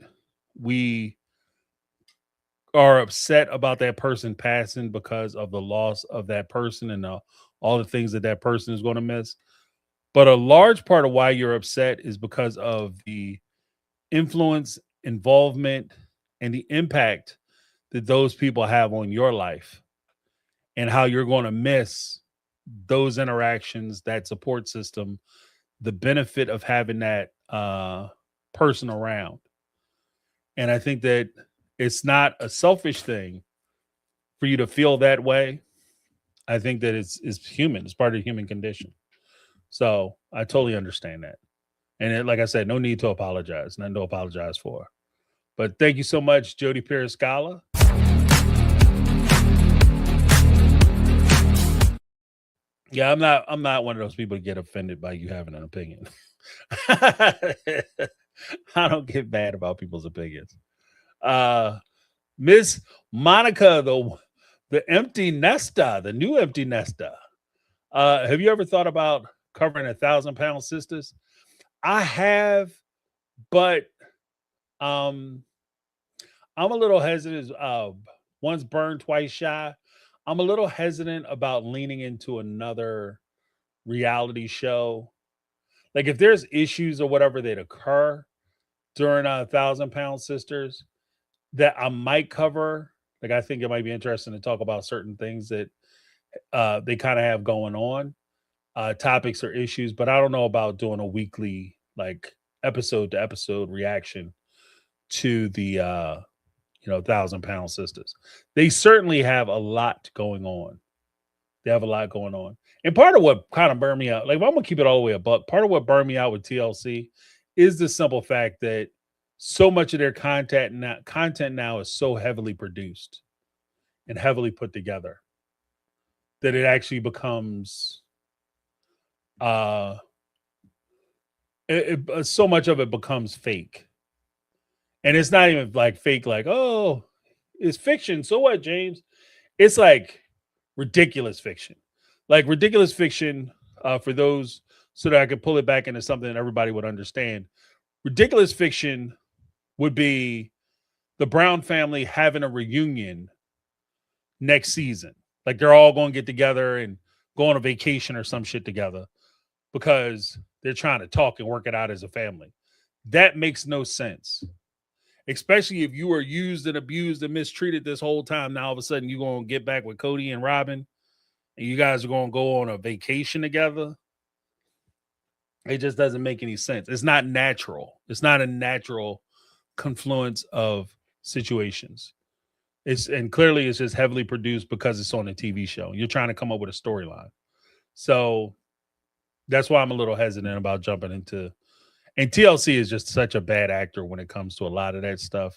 we are upset about that person passing because of the loss of that person and all the things that person is going to miss. But a large part of why you're upset is because of the influence, involvement, and the impact that those people have on your life and how you're going to miss those interactions, that support system, the benefit of having that person around. And I think that it's not a selfish thing for you to feel that way. I think that it's human. It's part of the human condition. So I totally understand that. And like I said, no need to apologize. Nothing to apologize for. But thank you so much, Jody Periscala. Yeah, I'm not one of those people to get offended by you having an opinion. I don't get mad about people's opinions. Miss Monica, the empty nester, the new empty nester. Have you ever thought about covering 1,000-pound sisters? I have, but I'm a little hesitant. Once burned, twice shy. I'm a little hesitant about leaning into another reality show. Like if there's issues or whatever that occur during 1,000-pound sisters that I might cover, like I think it might be interesting to talk about certain things that they kind of have going on, topics or issues, but I don't know about doing a weekly, like episode to episode reaction to the 1,000-pound sisters. They certainly have a lot going on. They have a lot going on. And part of what kind of burned me out, like if I'm gonna keep it all the way a buck, part of what burned me out with TLC is the simple fact that so much of their content now is so heavily produced and heavily put together that it actually becomes so much of it becomes fake. And it's not even like fake, like, oh, it's fiction. So what, James? It's like ridiculous fiction. Like ridiculous fiction, for those, so that I could pull it back into something that everybody would understand. Ridiculous fiction would be the Brown family having a reunion next season. Like they're all going to get together and go on a vacation or some shit together because they're trying to talk and work it out as a family. That makes no sense. Especially if you were used and abused and mistreated this whole time. Now all of a sudden you're going to get back with Cody and Robin and you guys are going to go on a vacation together. It just doesn't make any sense. It's not natural. It's not a natural confluence of situations. And clearly it's just heavily produced because it's on a TV show. You're trying to come up with a storyline. So that's why I'm a little hesitant about jumping into. And TLC is just such a bad actor when it comes to a lot of that stuff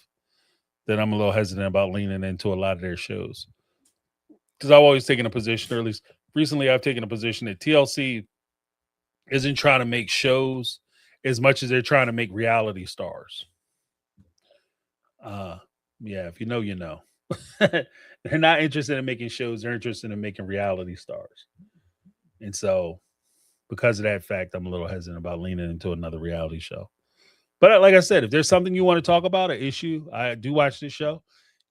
that I'm a little hesitant about leaning into a lot of their shows. Because I've always taken a position, or at least recently I've taken a position that TLC isn't trying to make shows as much as they're trying to make reality stars. Yeah, if you know, you know. They're not interested in making shows. They're interested in making reality stars. And so because of that fact, I'm a little hesitant about leaning into another reality show. But like I said, if there's something you want to talk about, an issue, I do watch this show.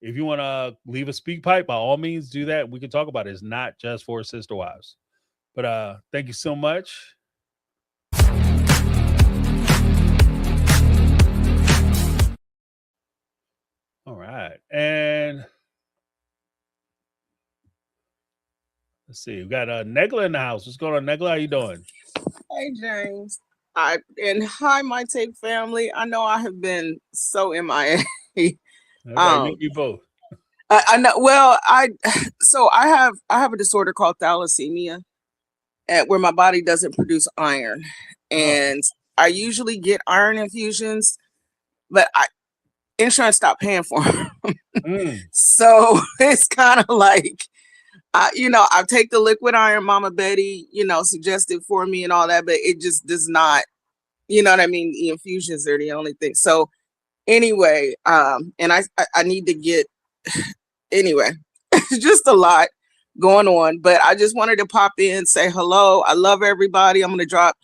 If you want to leave a speak pipe, by all means, do that. We can talk about it. It's not just for Sister Wives. But thank you so much. All right. And let's see. We got Negla in the house. What's going on, Negla? How you doing? Hey, James. And hi, my take family. I know I have been so MIA. Okay, you both. I know. Well, I have a disorder called thalassemia, where my body doesn't produce iron, and I usually get iron infusions, but insurance stopped paying for them. So it's kind of like, I take the liquid iron Mama Betty, suggested for me and all that, but it just does not, you know what I mean? The infusions are the only thing. So anyway, and I need to get, anyway, just a lot going on, but I just wanted to pop in, say hello. I love everybody. I'm going to drop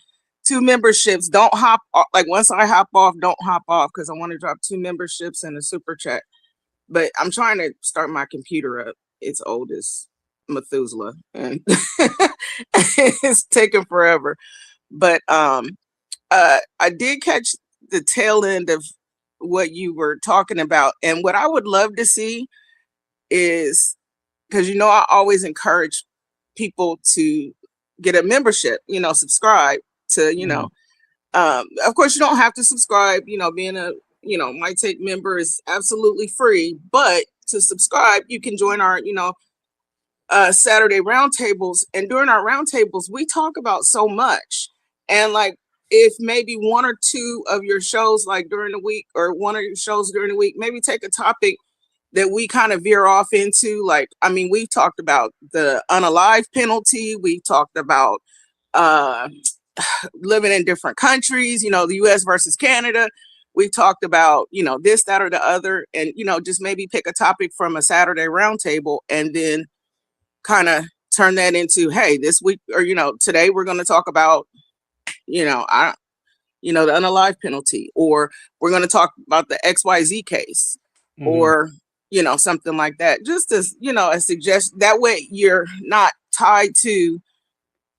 2 memberships. Don't hop off. Like once I hop off, don't hop off, because I want to drop 2 memberships and a super chat. But I'm trying to start my computer up. It's old as Methuselah, and it's taken forever. But I did catch the tail end of what you were talking about, and what I would love to see is, because I always encourage people to get a membership, subscribe to, of course you don't have to subscribe, being a My Take member is absolutely free, but to subscribe you can join our Saturday roundtables, and during our roundtables we talk about so much, and like if maybe 1 or 2 of your shows, like during the week, or 1 of your shows during the week, maybe take a topic that we kind of veer off into. Like, I mean, we've talked about the unalive penalty. We talked about living in different countries, you know, the US versus Canada. We've talked about, you know, this, that, or the other, and, you know, just maybe pick a topic from a Saturday roundtable and then kind of turn that into, hey, this week, or, you know, today we're going to talk about, you know, the unalive penalty, or we're going to talk about the XYZ case, or, you know, something like that. Just as, you know, a suggestion. That way you're not tied to,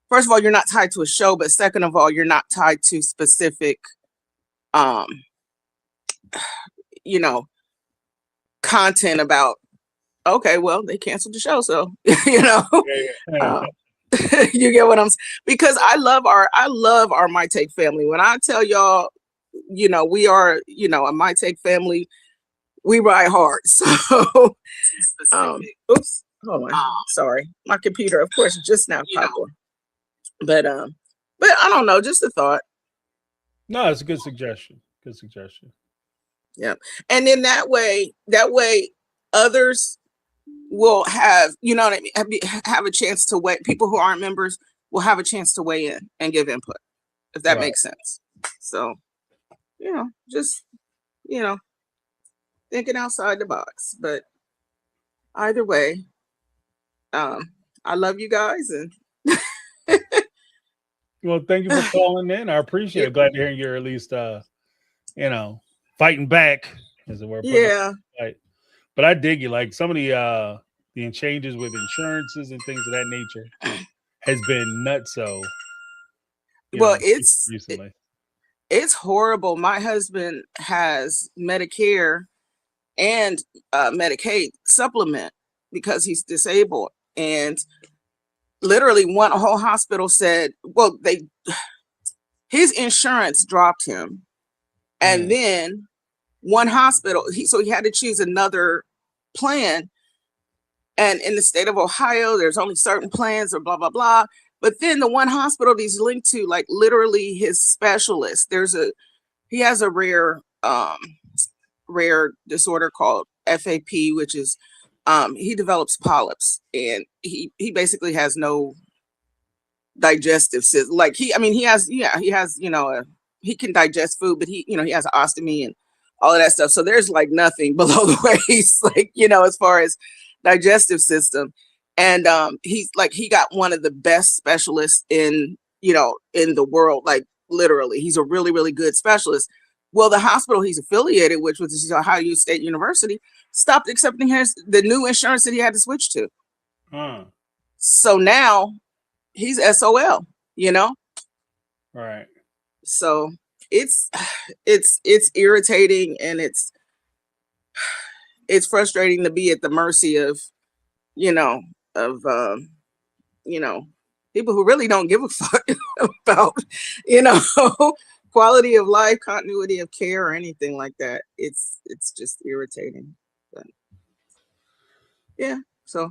first of all, you're not tied to a show, but second of all, you're not tied to specific, you know, content about, okay, well, they canceled the show. So, you know, you get what I'm saying? Because I love our My Take family. When I tell y'all, you know, we are, you know, a My Take family, we ride hard. So, oops, hold on. Sorry. My computer, of course, just now popped on. But I don't know, just a thought. No, it's a good suggestion. Good suggestion. Yeah. And then that way others will have, you know what I mean, have a chance to weigh, people who aren't members will have a chance to weigh in and give input, if that makes sense. So, you know, just, you know, thinking outside the box. But either way, I love you guys, and well, thank you for calling in. I appreciate it. Glad to hear you're at least you know, fighting back, as it were. Yeah. But I dig you. Like some of the changes with insurances and things of that nature has been nuts. So, well, know, recently. It's horrible. My husband has Medicare and Medicaid supplement because he's disabled, and literally one whole hospital said, well, his insurance dropped him, and then one hospital, so he had to choose another plan. And in the state of Ohio, there's only certain plans, or blah, blah, blah. But then the one hospital he's linked to, like literally his specialist, he has a rare disorder called FAP, which is, he develops polyps, and he basically has no digestive system. Like he has, you know, he can digest food, but he has ostomy and all of that stuff. So there's like nothing below the waist, like, you know, as far as digestive system. And he got one of the best specialists in the world. Like literally, he's a really, really good specialist. Well, the hospital he's affiliated with, which is Ohio State University, stopped accepting the new insurance that he had to switch to. So now he's SOL, you know? Right. So it's irritating, and it's frustrating to be at the mercy of, people who really don't give a fuck about, quality of life, continuity of care, or anything like that. It's just irritating. But yeah. So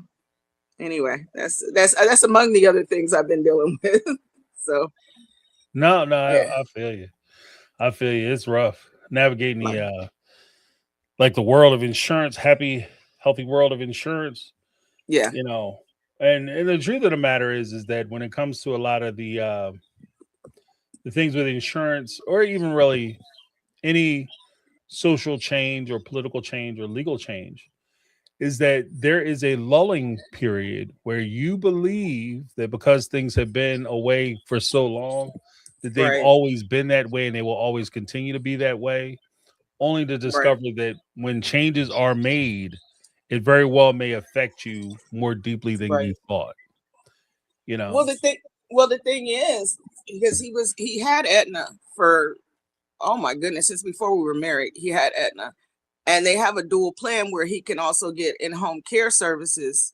anyway, that's among the other things I've been dealing with. So no, yeah. I feel you. It's rough navigating the world of insurance, healthy world of insurance. Yeah. You know, and the truth of the matter is that when it comes to a lot of the things with insurance, or even really any social change or political change or legal change, is that there is a lulling period where you believe that because things have been away for so long, that they've always been that way and they will always continue to be that way, only to discover that when changes are made, it very well may affect you more deeply than you thought. You know. Well, the thing is, because he had Aetna for, oh my goodness, since before we were married, he had Aetna, and they have a dual plan where he can also get in-home care services,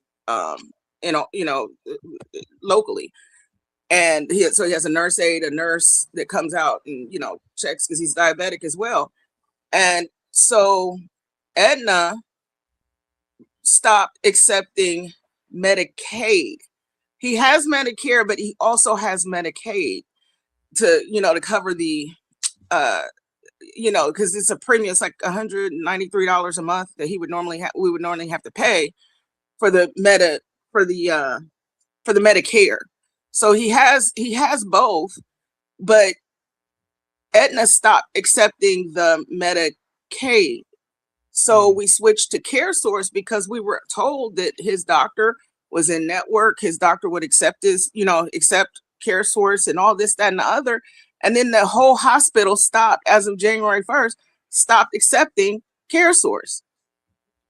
locally. And he has a nurse aide, a nurse that comes out and, checks, because he's diabetic as well. And so Aetna stopped accepting Medicaid. He has Medicare, but he also has Medicaid to cover the, because it's a premium. It's like $193 a month that we would normally have to pay for the Medicare. So he has both, but Aetna stopped accepting the Medicaid. So we switched to CareSource because we were told that his doctor was in network. His doctor would accept accept CareSource and all this, that, and the other. And then the whole hospital stopped as of January 1st, stopped accepting CareSource.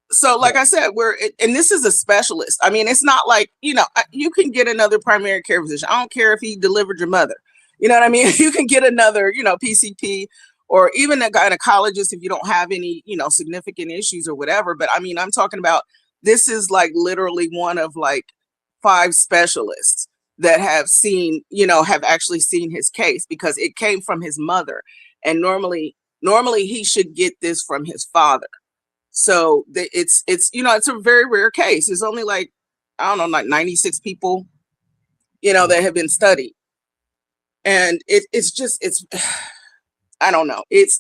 So like I said, and this is a specialist. I mean, it's not like, you can get another primary care physician. I don't care if he delivered your mother. You know what I mean? You can get another, PCP, or even a gynecologist if you don't have any, significant issues or whatever. But I mean, I'm talking about, this is like literally one of like 5 specialists that have seen, have actually seen his case, because it came from his mother. And normally he should get this from his father. So it's a very rare case. It's only like, I don't know, like 96 people, that have been studied. And it's I don't know. It's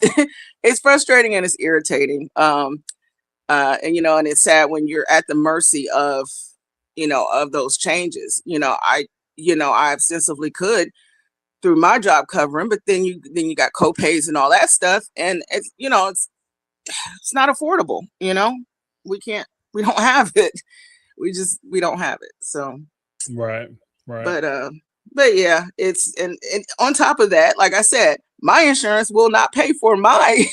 it's frustrating and it's irritating. And it's sad when you're at the mercy of, of those changes. I extensively could through my job covering, but then you got co-pays and all that stuff, and it's not affordable. We don't have it. We don't have it. So Right. But yeah, it's and on top of that, like I said, my insurance will not pay for my,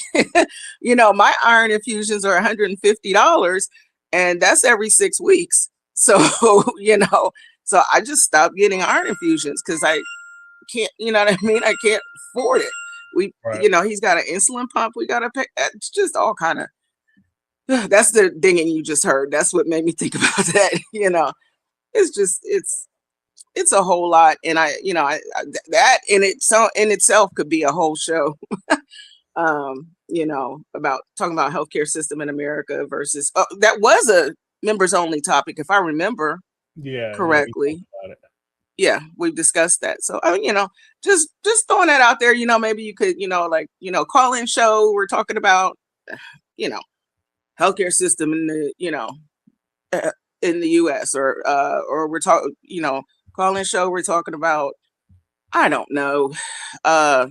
my iron infusions are $150, and that's every 6 weeks. So, so I just stopped getting iron infusions because I can't, I can't afford it. He's got an insulin pump. We got to pay. It's just all kind of, that's the dinging you just heard. That's what made me think about that. It's a whole lot. And that in itself could be a whole show, about talking about healthcare system in America versus, that was a members only topic, if I remember correctly. Yeah, we've discussed that. So, just throwing that out there, maybe you could, call in show. We're talking about, healthcare system in the, in the US, or we're talking, call in show. We're talking about, I don't know, the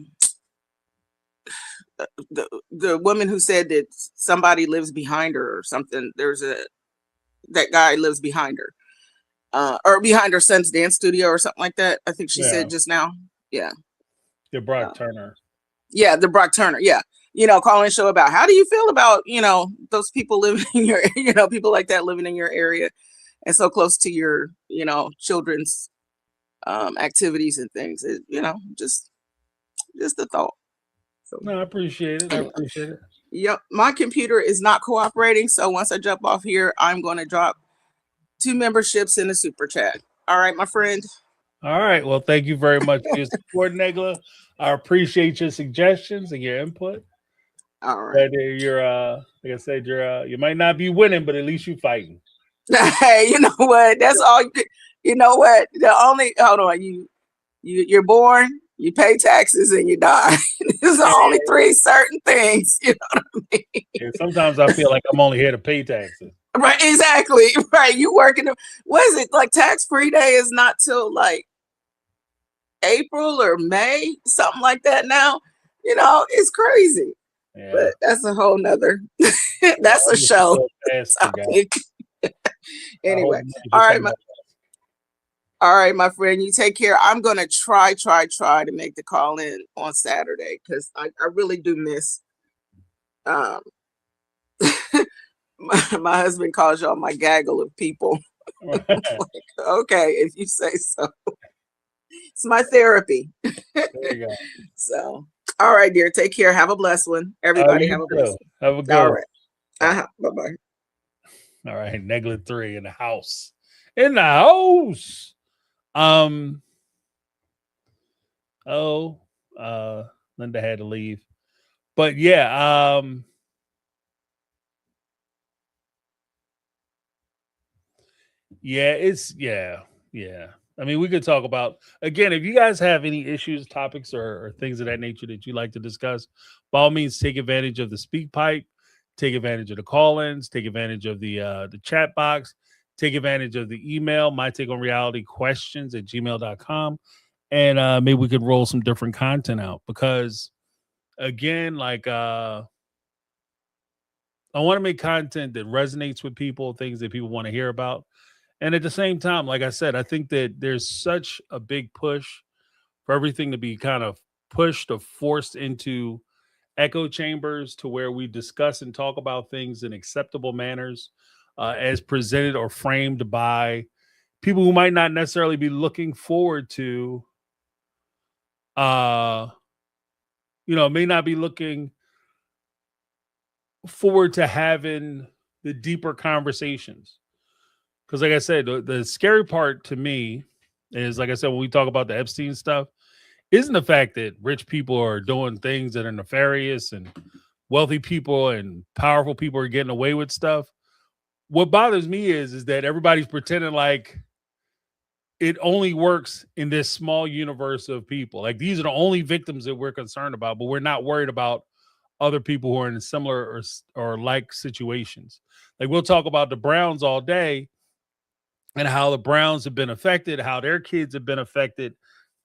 woman who said that somebody lives behind her or something. That guy lives behind her. Or behind her son's dance studio or something like that. I think she said just now. Yeah. The Brock Turner. Yeah, the Brock Turner. Yeah. Calling show about, how do you feel about, those people living in your, people like that living in your area and so close to your, children's activities and things. Just a thought. So, no, I appreciate it. Yep. My computer is not cooperating. So once I jump off here, I'm going to drop 2 memberships in the super chat. All right, my friend. All right. Well, thank you very much for your support, Negla. I appreciate your suggestions and your input. All right. You're like I said, you might not be winning, but at least you're fighting. Hey, you know what? That's all you could, you know what? Hold on, you're born, you pay taxes, and you die. There's only 3 certain things, you know what I mean? Yeah, sometimes I feel like I'm only here to pay taxes. Right, exactly. Right. You working, what is it? Like tax-free day is not till like April or May, something like that now. It's crazy. Yeah. But that's a whole nother, that's a show. Anyway, all right, my friend, you take care. I'm going to try to make the call in on Saturday, because I really do miss, my husband calls y'all my gaggle of people. Like, okay, if you say so. It's my therapy. There you go. So, all right, dear. Take care. Have a blessed one. Everybody have a blessed one. Have a good all one. Right. Bye-bye. All right. Negla 3 in the house. In the house. Linda had to leave. But yeah, yeah. I mean, we could talk about, again, if you guys have any issues, topics, or things of that nature that you'd like to discuss, by all means, take advantage of the speak pipe, take advantage of the call-ins, take advantage of the chat box, take advantage of the email, MyTakeOnRealityQuestions@gmail.com. and maybe we could roll some different content out, because again, like I want to make content that resonates with people, things that people want to hear about. And at the same time, like I said, I think that there's such a big push for everything to be kind of pushed or forced into echo chambers, to where we discuss and talk about things in acceptable manners, as presented or framed by people who might not necessarily be looking forward to, may not be looking forward to having the deeper conversations. Because like I said, the scary part to me is, like I said, when we talk about the Epstein stuff, isn't the fact that rich people are doing things that are nefarious and wealthy people and powerful people are getting away with stuff. What bothers me is that everybody's pretending like it only works in this small universe of people. Like, these are the only victims that we're concerned about, but we're not worried about other people who are in similar or like situations. Like, we'll talk about the Browns all day and how the Browns have been affected, how their kids have been affected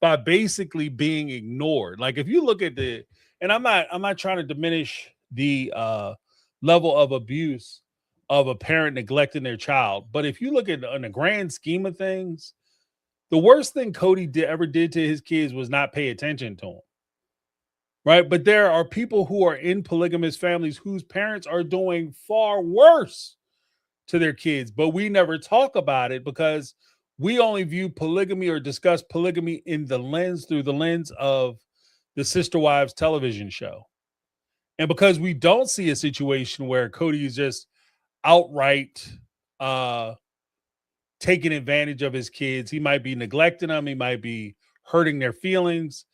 by basically being ignored. Like, if you look at and I'm not trying to diminish the level of abuse of a parent neglecting their child, but if you look at in the grand scheme of things, the worst thing Cody ever did to his kids was not pay attention to him. Right? But there are people who are in polygamous families whose parents are doing far worse to their kids, but we never talk about it because we only view polygamy or discuss polygamy through the lens of the Sister Wives television show. And because we don't see a situation where Cody is just outright taking advantage of his kids. He might be neglecting them. He might be hurting their feelings.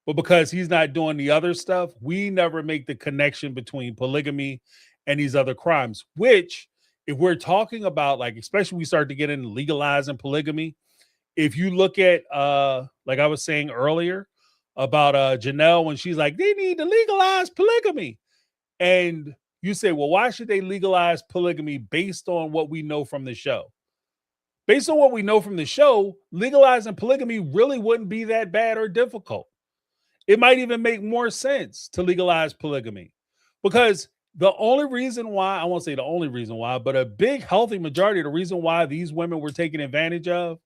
But because he's not doing the other stuff, we never make the connection between polygamy and these other crimes, which, if we're talking about, like, especially we start to get into legalizing polygamy, if you look at, like I was saying earlier about Janelle, when she's like, they need to legalize polygamy. And you say, well, why should they legalize polygamy based on what we know from the show? Based on what we know from the show, legalizing polygamy really wouldn't be that bad or difficult. It might even make more sense to legalize polygamy, because the only reason why, I won't say the only reason why, but a big healthy majority of the reason why these women were taken advantage of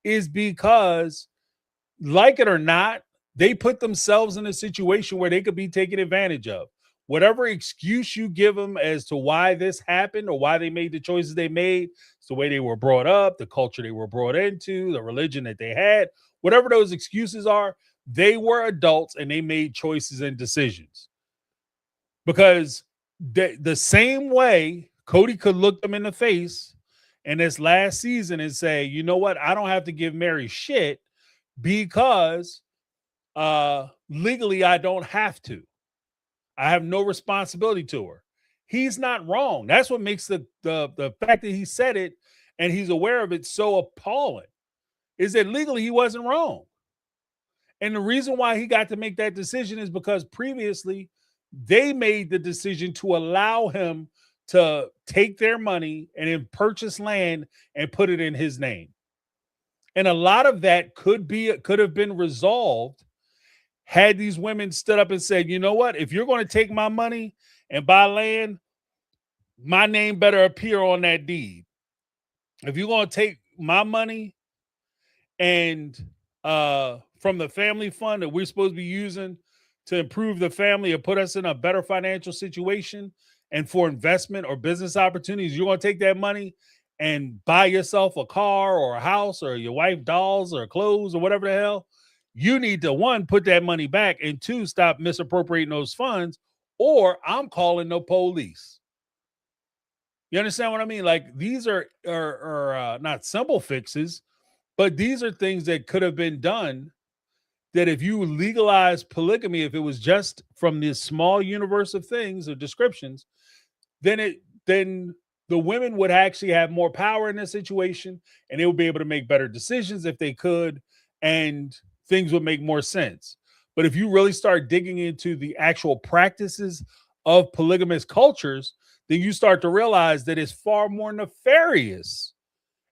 is because, like it or not, they put themselves in a situation where they could be taken advantage of. Whatever excuse you give them as to why this happened or why they made the choices they made, it's the way they were brought up, the culture they were brought into, the religion that they had, whatever those excuses are, they were adults and they made choices and decisions. Because the same way Cody could look them in the face in this last season and say, you know what, I don't have to give Mary shit because legally I don't have to. I have no responsibility to her. He's not wrong. That's what makes the fact that he said it and he's aware of it so appalling, is that legally he wasn't wrong. And the reason why he got to make that decision is because previously they made the decision to allow him to take their money and then purchase land and put it in his name. And a lot of that could have been resolved had these women stood up and said, you know what, if you're going to take my money and buy land, my name better appear on that deed. If you're going to take my money and from the family fund that we're supposed to be using to improve the family or put us in a better financial situation and for investment or business opportunities, you're going to take that money and buy yourself a car or a house or your wife dolls or clothes or whatever the hell, you need to, one, put that money back, and two, stop misappropriating those funds, or I'm calling the police. You understand what I mean? Like, these are not simple fixes, but these are things that could have been done, that if you legalize polygamy, if it was just from this small universe of things or descriptions, then the women would actually have more power in this situation and they would be able to make better decisions if they could, and things would make more sense. But if you really start digging into the actual practices of polygamous cultures, then you start to realize that it's far more nefarious.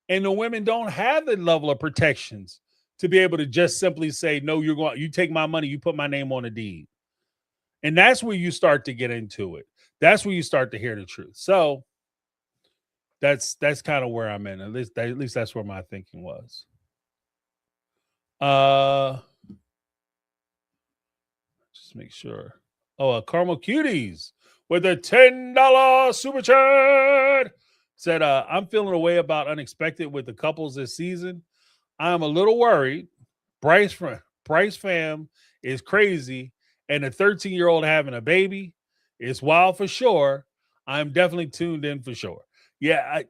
And the women don't have the level of protections to be able to just simply say, no, you take my money, you put my name on a deed. And that's where you start to get into it. That's where you start to hear the truth. So that's kind of where I'm in. At least that's where my thinking was. Just make sure. Oh, Caramel Cuties with a $10 super chat said, I'm feeling a way about Unexpected with the couples this season. I'm a little worried. Bryce fam is crazy, and a 13-year-old having a baby is wild for sure. I'm definitely tuned in for sure. Yeah,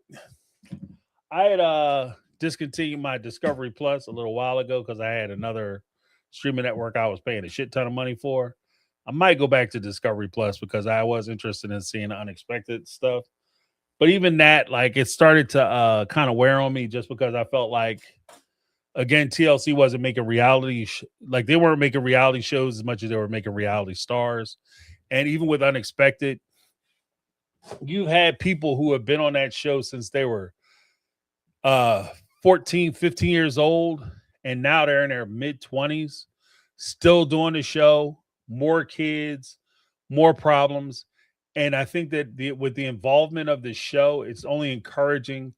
I had discontinued my Discovery Plus a little while ago because I had another streaming network I was paying a shit ton of money for. I might go back to Discovery Plus because I was interested in seeing Unexpected stuff. But even that, like, it started to kind of wear on me just because I felt like, again, TLC wasn't making like they weren't making reality shows as much as they were making reality stars. And even with Unexpected, you had people who have been on that show since they were 14, 15 years old, and now they're in their mid-20s, still doing the show, more kids, more problems. And I think that with the involvement of the show, it's only encouraging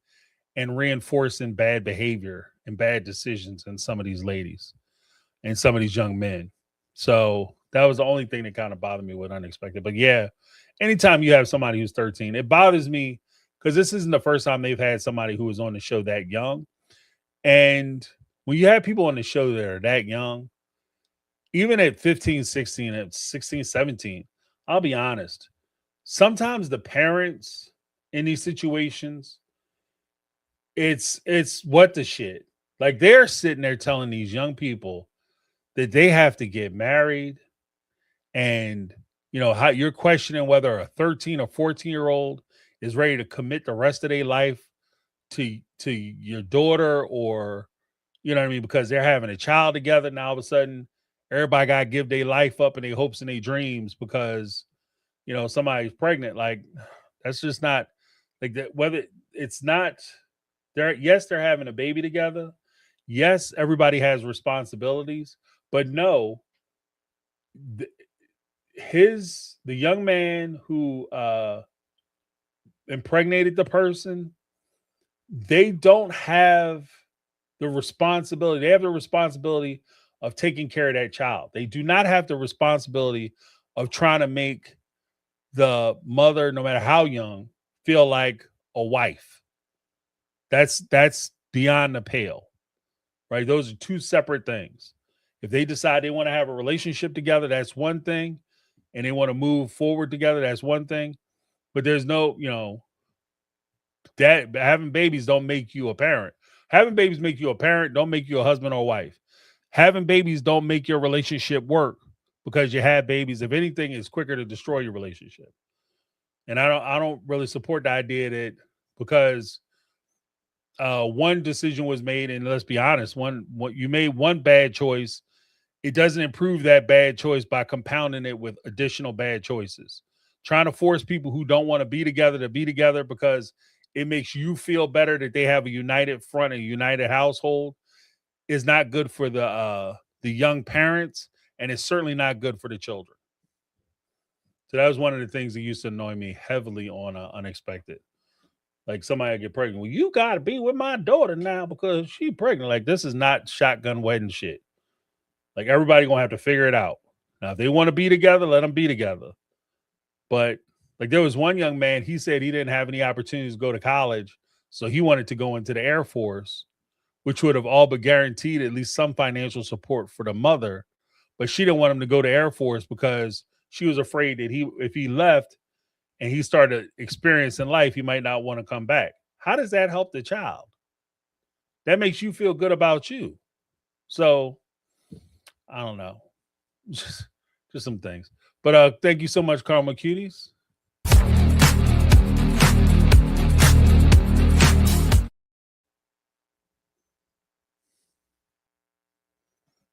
and reinforcing bad behavior and bad decisions in some of these ladies and some of these young men. So that was the only thing that kind of bothered me with Unexpected. But yeah, anytime you have somebody who's 13, it bothers me because this isn't the first time they've had somebody who was on the show that young. And when you have people on the show that are that young, even at 15, 16, at 16, 17, I'll be honest, sometimes the parents in these situations, it's what the shit. Like, they're sitting there telling these young people that they have to get married, and how you're questioning whether a 13 or 14-year-old is ready to commit the rest of their life to your daughter, or you know what I mean, because they're having a child together. Now all of a sudden everybody got to give their life up and their hopes and their dreams because somebody's pregnant. Like, that's just not like that. Whether it's not there, yes, they're having a baby together, yes, everybody has responsibilities, but no, the young man who impregnated the person, they don't have the responsibility. They have the responsibility of taking care of that child. They do not have the responsibility of trying to make the mother, no matter how young, feel like a wife. That's beyond the pale, right? Those are two separate things. If they decide they want to have a relationship together, that's one thing, and they want to move forward together, that's one thing. But there's no, that having babies don't make you a parent. Having babies make you a parent, don't make you a husband or wife. Having babies don't make your relationship work because you had babies. If anything, it's quicker to destroy your relationship. And I don't really support the idea that because one decision was made, and let's be honest, you made one bad choice, it doesn't improve that bad choice by compounding it with additional bad choices. Trying to force people who don't want to be together because it makes you feel better that they have a united front, a united household, is not good for the young parents, and it's certainly not good for the children. So that was one of the things that used to annoy me heavily on Unexpected. Like, somebody get pregnant. Well, you got to be with my daughter now because she's pregnant. Like, this is not shotgun wedding shit. Like, everybody going to have to figure it out. Now, if they want to be together, let them be together. But, like, there was one young man, he said he didn't have any opportunities to go to college, so he wanted to go into the Air Force, which would have all but guaranteed at least some financial support for the mother. But she didn't want him to go to Air Force because she was afraid that if he left and he started experiencing life, he might not want to come back. How does that help the child? That makes you feel good about you. So, I don't know. Just some things. But thank you so much, Karma Cuties.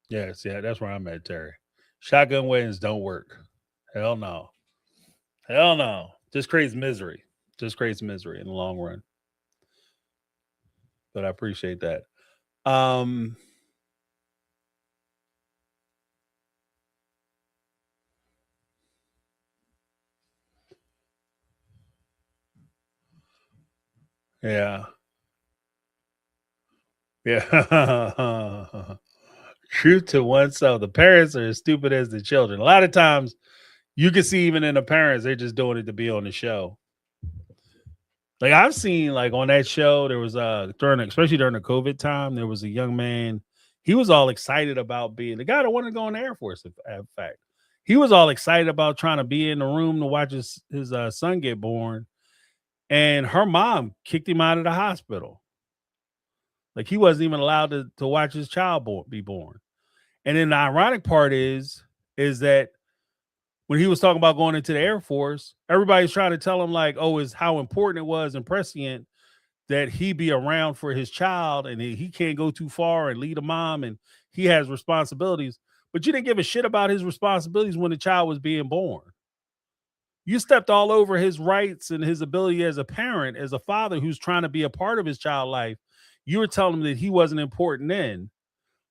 Yes, yeah, that's where I'm at, Terry. Shotgun weddings don't work. Hell no. Hell no. Just creates misery. Just creates misery in the long run. But I appreciate that. Yeah. Yeah. Truth to oneself. The parents are as stupid as the children. A lot of times you can see even in the parents, they're just doing it to be on the show. Like I've seen like on that show, there was especially during the COVID time, there was a young man. He was all excited about being the guy that wanted to go in the Air Force, in fact. He was all excited about trying to be in the room to watch his son get born. And her mom kicked him out of the hospital. Like he wasn't even allowed to watch his child be born. And then the ironic part is that when he was talking about going into the Air Force, everybody's trying to tell him like, oh, is how important it was and prescient that he be around for his child and he can't go too far and lead a mom and he has responsibilities. But you didn't give a shit about his responsibilities when the child was being born. You stepped all over his rights and his ability as a parent, as a father who's trying to be a part of his child's life. You were telling him that he wasn't important then.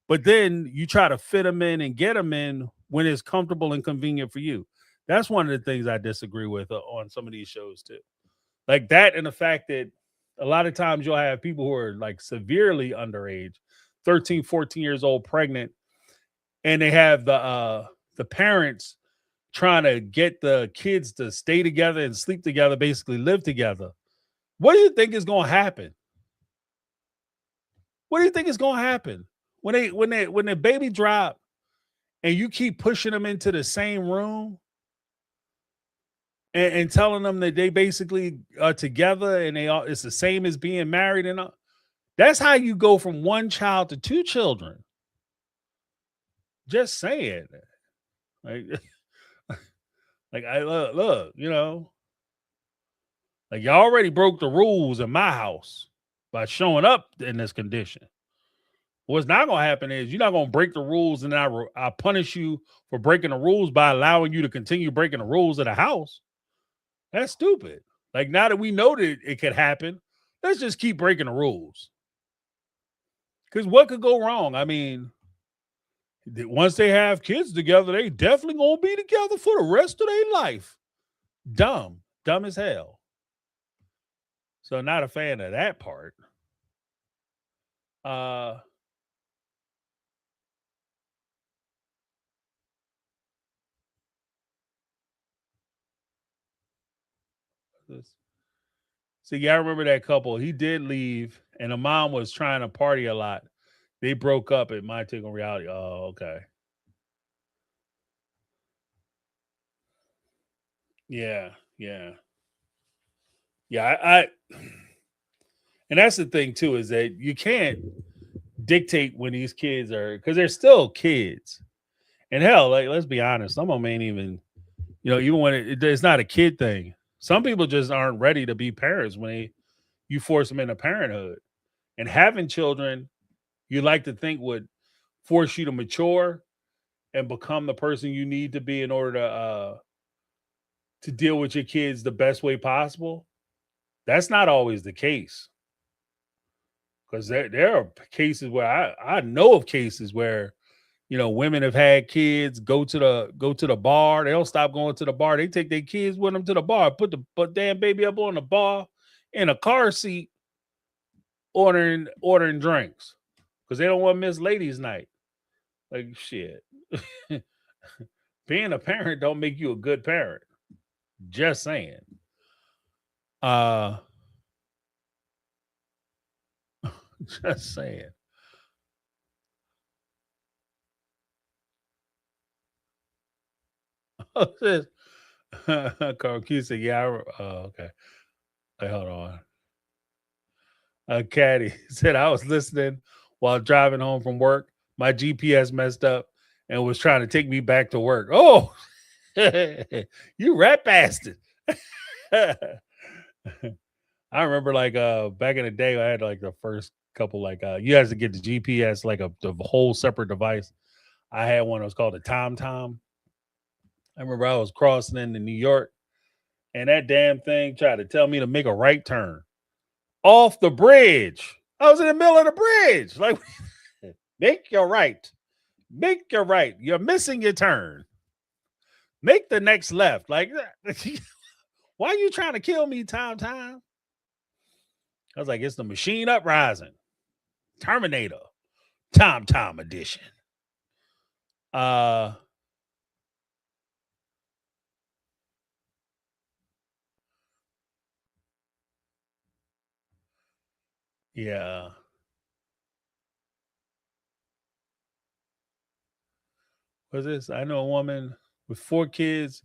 But then you try to fit him in and get him in when it's comfortable and convenient for you. That's one of the things I disagree with on some of these shows too. Like that and the fact that a lot of times you'll have people who are like severely underage, 13, 14 years old, pregnant, and they have the parents trying to get the kids to stay together and sleep together, basically live together. What do you think is going to happen? What do you think is going to happen? When the baby drop and you keep pushing them into the same room and telling them that they basically are together and it's the same as being married and all, that's how you go from one child to two children. Just saying. Like I look, you know, like you already broke the rules in my house by showing up in this condition. What's not going to happen is you're not going to break the rules and I punish you for breaking the rules by allowing you to continue breaking the rules of the house. That's stupid. Like now that we know that it could happen, let's just keep breaking the rules. Because what could go wrong? I mean, once they have kids together, they definitely going to be together for the rest of their life. Dumb as hell. So not a fan of that part. See, I remember that couple. He did leave, and the mom was trying to party a lot. They broke up at MyTakeOnReality. Oh, okay. Yeah. I and that's the thing too, is that you can't dictate when these kids are, because they're still kids. And hell, like let's be honest, some of them ain't even, even when it's not a kid thing. Some people just aren't ready to be parents when you force them into parenthood. And having children, you like to think would force you to mature and become the person you need to be in order to deal with your kids the best way possible. That's not always the case. Because there are cases where I know of cases where, women have had kids go to the bar. They don't stop going to the bar. They take their kids with them to the bar, put the damn baby up on the bar in a car seat, ordering drinks because they don't want to miss ladies' night. Like shit. Being a parent don't make you a good parent. Just saying. Just saying. Carl Q said, yeah, okay. Hey, hold on. Caddy said, I was listening while driving home from work. My GPS messed up and was trying to take me back to work. Oh, you rat bastard. I remember like back in the day, I had like the first couple, like you had to get the GPS, like the whole separate device. I had one that was called a TomTom. I remember I was crossing into New York and that damn thing tried to tell me to make a right turn off the bridge. I was in the middle of the bridge. Like, make your right. Make your right. You're missing your turn. Make the next left. Like, why are you trying to kill me, TomTom? I was like, it's the machine uprising. Terminator. Time edition. Yeah. What's this? I know a woman with 4 kids.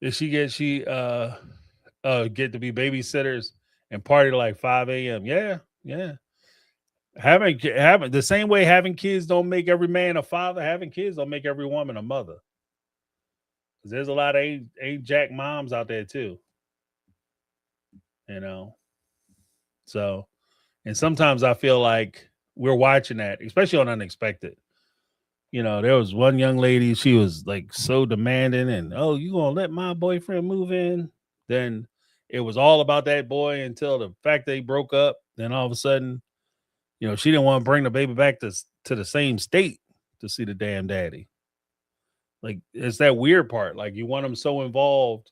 Did she get to be babysitters and party till like 5 a.m.? Yeah. Having the same way having kids don't make every man a father, having kids don't make every woman a mother. Because there's a lot of ain't jack moms out there too. You know. So, and sometimes I feel like we're watching that, especially on Unexpected. You know, there was one young lady, she was like so demanding and, oh, you gonna let my boyfriend move in? Then it was all about that boy until the fact they broke up. Then all of a sudden, you know, she didn't want to bring the baby back to the same state to see the damn daddy. Like, it's that weird part. Like, you want them so involved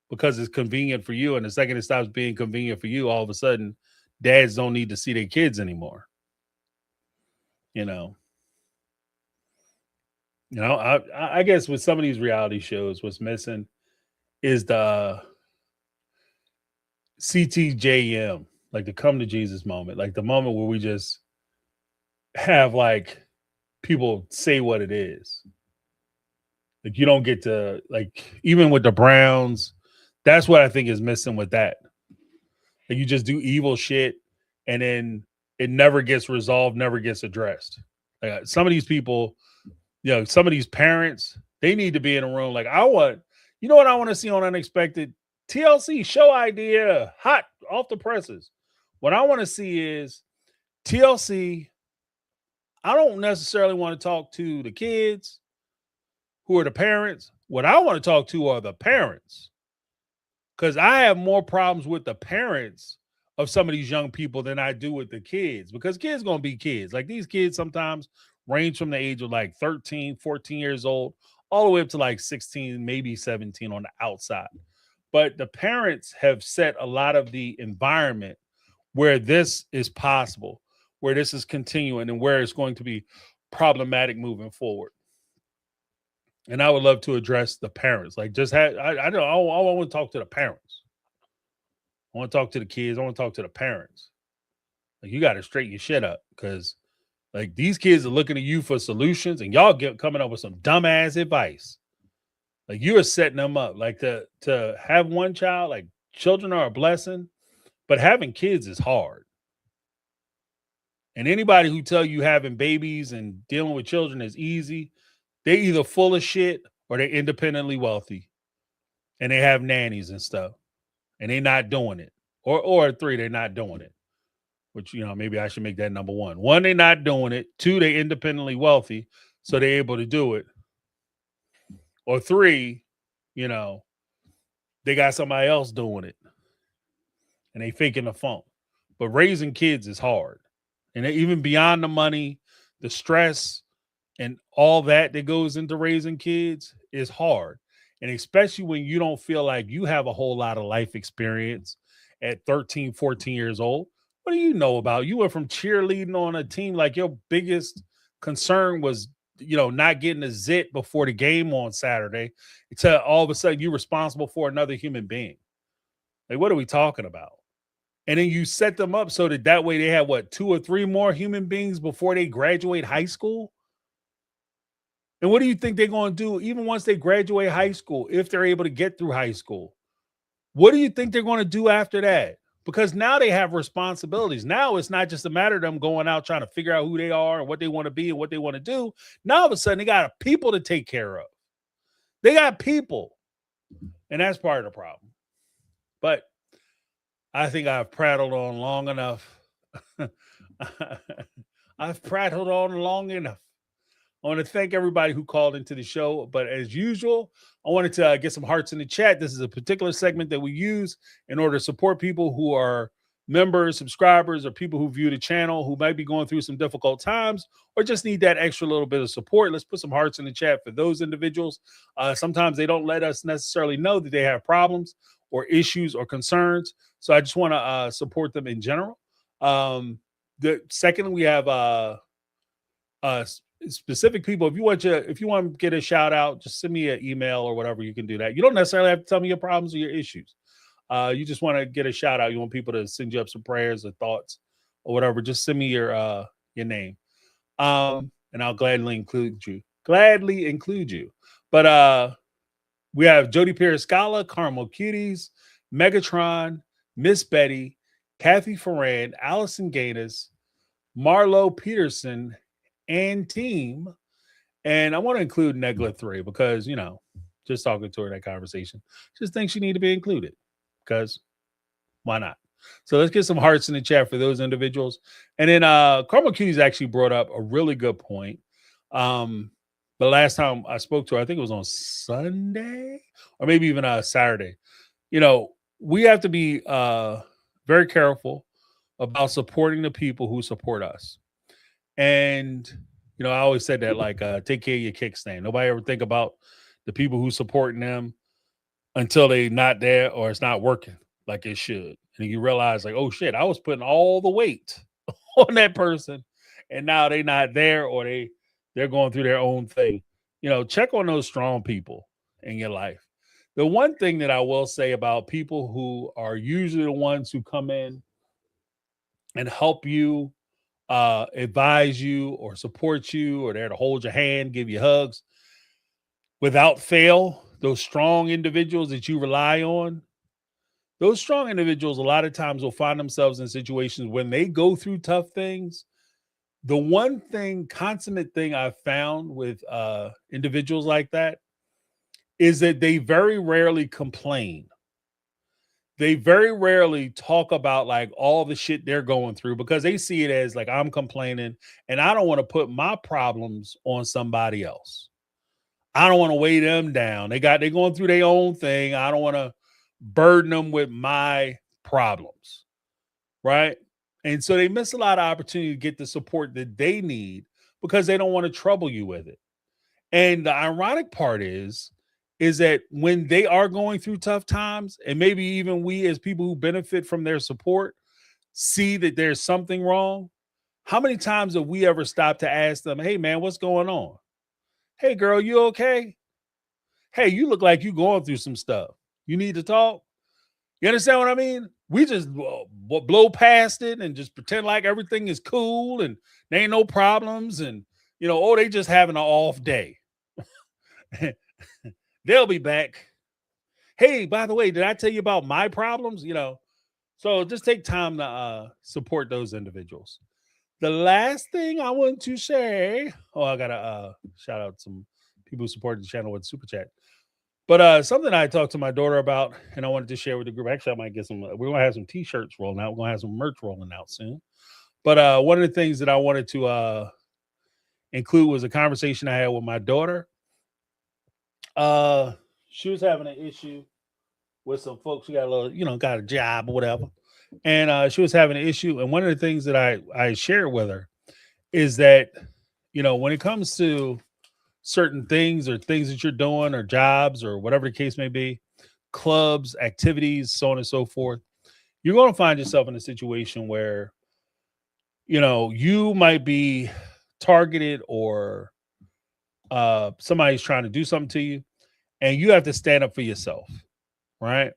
because it's convenient for you. And the second it stops being convenient for you, all of a sudden, dads don't need to see their kids anymore. You know, I guess with some of these reality shows, what's missing is the CTJM, like the come to Jesus moment, like the moment where we just have like people say what it is. Like you don't get to, like, even with the Browns, that's what I think is missing with that. Like you just do evil shit and then it never gets resolved, never gets addressed. Like some of these people, you know, some of these parents, they need to be in a room. Like you know what I want to see on Unexpected? TLC show idea, hot off the presses. What I want to see is TLC. I don't necessarily want to talk to the kids who are the parents. What I want to talk to are the parents. Because I have more problems with the parents of some of these young people than I do with the kids. Because kids going to be kids. Like these kids sometimes range from the age of like 13, 14 years old, all the way up to like 16, maybe 17 on the outside. But the parents have set a lot of the environment where this is possible, where this is continuing, and where it's going to be problematic moving forward. And I would love to address the parents. Like just I want to talk to the parents. I want to talk to the kids. I want to talk to the parents. Like you got to straighten your shit up because like these kids are looking at you for solutions and y'all coming up with some dumbass advice. Like you are setting them up. Like to have one child, like children are a blessing, but having kids is hard. And anybody who tell you having babies and dealing with children is easy, they either full of shit or they're independently wealthy and they have nannies and stuff and they're not doing it. Or 3, they're not doing it. Which, you know, maybe I should make that number 1. 1, they're not doing it. 2, they're independently wealthy, so they're able to do it. Or 3, you know, they got somebody else doing it and they faking the funk. But raising kids is hard. And even beyond the money, the stress and all that goes into raising kids is hard. And especially when you don't feel like you have a whole lot of life experience at 13, 14 years old. What do you know about? You went from cheerleading on a team, like your biggest concern was, you know, not getting a zit before the game on Saturday, to all of a sudden you're responsible for another human being. Like, what are we talking about? And then you set them up so that way they have 2 or 3 more human beings before they graduate high school. And what do you think they're going to do even once they graduate high school, if they're able to get through high school? What do you think they're going to do after that? Because now they have responsibilities. Now it's not just a matter of them going out trying to figure out who they are and what they want to be and what they want to do. Now all of a sudden they got people to take care of. They got people. And that's part of the problem. But I think I've prattled on long enough. I've prattled on long enough. I want to thank everybody who called into the show. But as usual, I wanted to get some hearts in the chat. This is a particular segment that we use in order to support people who are members, subscribers, or people who view the channel who might be going through some difficult times or just need that extra little bit of support. Let's put some hearts in the chat for those individuals. Sometimes they don't let us necessarily know that they have problems, or issues or concerns. So I just want to support them in general. Secondly, we have specific people. If you want to get a shout out, just send me an email or whatever. You can do that. You don't necessarily have to tell me your problems or your issues. You just want to get a shout out. You want people to send you up some prayers or thoughts or whatever. Just send me your name, and I'll gladly include you. But we have Jody Periscala, Carmel Cuties, Megatron, Miss Betty, Kathy Ferran, Allison Gaines, Marlo Peterson, and team. And I want to include Negla 3 because, just talking to her in that conversation, just think she need to be included because why not? So let's get some hearts in the chat for those individuals. And then Carmel Cuties actually brought up a really good point. The last time I spoke to her, I think it was on Sunday or maybe even Saturday. We have to be very careful about supporting the people who support us. And, I always said that, like, take care of your kickstand. Nobody ever think about the people who supporting them until they not there or it's not working like it should. And you realize, like, oh, shit, I was putting all the weight on that person. And now they not there or they're going through their own thing. Check on those strong people in your life. The one thing that I will say about people who are usually the ones who come in and help you, advise you or support you or there to hold your hand, give you hugs, without fail, those strong individuals that you rely on, those strong individuals a lot of times will find themselves in situations when they go through tough things. The one consummate thing I've found with individuals like that is that they very rarely complain. They very rarely talk about like all the shit they're going through because they see it as like, I'm complaining and I don't want to put my problems on somebody else. I don't want to weigh them down. They're going through their own thing. I don't want to burden them with my problems. Right. And so they miss a lot of opportunity to get the support that they need because they don't want to trouble you with it. And the ironic part is that when they are going through tough times, and maybe even we as people who benefit from their support see that there's something wrong, how many times have we ever stopped to ask them, hey, man, what's going on? Hey, girl, you okay? Hey, you look like you're going through some stuff. You need to talk? You understand what I mean? We just blow past it and just pretend like everything is cool and there ain't no problems. And, they just having an off day. They'll be back. Hey, by the way, did I tell you about my problems? So just take time to support those individuals. The last thing I want to say, I got to shout out some people who supported the channel with Super Chat. But something I talked to my daughter about, and I wanted to share with the group. Actually, I might get some. We're going to have some T-shirts rolling out. We're going to have some merch rolling out soon. But one of the things that I wanted to include was a conversation I had with my daughter. She was having an issue with some folks who got a little, got a job or whatever. And she was having an issue. And one of the things that I shared with her is that, when it comes to certain things or things that you're doing or jobs or whatever the case may be, clubs, activities, so on and so forth, you're going to find yourself in a situation where, you might be targeted or somebody's trying to do something to you and you have to stand up for yourself. Right.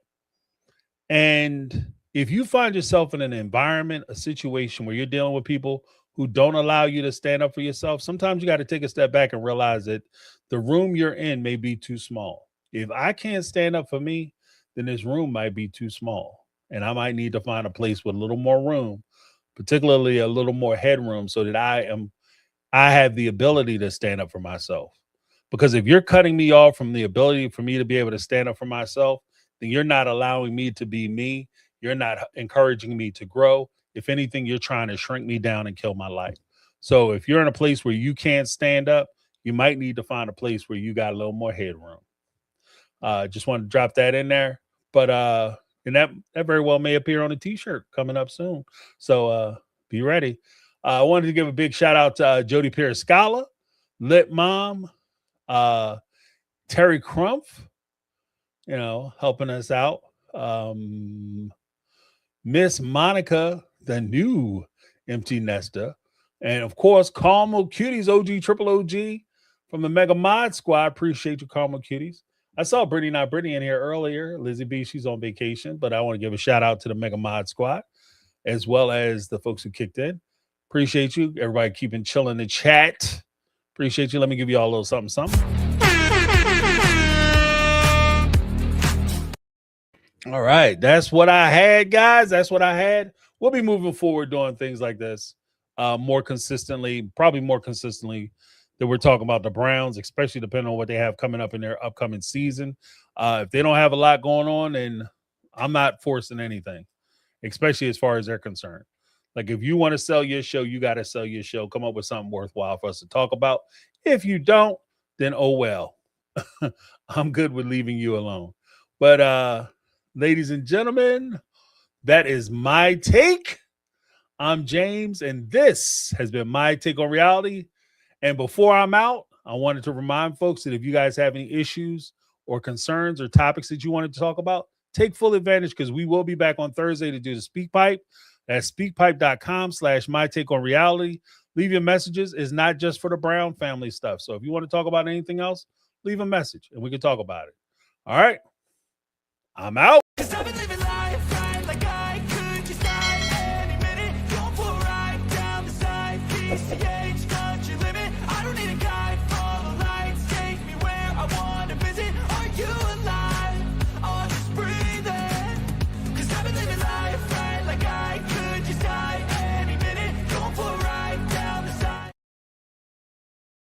And if you find yourself in an environment, a situation where you're dealing with people who don't allow you to stand up for yourself, sometimes you got to take a step back and realize that the room you're in may be too small. If I can't stand up for me, then this room might be too small. And I might need to find a place with a little more room, particularly a little more headroom, so that I have the ability to stand up for myself. Because if you're cutting me off from the ability for me to be able to stand up for myself, then you're not allowing me to be me. You're not encouraging me to grow. If anything, you're trying to shrink me down and kill my life. So if you're in a place where you can't stand up, you might need to find a place where you got a little more headroom. Just want to drop that in there. But and that very well may appear on a T-shirt coming up soon. So be ready. I wanted to give a big shout out to Jody Periscala, Lit Mom, Terry Crumpf, helping us out. Miss Monica, the new empty nester. And of course, Carmel Cuties, OG, triple OG from the Mega Mod Squad. Appreciate you, Carmel Cuties. I saw Brittany, not Brittany, in here earlier. Lizzie B, she's on vacation, but I want to give a shout out to the Mega Mod Squad, as well as the folks who kicked in. Appreciate you. Everybody keeping chill in the chat. Appreciate you. Let me give you all a little something, something. All right. That's what I had, guys. That's what I had. We'll be moving forward doing things like this more consistently, probably more consistently that we're talking about the Browns, especially depending on what they have coming up in their upcoming season. If they don't have a lot going on, then I'm not forcing anything, especially as far as they're concerned. Like, if you want to sell your show, you got to sell your show. Come up with something worthwhile for us to talk about. If you don't, then oh well. I'm good with leaving you alone. But ladies and gentlemen, that is my take. I'm James, and this has been My Take on Reality. And before I'm out, I wanted to remind folks that if you guys have any issues or concerns or topics that you wanted to talk about, take full advantage, because we will be back on Thursday to do the Speak Pipe. That's speakpipe.com/MyTakeOnReality. Leave your messages. It's not just for the Brown family stuff. So if you want to talk about anything else, leave a message and we can talk about it. All right. I'm out.